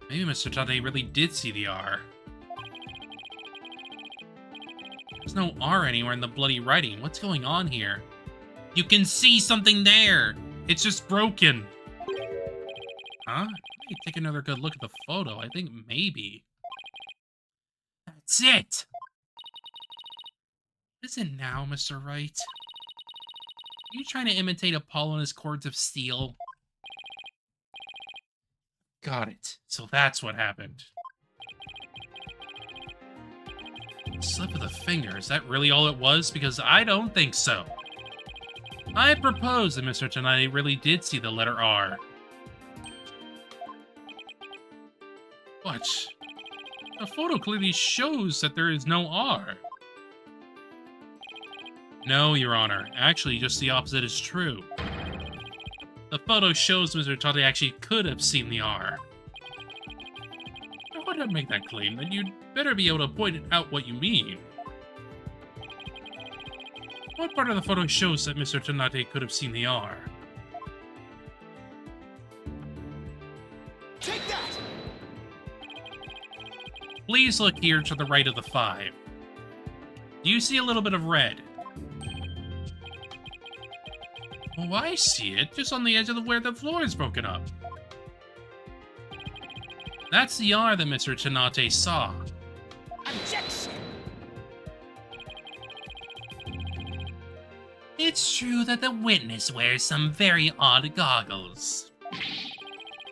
Maybe Mr. Chanate really did see the R. There's no R anywhere in the bloody writing. What's going on here? You can see something there! It's just broken! Huh? Let me take another good look at the photo. I think maybe. That's it! What is it now, Mr. Wright? Are you trying to imitate Apollo and his cords of steel? Got it. So that's what happened. Slip of the finger, is that really all it was? Because I don't think so. I propose that Mr. Tonight really did see the letter R. What? The photo clearly shows that there is no R. No, Your Honor. Actually, just the opposite is true. The photo shows Mr. Tonight actually could have seen the R. If I want to make that claim, then you'd better be able to point out what you mean. What part of the photo shows that Mr. Tonight could have seen the R? Take that! Please look here to the right of the 5. Do you see a little bit of red? Oh, I see it, just on the edge of where the floor is broken up. That's the R that Mr. Tonight saw. Objection! It's true that the witness wears some very odd goggles.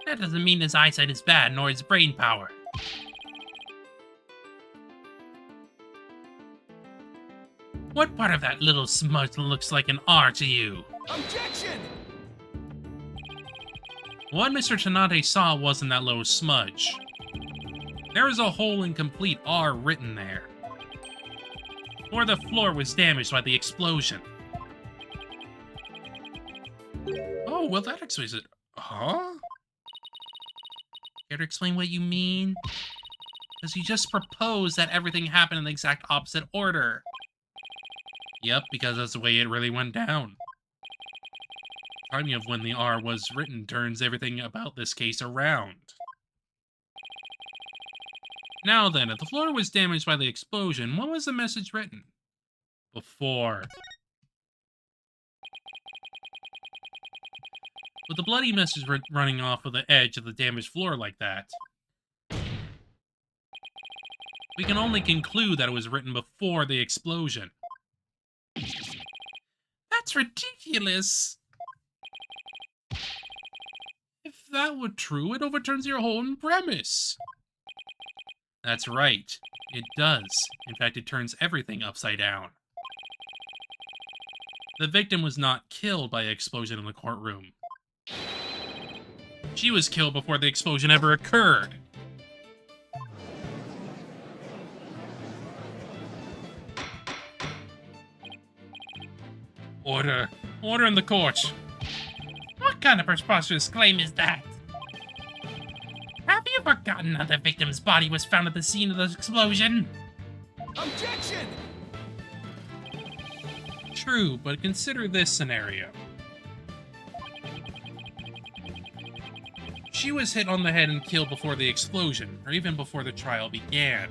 That doesn't mean his eyesight is bad, nor his brain power. What part of that little smudge looks like an R to you? Objection! What Mr. Tonight saw wasn't that little smudge. There is a whole incomplete R written there. Or the floor was damaged by the explosion. Oh, well that explains it. Huh? Care to explain what you mean? Because you just proposed that everything happened in the exact opposite order. Yep, because that's the way it really went down. Timing of when the R was written turns everything about this case around. Now then, if the floor was damaged by the explosion, when was the message written? Before. With the bloody message running off of the edge of the damaged floor like that, we can only conclude that it was written before the explosion. That's ridiculous! If that were true, it overturns your whole premise. That's right. It does. In fact, it turns everything upside down. The victim was not killed by an explosion in the courtroom. She was killed before the explosion ever occurred. Order. Order in the court. What kind of preposterous claim is that? Have you forgotten how the victim's body was found at the scene of the explosion? Objection! True, but consider this scenario. She was hit on the head and killed before the explosion, or even before the trial began.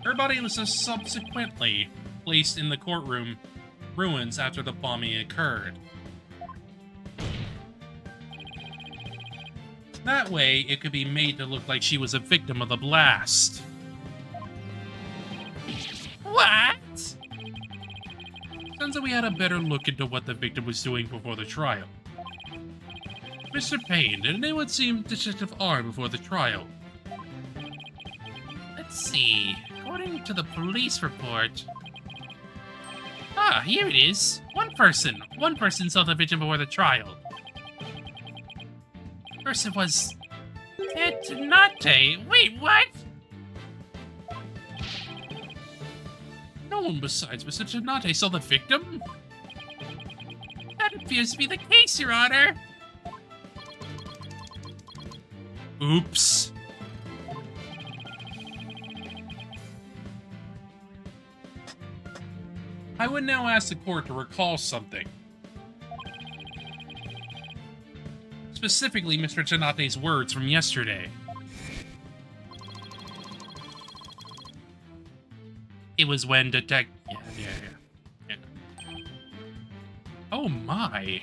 Her body was subsequently placed in the courtroom ruins after the bombing occurred. That way, it could be made to look like she was a victim of the blast. What? Turns out we had a better look into what the victim was doing before the trial. Mr. Payne, did anyone see Detective R before the trial? Let's see. According to the police report... Ah, here it is. One person saw the victim before the trial. Person was... Detonate. Wait, what? No one besides Mr. Detonate saw the victim? That appears to be the case, Your Honor. Oops. I would now ask the court to recall something. Specifically, Mr. Tanate's words from yesterday. It was when Yeah. Oh my.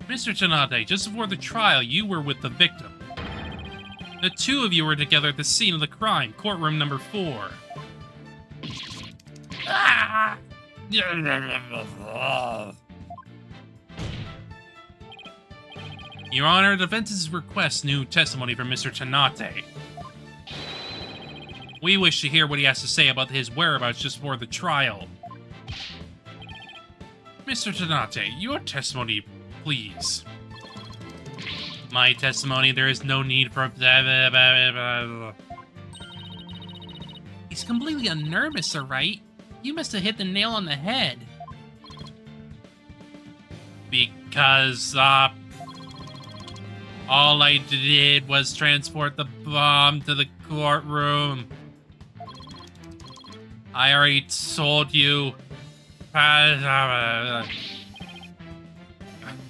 Mr. Tanabe, just before the trial, you were with the victim. The two of you were together at the scene of the crime, courtroom number 4. Ah! Your Honor, the defense requests new testimony from Mr. Tanate. We wish to hear what he has to say about his whereabouts just before the trial. Mr. Tanate, your testimony, please. My testimony, there is no need for... He's completely unnervous, sir, right? You must have hit the nail on the head. Because, all I did was transport the bomb to the courtroom. I already told you.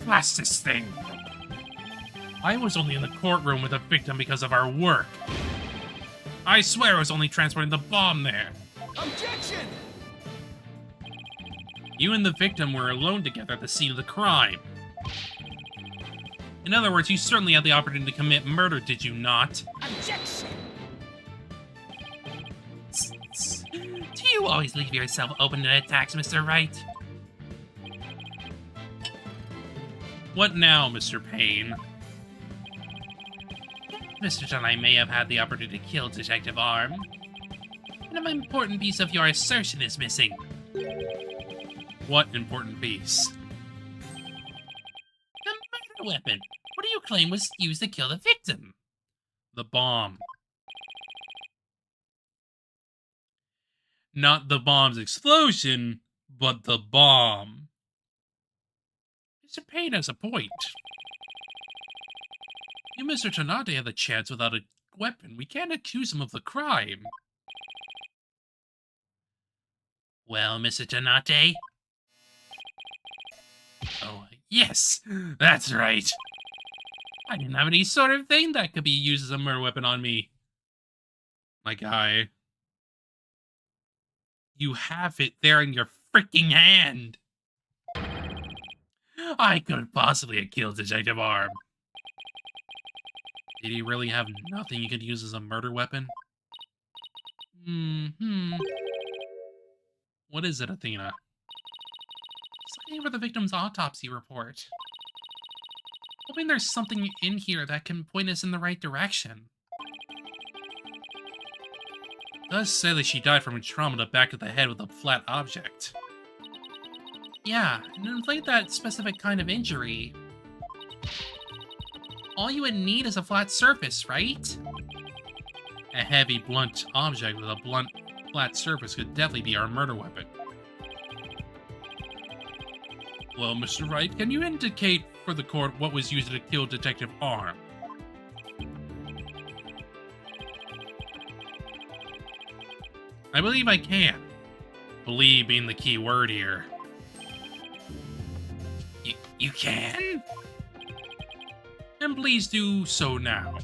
Blast this thing. I was only in the courtroom with the victim because of our work. I swear I was only transporting the bomb there. Objection! You and the victim were alone together at the scene of the crime. In other words, you certainly had the opportunity to commit murder, did you not? Objection! Do you always leave yourself open to attacks, Mr. Wright? What now, Mr. Payne? Mr. John, I may have had the opportunity to kill Detective Arm, but an important piece of your assertion is missing. What important piece? The murder weapon. What do you claim was used to kill the victim? The bomb. Not the bomb's explosion, but the bomb. Mr. Payne has a point. You, Mr. Tanate, had the chance without a weapon. We can't accuse him of the crime. Well, Mr. Tanate? Oh, yes, that's right. I didn't have any sort of thing that could be used as a murder weapon on me. My guy. You have it there in your freaking hand. I couldn't possibly have killed Detective Arm. Did he really have nothing he could use as a murder weapon? What is it, Athena? Something for the victim's autopsy report. Hoping there's something in here that can point us in the right direction. It does say that she died from a trauma to the back of the head with a flat object. Yeah, and to inflate that specific kind of injury, all you would need is a flat surface, right? A heavy, blunt object with a blunt, flat surface could definitely be our murder weapon. Well, Mr. Wright, can you indicate for the court what was used to kill Detective Arm? I believe I can. Believe being the key word here. You can? Then please do so now.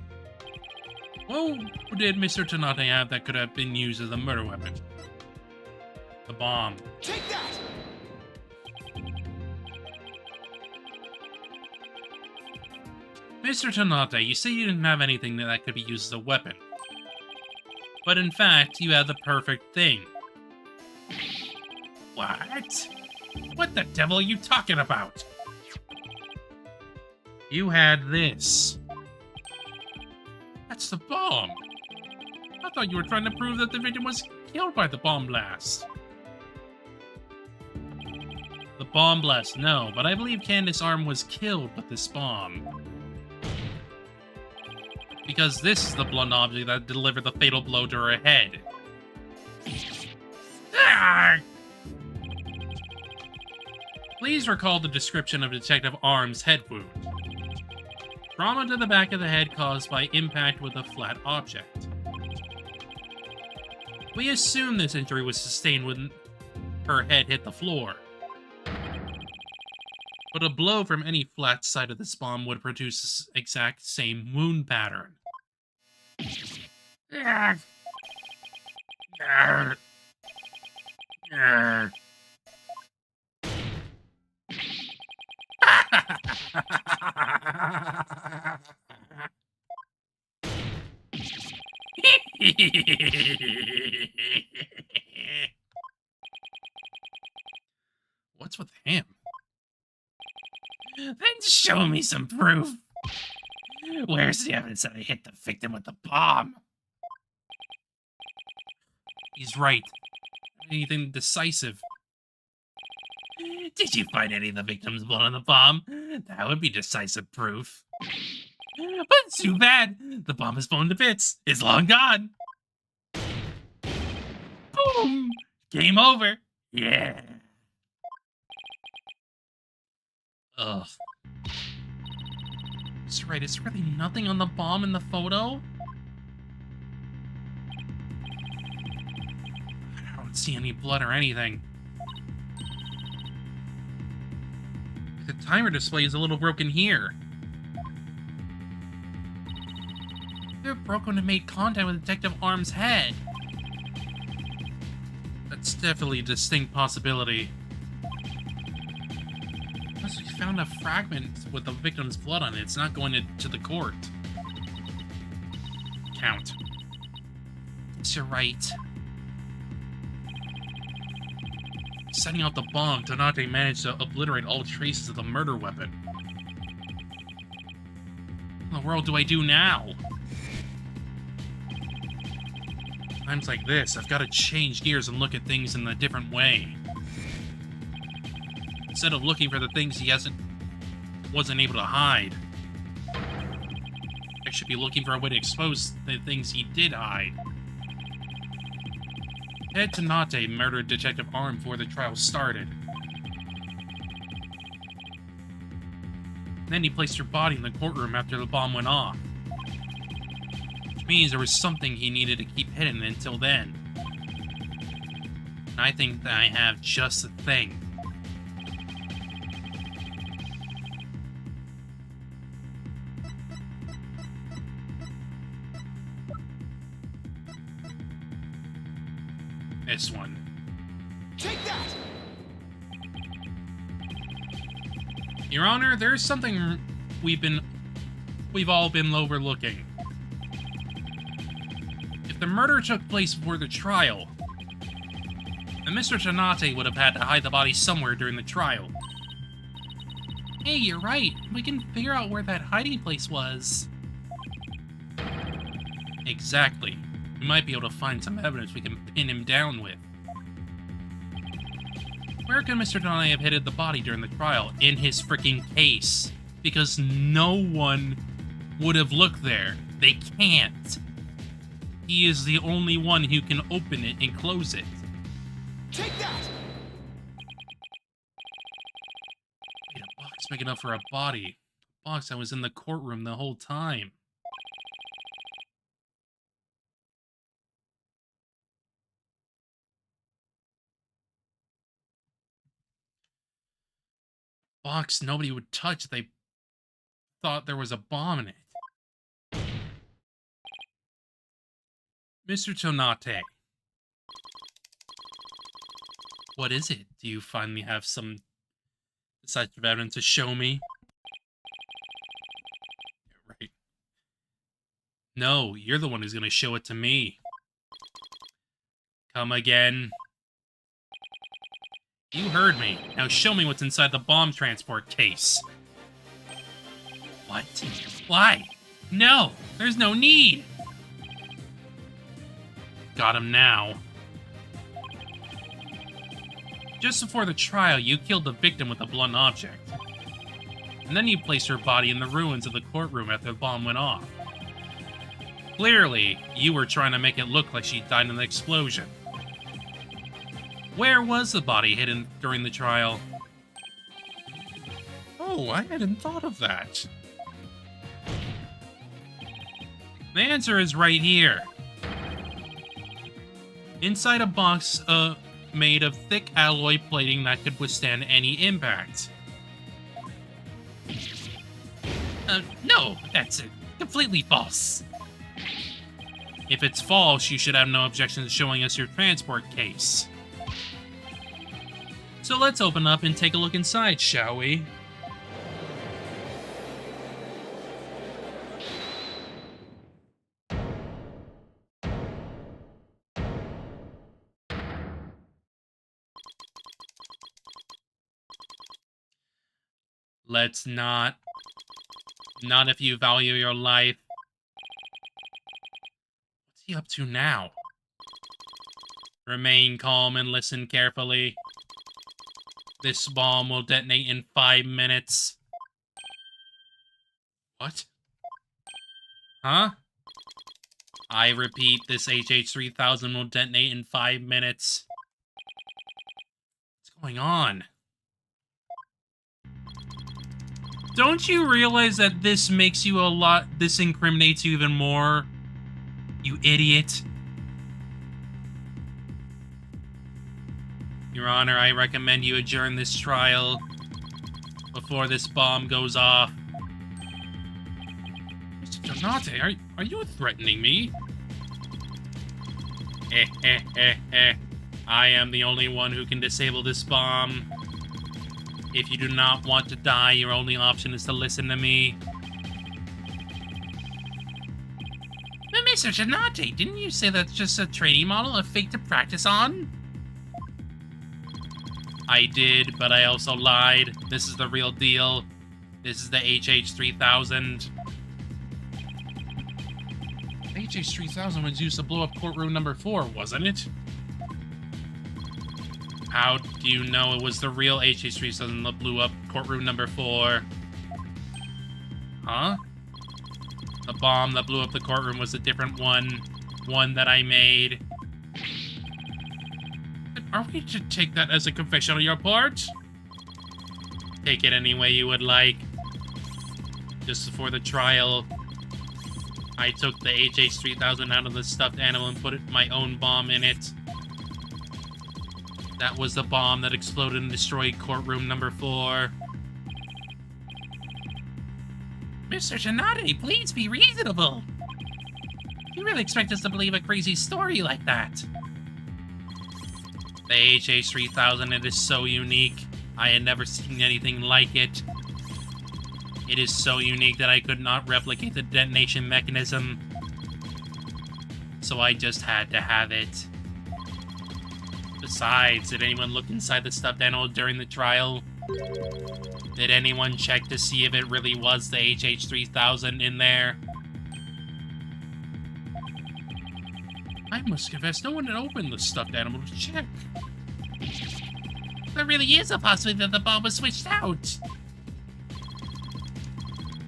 What did Mr. Tanate have that could have been used as a murder weapon? The bomb. Take that! Mr. Tanate, you say you didn't have anything that could be used as a weapon. But in fact, you had the perfect thing. What? What the devil are you talking about? You had this. That's the bomb. I thought you were trying to prove that the victim was killed by the bomb blast. The bomb blast, no, but I believe Candace Arm was killed with this bomb. Because this is the blunt object that delivered the fatal blow to her head. Ah! Please recall the description of Detective Arm's head wound. Trauma to the back of the head caused by impact with a flat object. We assume this injury was sustained when her head hit the floor. But a blow from any flat side of this bomb would produce the exact same wound pattern. What's with him? Then show me some proof. Where's the evidence that I hit the victim with the bomb? He's right. Anything decisive. Did you find any of the victims' blood on the bomb? That would be decisive proof. But it's too bad. The bomb is blown to bits. It's long gone. Boom! Game over. Yeah. Ugh. That's right. Is there really nothing on the bomb in the photo? I don't see any blood or anything. The timer display is a little broken here. It broke when it made contact with Detective Arm's head. That's definitely a distinct possibility. Unless we found a fragment with the victim's blood on it, it's not going to the court. Count. You're right. Setting off the bomb, Donate managed to obliterate all traces of the murder weapon. What in the world do I do now? Times like this, I've got to change gears and look at things in a different way. Instead of looking for the things he wasn't able to hide, I should be looking for a way to expose the things he did hide. Ed Tanate murdered Detective Arm before the trial started. Then he placed her body in the courtroom after the bomb went off. Which means there was something he needed to keep hidden until then. And I think that I have just the thing. This one. Take that! Your Honor, there's something we've all been overlooking. If the murder took place before the trial, then Mr. Tanate would have had to hide the body somewhere during the trial. Hey, you're right. We can figure out where that hiding place was. Exactly. We might be able to find some evidence we can pin him down with. Where could Mr. Tanate have hidden the body during the trial? In his freaking case. Because no one would have looked there. They can't. He is the only one who can open it and close it. Take that! Wait, a box big enough for a body. A box that was in the courtroom the whole time. Box nobody would touch if they thought there was a bomb in it. Mr. Tonate. What is it? Do you finally have some decisive evidence to show me? Right. No, you're the one who's going to show it to me. Come again. You heard me. Now show me what's inside the bomb transport case. What? Why? No, there's no need. Got him now. Just before the trial, you killed the victim with a blunt object. And then you placed her body in the ruins of the courtroom after the bomb went off. Clearly, you were trying to make it look like she died in the explosion. Where was the body hidden during the trial? Oh, I hadn't thought of that. The answer is right here. Inside a box made of thick alloy plating that could withstand any impact. No, that's completely false. If it's false, you should have no objection to showing us your transport case. So let's open up and take a look inside, shall we? Let's not. Not if you value your life. What's he up to now? Remain calm and listen carefully. This bomb will detonate in 5 minutes. What? Huh? I repeat, this HH-3000 will detonate in 5 minutes. What's going on? Don't you realize that this makes you this incriminates you even more? You idiot. Your Honor, I recommend you adjourn this trial before this bomb goes off. Mr. Donate, are you threatening me? I am the only one who can disable this bomb. If you do not want to die, your only option is to listen to me. But Mr. Donate, didn't you say that's just a training model, a fake to practice on? I did, but I also lied. This is the real deal. This is the HH-3000. HH-3000 was used to blow up courtroom number 4, wasn't it? How do you know it was the real HH-3000 that blew up courtroom number 4? Huh? The bomb that blew up the courtroom was a different one. One that I made. Are we to take that as a confession on your part? Take it any way you would like. Just before the trial, I took the HH-3000 out of the stuffed animal and put my own bomb in it. That was the bomb that exploded and destroyed courtroom number 4. Mr. Donate, please be reasonable. You really expect us to believe a crazy story like that? The HH-3000, it is so unique. I had never seen anything like it. It is so unique that I could not replicate the detonation mechanism. So I just had to have it. Besides, did anyone look inside the stuffed animal during the trial? Did anyone check to see if it really was the HH-3000 in there? I must confess, no one had opened the stuffed animal to check. There really is a possibility that the bomb was switched out.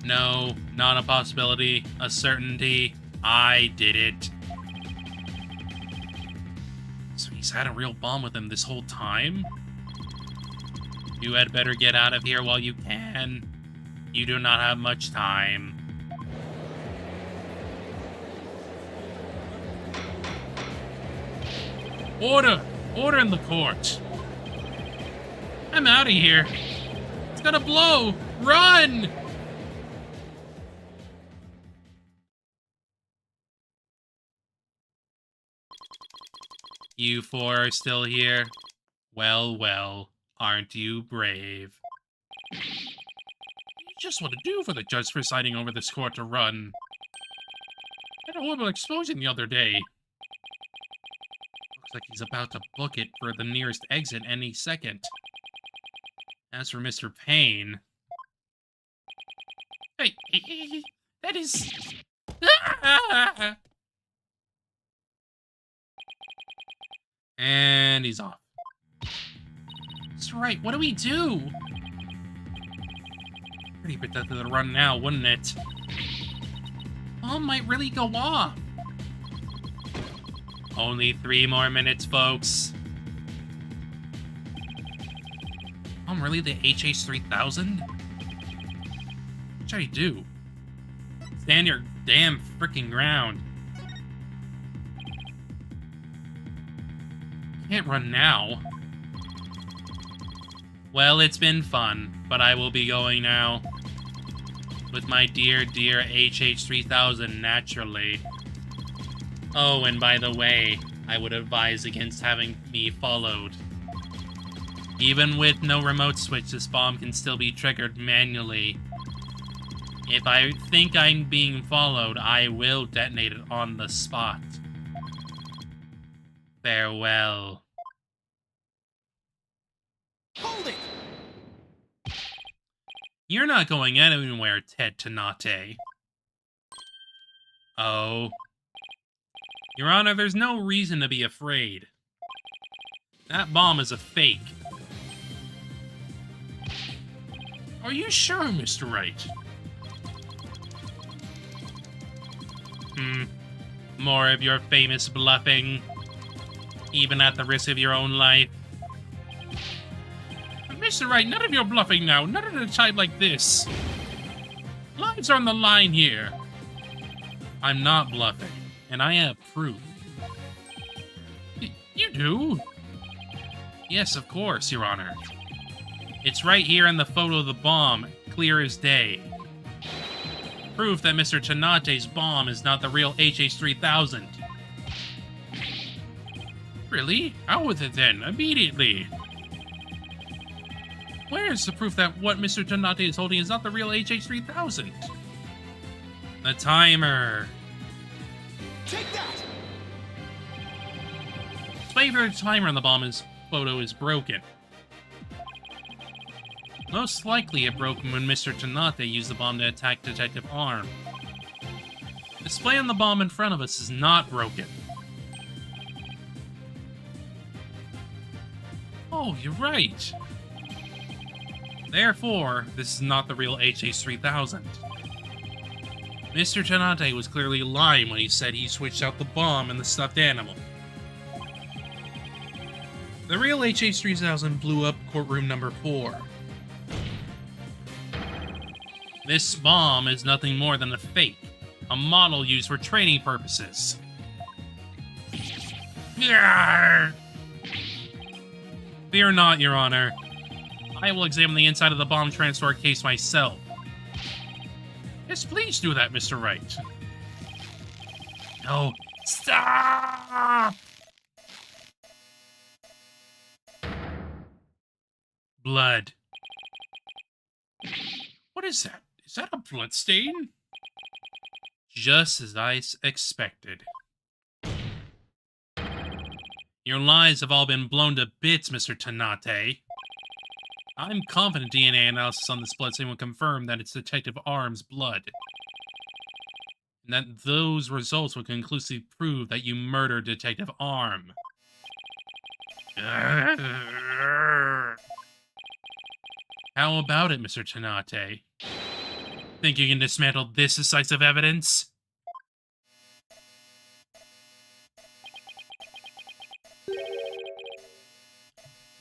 No, not a possibility, a certainty. I did it. So he's had a real bomb with him this whole time? You had better get out of here while you can. You do not have much time. Order! Order in the court! I'm out of here! It's gonna blow! Run! You 4 are still here? Well, well, aren't you brave? You just want to do for the judge presiding over this court to run. Had a horrible explosion the other day. Looks like he's about to book it for the nearest exit any second. As for Mr. Payne... Hey, that is... And he's off. That's right, what do we do? Pretty pathetic to run now, wouldn't it? Bomb might really go off. Only 3 more minutes, folks. I'm really the HH-3000? What should I do? Stand your damn freaking ground. Can't run now. Well, it's been fun, but I will be going now. With my dear, dear HH-3000, naturally. Oh, and by the way, I would advise against having me followed. Even with no remote switch, this bomb can still be triggered manually. If I think I'm being followed, I will detonate it on the spot. Farewell. Hold it! You're not going anywhere, Ted Donate. Oh. Your Honor, there's no reason to be afraid. That bomb is a fake. Are you sure, Mr. Wright? More of your famous bluffing, even at the risk of your own life. Mr. Wright, none of your bluffing now, not at a time like this. Lives are on the line here. I'm not bluffing, and I have proof. You do? Yes, of course, Your Honor. It's right here in the photo of the bomb, clear as day. Proof that Mr. Tanate's bomb is not the real HH-3000. Really? Out with it then, immediately. Where's the proof that what Mr. Tanate is holding is not the real HH-3000? The timer. Take that! Despite the timer on the bomb's photo is broken. Most likely it broke when Mr. Tanate used the bomb to attack Detective Arm. The display on the bomb in front of us is not broken. Oh, you're right. Therefore, this is not the real HH-3000. Mr. Tanate was clearly lying when he said he switched out the bomb and the stuffed animal. The real HH-3000 blew up courtroom number 4. This bomb is nothing more than a fake, a model used for training purposes. Yarr! Fear not, Your Honor. I will examine the inside of the bomb transfer case myself. Yes, please do that, Mr. Wright. No, stop! Blood. What is that? Is that a blood stain? Just as I expected. Your lies have all been blown to bits, Mr. Tanate. I'm confident DNA analysis on this blood stain will confirm that it's Detective Arm's blood. And that those results will conclusively prove that you murdered Detective Arm. How about it, Mr. Tanate? Think you can dismantle this decisive evidence?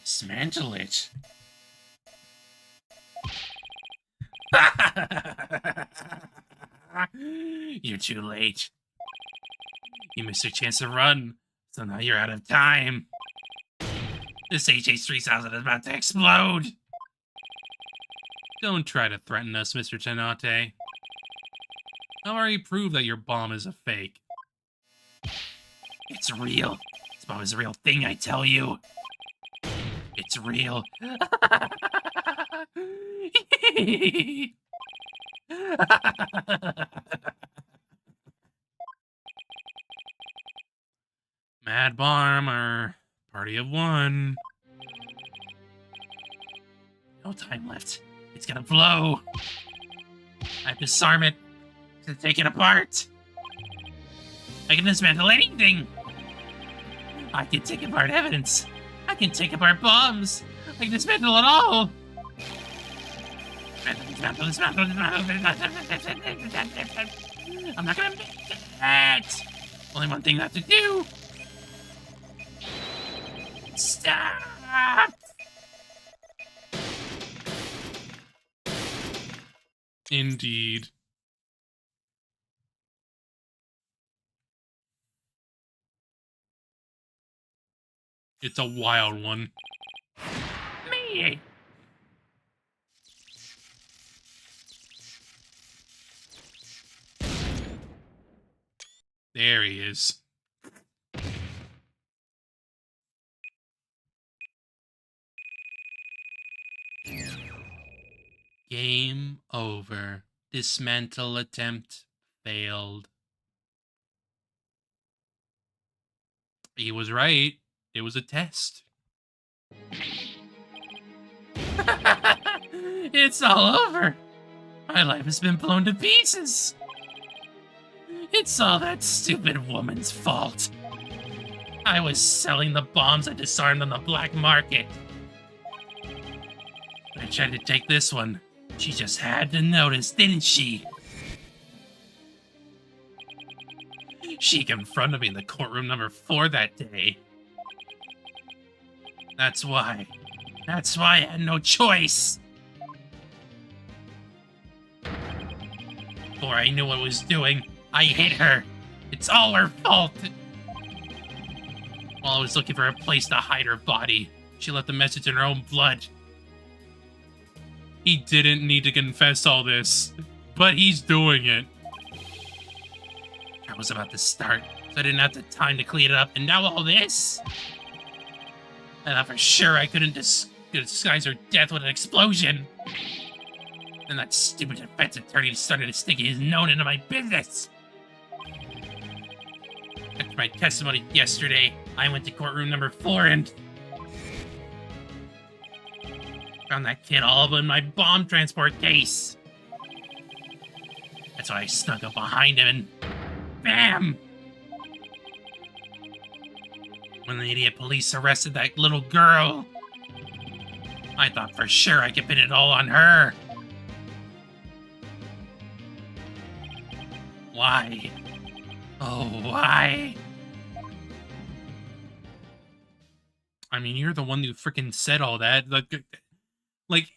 Dismantle it? You're too late. You missed your chance to run, so now you're out of time. This HH-3000 is about to explode. Don't try to threaten us, Mr. Tanate. I've already proved that your bomb is a fake. It's real. This bomb is a real thing, I tell you. It's real. Mad bomb or party of one. No time left. It's gonna blow. I have to disarm it to take it apart. I can dismantle anything. I can take apart evidence. I can take apart bombs. I can dismantle it all. Dismantle. I'm not gonna make it. Only one thing left to do. Stop. Indeed. It's a wild one. Me! There he is. Game over. Dismantle attempt failed. He was right. It was a test. It's all over. My life has been blown to pieces. It's all that stupid woman's fault. I was selling the bombs I disarmed on the black market. I tried to take this one. She just had to notice, didn't she? She confronted me in the courtroom number 4 that day. That's why I had no choice. Before I knew what I was doing, I hit her. It's all her fault. While I was looking for a place to hide her body, she left a message in her own blood. He didn't need to confess all this, but he's doing it. I was about to start, so I didn't have the time to clean it up, and now all this? I thought for sure I couldn't disguise her death with an explosion. Then that stupid defense attorney started to stick his nose into my business. After my testimony yesterday, I went to courtroom number 4 and found that kid all up in my bomb transport case. That's why I snuck up behind him and bam! When the idiot police arrested that little girl, I thought for sure I could pin it all on her. Why? Oh, why? I mean, you're the one who freaking said all that. Like,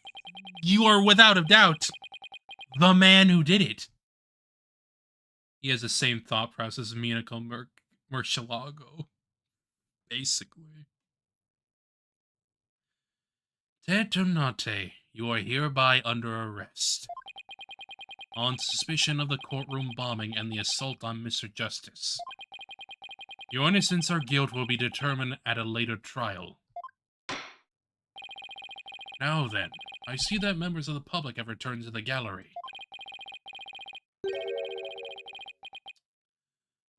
you are without a doubt the man who did it. He has the same thought process as Minako Murcielago, basically. Tetonate, you are hereby under arrest on suspicion of the courtroom bombing and the assault on Mr. Justice. Your innocence or guilt will be determined at a later trial. Now then, I see that members of the public have returned to the gallery.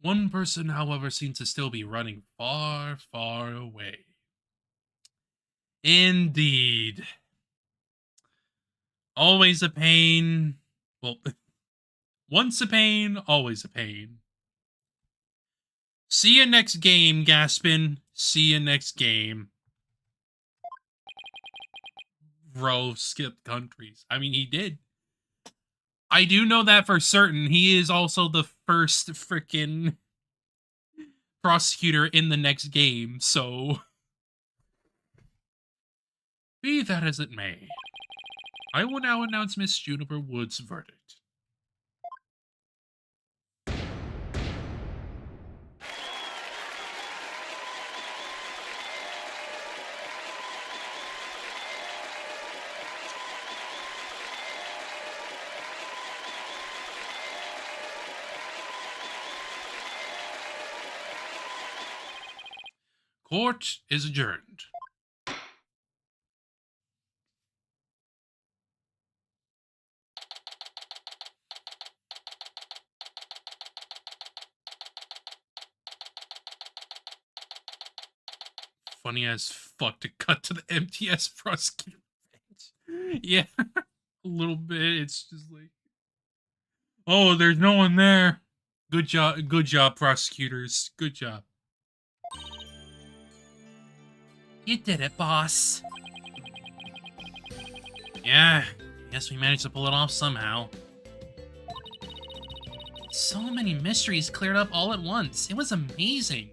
One person, however, seems to still be running far, far away. Indeed. Always a pain. Well, once a pain, always a pain. See you next game, Gaspin. See you next game. Bro skipped countries. I mean, he did. I do know that for certain. He is also the first freaking prosecutor in the next game, so... Be that as it may, I will now announce Miss Juniper Wood's verdict. Court is adjourned. Funny as fuck to cut to the MTS prosecutor bench. Yeah, a little bit. It's just like, oh, there's no one there. Good job, prosecutors. Good job. You did it, boss. Yeah, guess we managed to pull it off somehow. So many mysteries cleared up all at once. It was amazing.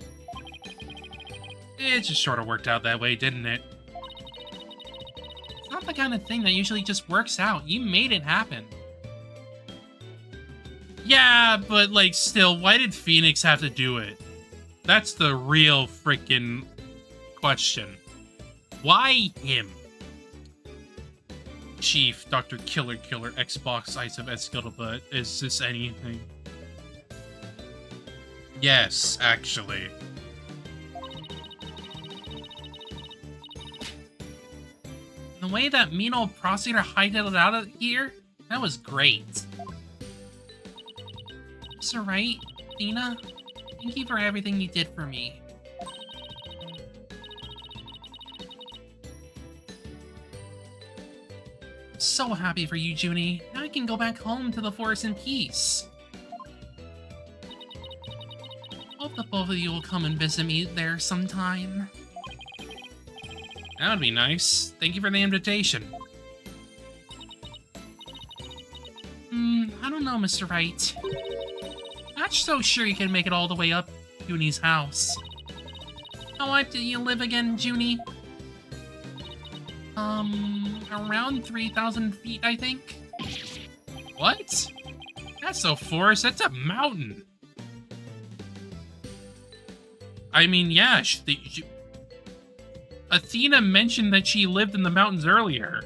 It just sort of worked out that way, didn't it? It's not the kind of thing that usually just works out. You made it happen. Yeah, but like still, why did Phoenix have to do it? That's the real freaking question. Why him? Chief, Dr. Killer, Xbox, Ice of Escalibur, is this anything? Yes, actually. The way that mean old prosecutor hightailed out of here, that was great. It's alright, Athena. Thank you for everything you did for me. So happy for you, Junie. Now I can go back home to the forest in peace. Well, hope that both of you will come and visit me there sometime. That would be nice. Thank you for the invitation. I don't know, Mr. Wright. Not so sure you can make it all the way up to Junie's house. How up do you live again, Junie? Around 3,000 feet, I think. What? That's a forest. That's a mountain. I mean, yeah, Athena mentioned that she lived in the mountains earlier.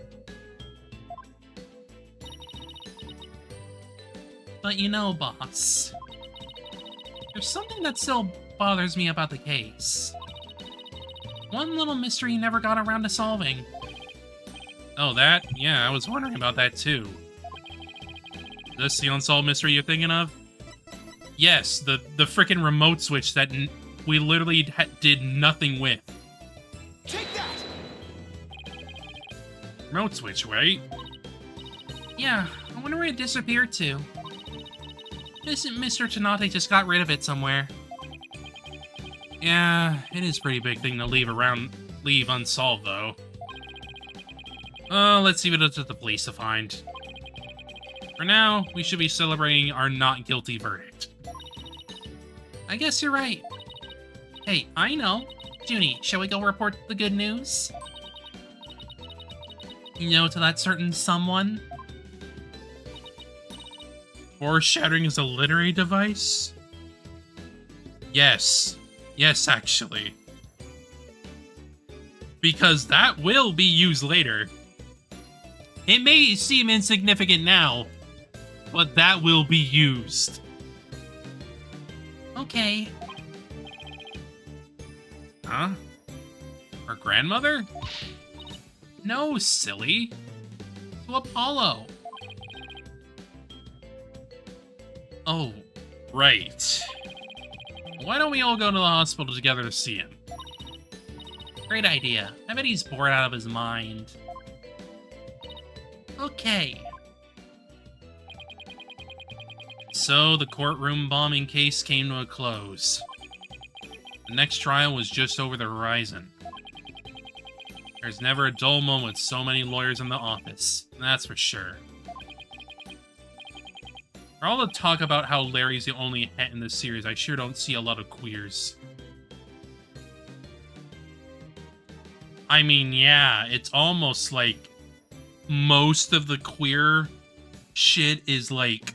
But you know, boss, there's something that still bothers me about the case. One little mystery never got around to solving. Oh, that? Yeah, I was wondering about that too. Is this the unsolved mystery you're thinking of? Yes, the frickin' remote switch that we literally did nothing with. Take that! Remote switch, right? Yeah, I wonder where it disappeared to. Mr. Tsunade just got rid of it somewhere. Yeah, it is a pretty big thing to leave unsolved, though. Let's see what it's at the police to find. For now, we should be celebrating our not guilty verdict. I guess you're right. Hey, I know. Junie, shall we go report the good news? You know, to that certain someone? Foreshadowing is a literary device? Yes. Yes, actually. Because that will be used later. It may seem insignificant now, but that will be used. Okay. Huh? Her grandmother? No, silly. To Apollo. Oh, right. Why don't we all go to the hospital together to see him? Great idea. I bet he's bored out of his mind. Okay. So, the courtroom bombing case came to a close. The next trial was just over the horizon. There's never a dull moment with so many lawyers in the office, that's for sure. For all the talk about how Larry's the only het in this series, I sure don't see a lot of queers. I mean, yeah, it's almost like most of the queer shit is like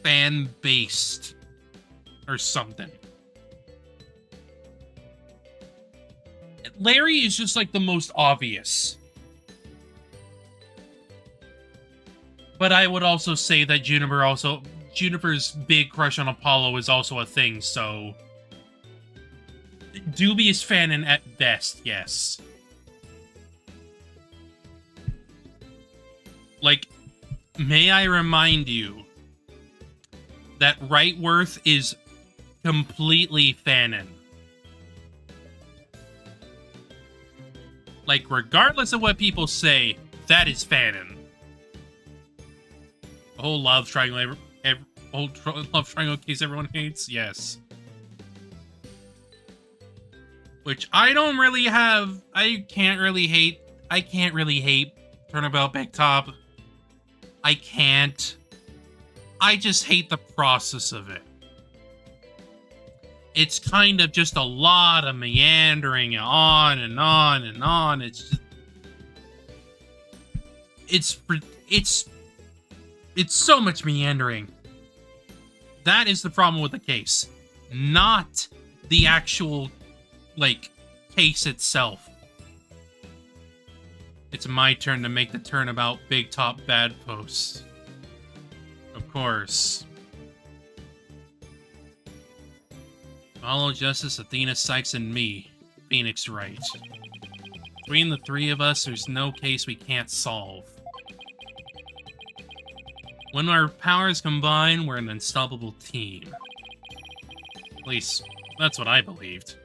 fan-based or something. Larry is just like the most obvious. But I would also say that Juniper's big crush on Apollo is also a thing, so dubious fanon at best, yes. Like, may I remind you that Rightworth is completely fanon. Like, regardless of what people say, that is fanon. The whole love triangle, love triangle case everyone hates, yes. Which I don't really have. I can't really hate Turnabout Big Top. I can't. I just hate the process of it. It's kind of just a lot of meandering on and on and on. It's just, it's so much meandering. That is the problem with the case, not the actual, like, case itself. It's my turn to make the Turnabout Big Top bad post. Of course. Follow Justice, Athena, Sykes, and me, Phoenix Wright. Between the three of us, there's no case we can't solve. When our powers combine, we're an unstoppable team. At least, that's what I believed.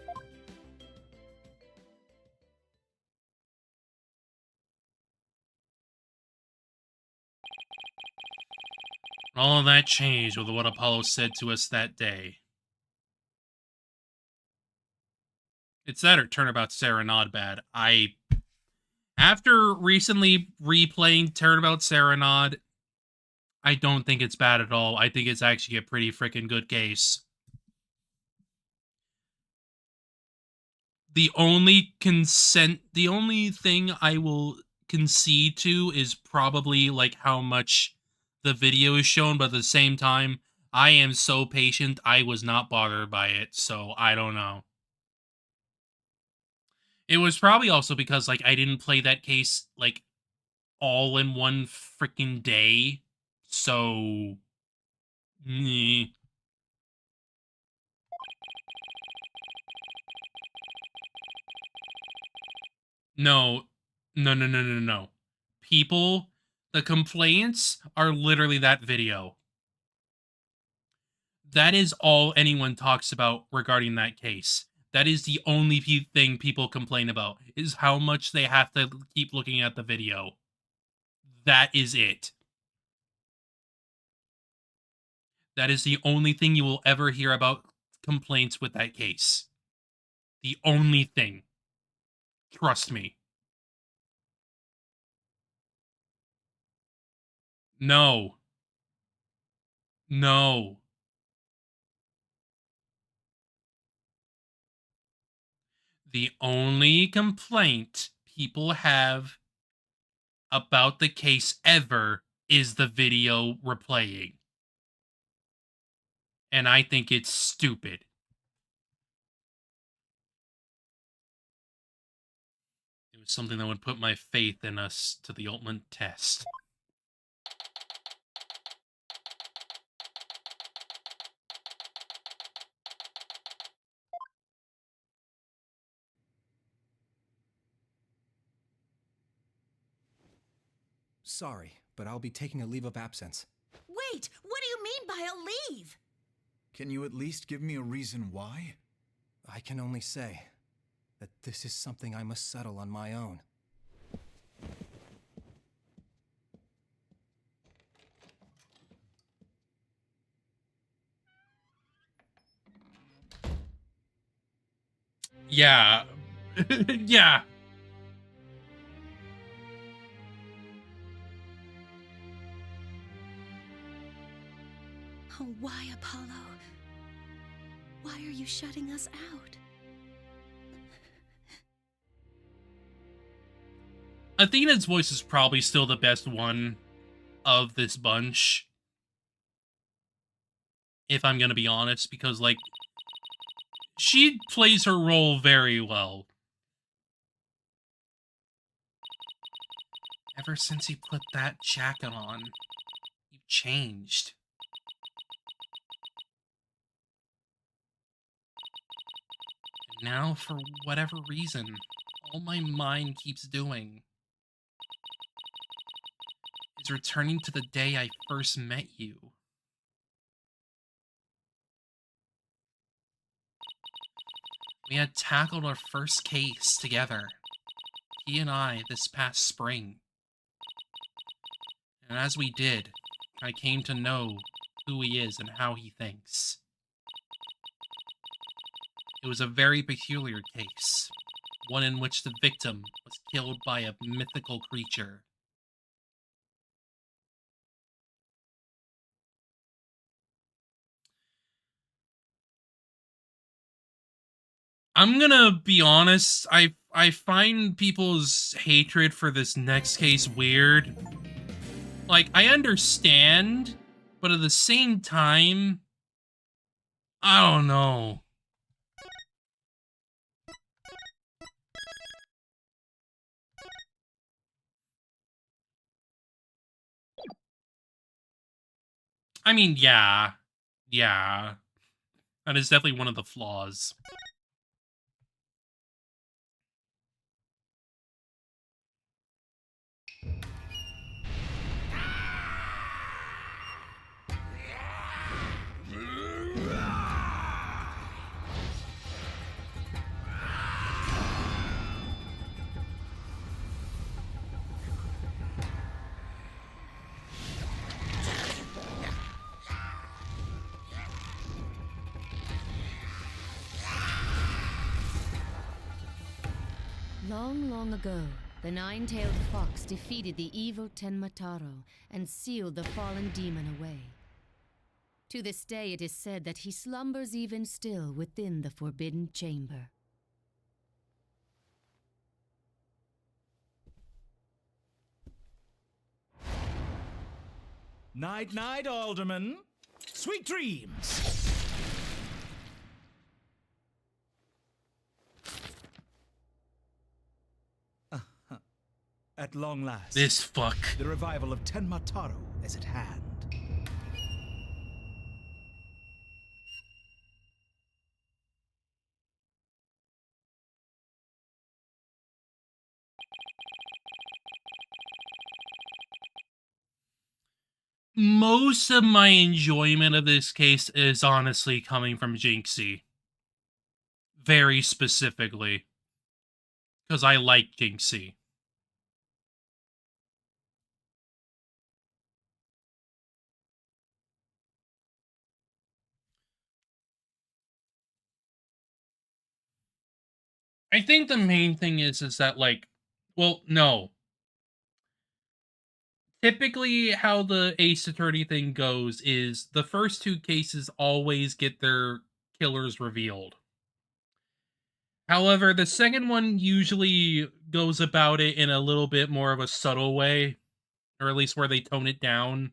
All of that changed with what Apollo said to us that day. It's that or Turnabout Serenade bad. After recently replaying Turnabout Serenade, I don't think it's bad at all. I think it's actually a pretty freaking good case. The only thing I will concede to is probably like how much the video is shown, but at the same time, I am so patient, I was not bothered by it, so I don't know. It was probably also because like I didn't play that case like all in one freaking day, so meh. No, no. People, the complaints are literally that video. That is all anyone talks about regarding that case. That is the only thing people complain about, is how much they have to keep looking at the video. That is it. That is the only thing you will ever hear about complaints with that case. The only thing. Trust me. No. No. The only complaint people have about the case ever is the video replaying. And I think it's stupid. It was something that would put my faith in us to the ultimate test. Sorry, but I'll be taking a leave of absence. Wait, what do you mean by a leave? Can you at least give me a reason why? I can only say that this is something I must settle on my own. Yeah. Yeah. Oh, why, Apollo? Why are you shutting us out? Athena's voice is probably still the best one of this bunch. If I'm gonna be honest, because, like, she plays her role very well. Ever since you put that jacket on, you changed. And now, for whatever reason, all my mind keeps doing is returning to the day I first met you. We had tackled our first case together, he and I, this past spring. And as we did, I came to know who he is and how he thinks. It was a very peculiar case, one in which the victim was killed by a mythical creature. I'm gonna be honest, I find people's hatred for this next case weird. Like, I understand, but at the same time, I don't know. I mean, yeah. That is definitely one of the flaws. Long, long ago, the nine-tailed fox defeated the evil Tenmataro and sealed the fallen demon away. To this day, it is said that he slumbers even still within the forbidden chamber. Night, night, Alderman. Sweet dreams. At long last, This fuck. the revival of Tenmataro is at hand. Most of my enjoyment of this case is honestly coming from Jinxie. Very specifically. Because I like Jinxie. I think the main thing is that, like, well, no. Typically, how the Ace Attorney thing goes is the first two cases always get their killers revealed. However, the second one usually goes about it in a little bit more of a subtle way, or at least where they tone it down.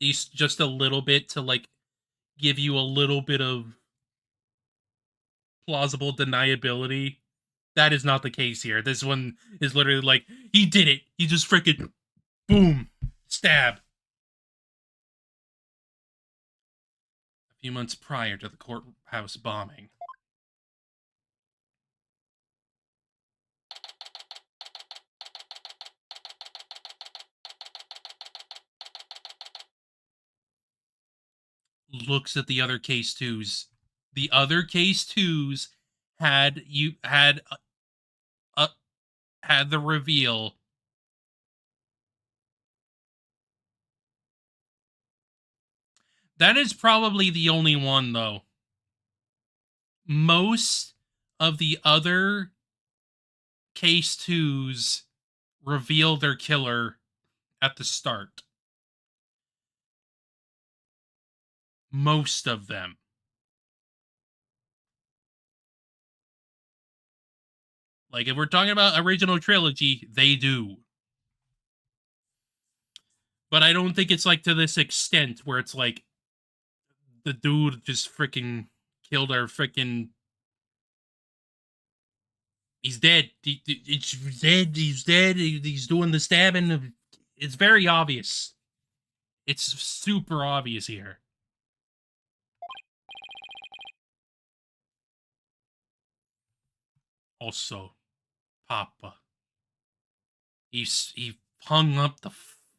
At least just a little bit to, like, give you a little bit of plausible deniability. That is not the case here. This one is literally like, he did it. He just freaking, boom, stab. A few months prior to the courthouse bombing. Looks at the other case twos. The other case twos had the reveal. That is probably the only one, though. Most of the other case twos reveal their killer at the start. Most of them. Like, if we're talking about original trilogy, they do. But I don't think it's, like, to this extent where it's, like, the dude just freaking killed our freaking... He's dead. He's dead. He's dead. He's doing the stabbing. It's very obvious. It's super obvious here. Also, Papa. He hung up the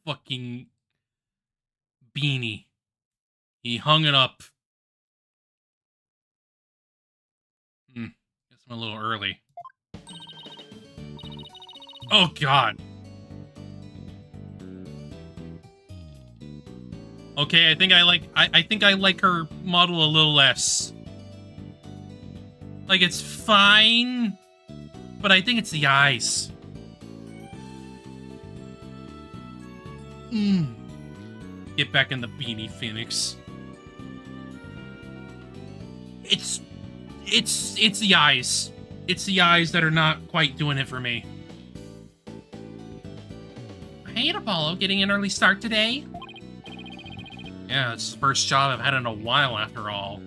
fucking beanie. He hung it up. Guess I'm a little early. Oh God. Okay, I think I like her model a little less. Like, it's fine, but I think it's the eyes. Get back in the beanie, Phoenix. It's the eyes. It's the eyes that are not quite doing it for me. Hey, Apollo, getting an early start today? Yeah, it's the first job I've had in a while, after all.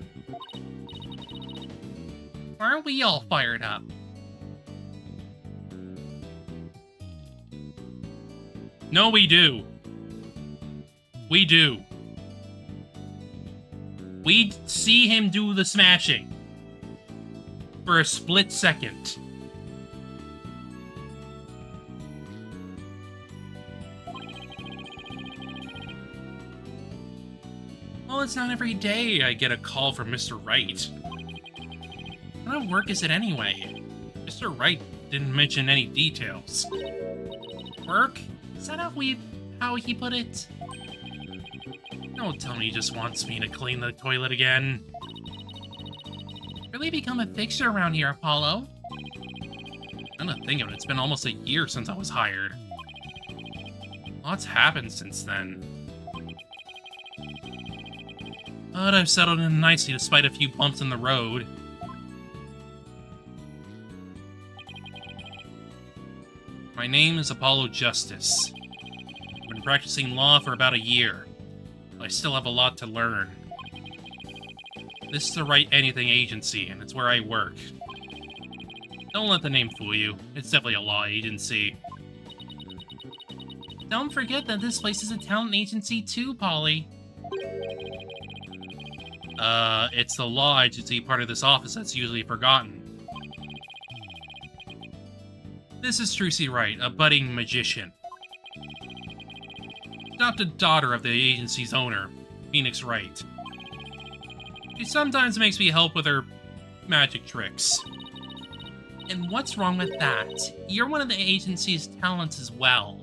Why aren't we all fired up? No, we do. We do. We see him do the smashing. For a split second. Well, it's not every day I get a call from Mr. Wright. What kind of work is it anyway? Mr. Wright didn't mention any details. Work? Is that how he put it? Don't tell me he just wants me to clean the toilet again. Really become a fixture around here, Apollo. I'm not thinking it's been almost a year since I was hired. Lots happened since then. But I've settled in nicely despite a few bumps in the road. My name is Apollo Justice. I've been practicing law for about a year. I still have a lot to learn. This is the Right Anything agency, and it's where I work. Don't let the name fool you. It's definitely a law agency. Don't forget that this place is a talent agency too, Polly. It's the law agency part of this office that's usually forgotten. This is Trucy Wright, a budding magician. Adopted daughter of the agency's owner, Phoenix Wright. She sometimes makes me help with her magic tricks. And what's wrong with that? You're one of the agency's talents as well.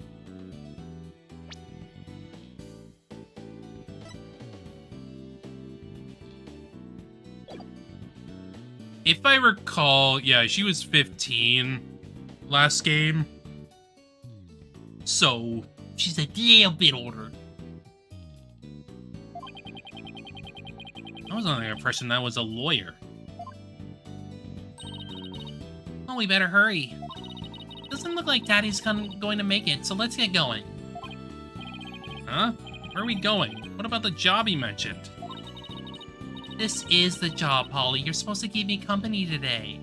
If I recall, yeah, she was 15 last game. So, she's a little bit older. I was under the impression that was a lawyer. Oh, we better hurry. Doesn't look like Daddy's going to make it, so let's get going. Huh? Where are we going? What about the job he mentioned? This is the job, Polly. You're supposed to keep me company today.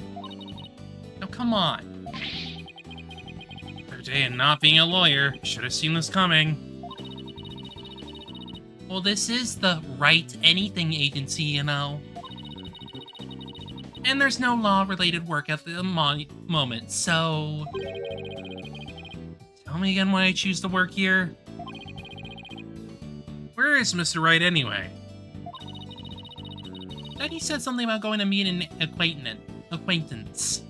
Now, come on. Third day and not being a lawyer. Should have seen this coming. Well, this is the Right Anything agency, you know. And there's no law-related work at the moment, so... Tell me again why I choose to work here? Where is Mr. Wright anyway? Daddy said something about going to meet an acquaintance.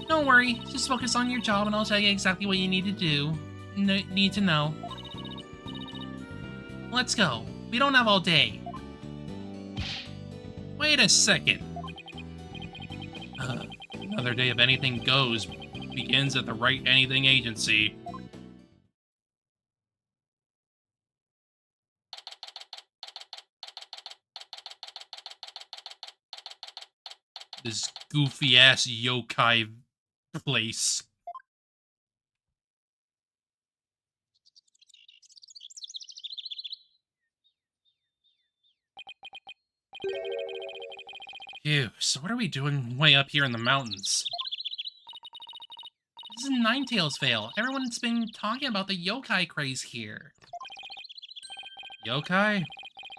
Don't worry, just focus on your job and I'll tell you exactly what you need to do. Need to know. Let's go. We don't have all day. Wait a second. Another day of anything goes begins at the Right Anything agency. This goofy-ass yokai place. Phew, so what are we doing way up here in the mountains? This is Ninetales Vale. Everyone's been talking about the yokai craze here. Yokai?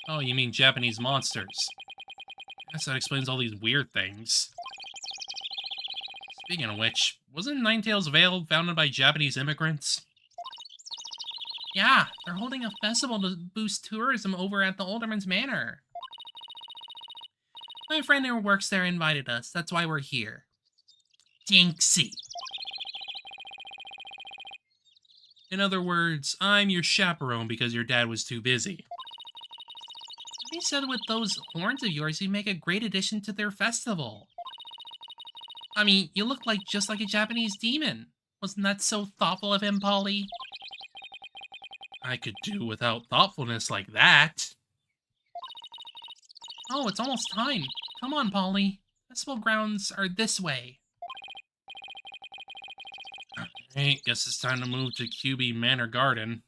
Oh, you mean Japanese monsters. Guess that explains all these weird things. Speaking of which, wasn't Ninetales Vale founded by Japanese immigrants? Yeah, they're holding a festival to boost tourism over at the Alderman's Manor. My friend who works there invited us, that's why we're here. Jinxie. In other words, I'm your chaperone because your dad was too busy. He said with those horns of yours, you'd make a great addition to their festival. I mean, you look just like a Japanese demon. Wasn't that so thoughtful of him, Polly? I could do without thoughtfulness like that. Oh, it's almost time. Come on, Polly. Festival grounds are this way. Alright, guess it's time to move to QB Manor Garden.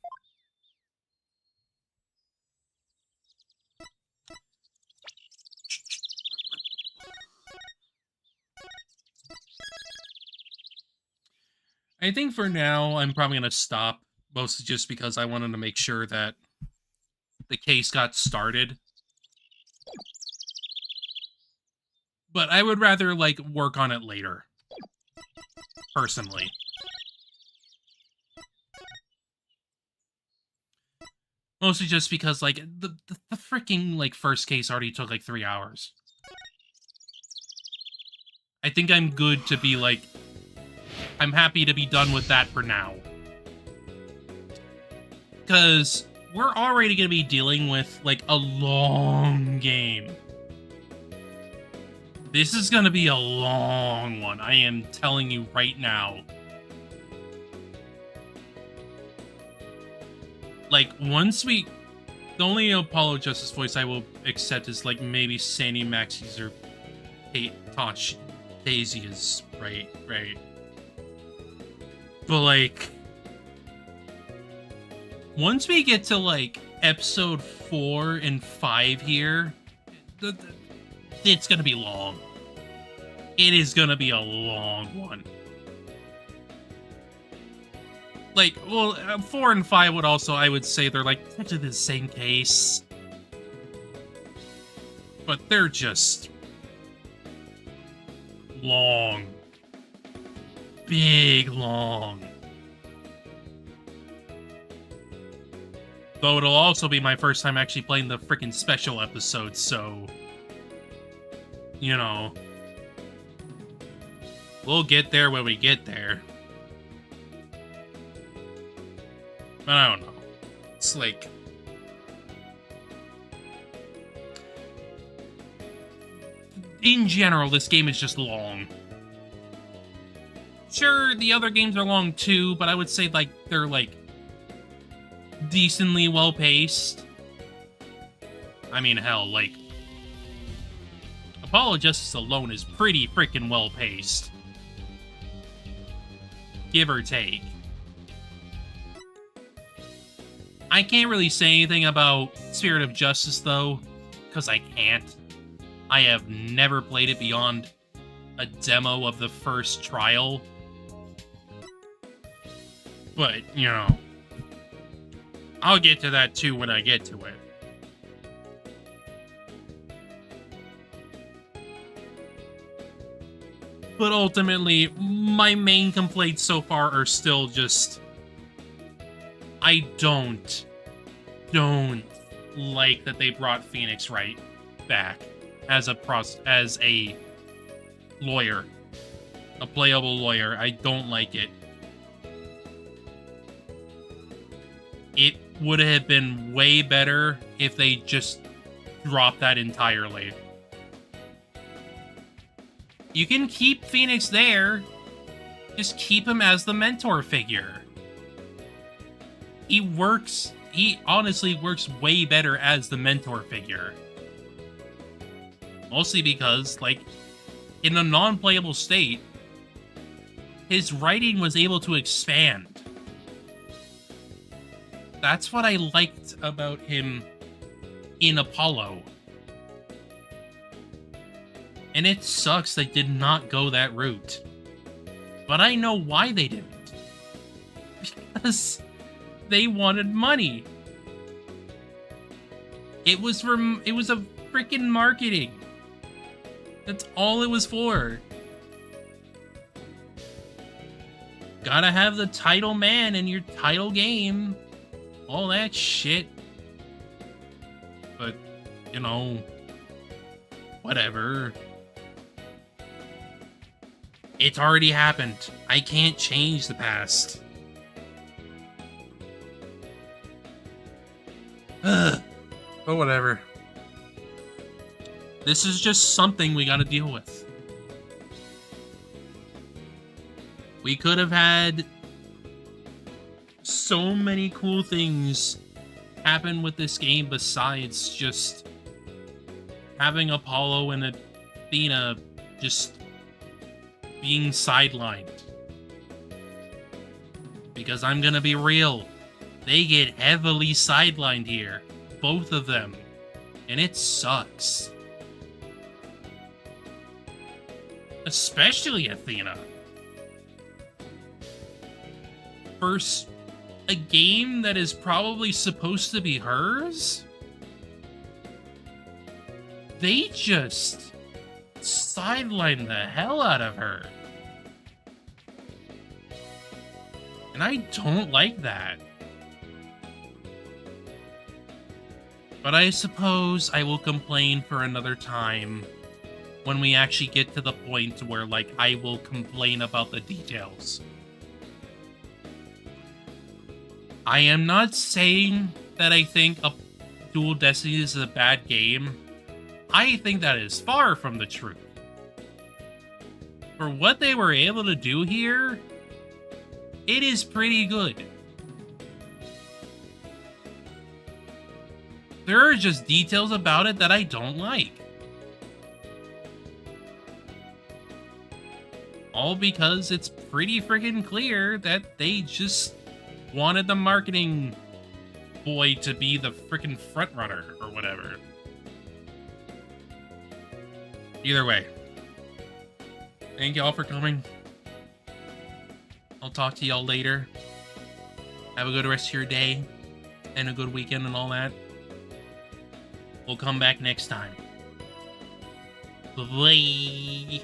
I think for now, I'm probably going to stop, mostly just because I wanted to make sure that the case got started. But I would rather, like, work on it later. Personally. Mostly just because, like, the freaking, like, first case already took, like, 3 hours. I think I'm good to be, like... I'm happy to be done with that for now. Because we're already going to be dealing with, like, a long game. This is gonna be a long one. I am telling you right now. Like, once we... The only Apollo Justice voice I will accept is, like, maybe Sandy Maxie's or Tosh Daisy's, right? But, like... Once we get to, like, episode 4 and 5 here, it's gonna be long. It is gonna be a long one. Like, well, 4 and 5 would also, I would say, they're, like, technically the same case. But they're just... long. Big long. Though it'll also be my first time actually playing the freaking special episodes, so... You know... We'll get there when we get there. But I don't know. It's like... In general, this game is just long. Sure, the other games are long too, but I would say, like, they're, like, decently well-paced. I mean, hell, like... Apollo Justice alone is pretty freaking well-paced. Give or take. I can't really say anything about Spirit of Justice, though, because I can't. I have never played it beyond a demo of the first trial. But, you know, I'll get to that, too, when I get to it. But ultimately, my main complaints so far are still just... I don't like that they brought Phoenix Wright back as a lawyer, a playable lawyer. I don't like it. It would have been way better if they just dropped that entirely. You can keep Phoenix there, just keep him as the mentor figure. He honestly works way better as the mentor figure. Mostly because, like, in a non-playable state, his writing was able to expand. That's what I liked about him in Apollo. And it sucks they did not go that route. But I know why they didn't. Because they wanted money. It was a freaking marketing. That's all it was for. Gotta have the title man in your title game. All that shit. But, you know, whatever. It's already happened. I can't change the past. Ugh. But whatever. This is just something we gotta deal with. We could have had so many cool things happen with this game besides just having Apollo and Athena just being sidelined. Because I'm gonna be real, they get heavily sidelined here. Both of them. And it sucks. Especially Athena. First, a game that is probably supposed to be hers? They just sidelined the hell out of her. And I don't like that. But I suppose I will complain for another time when we actually get to the point where, like, I will complain about the details. I am not saying that I think Dual Destinies is a bad game. I think that is far from the truth. for what they were able to do here, it is pretty good. There are just details about it that I don't like. All because it's pretty freaking clear that they just wanted the marketing boy to be the freaking front runner or whatever. Either way, thank y'all for coming. I'll talk to y'all later. Have a good rest of your day and a good weekend and all that. We'll come back next time. Bye.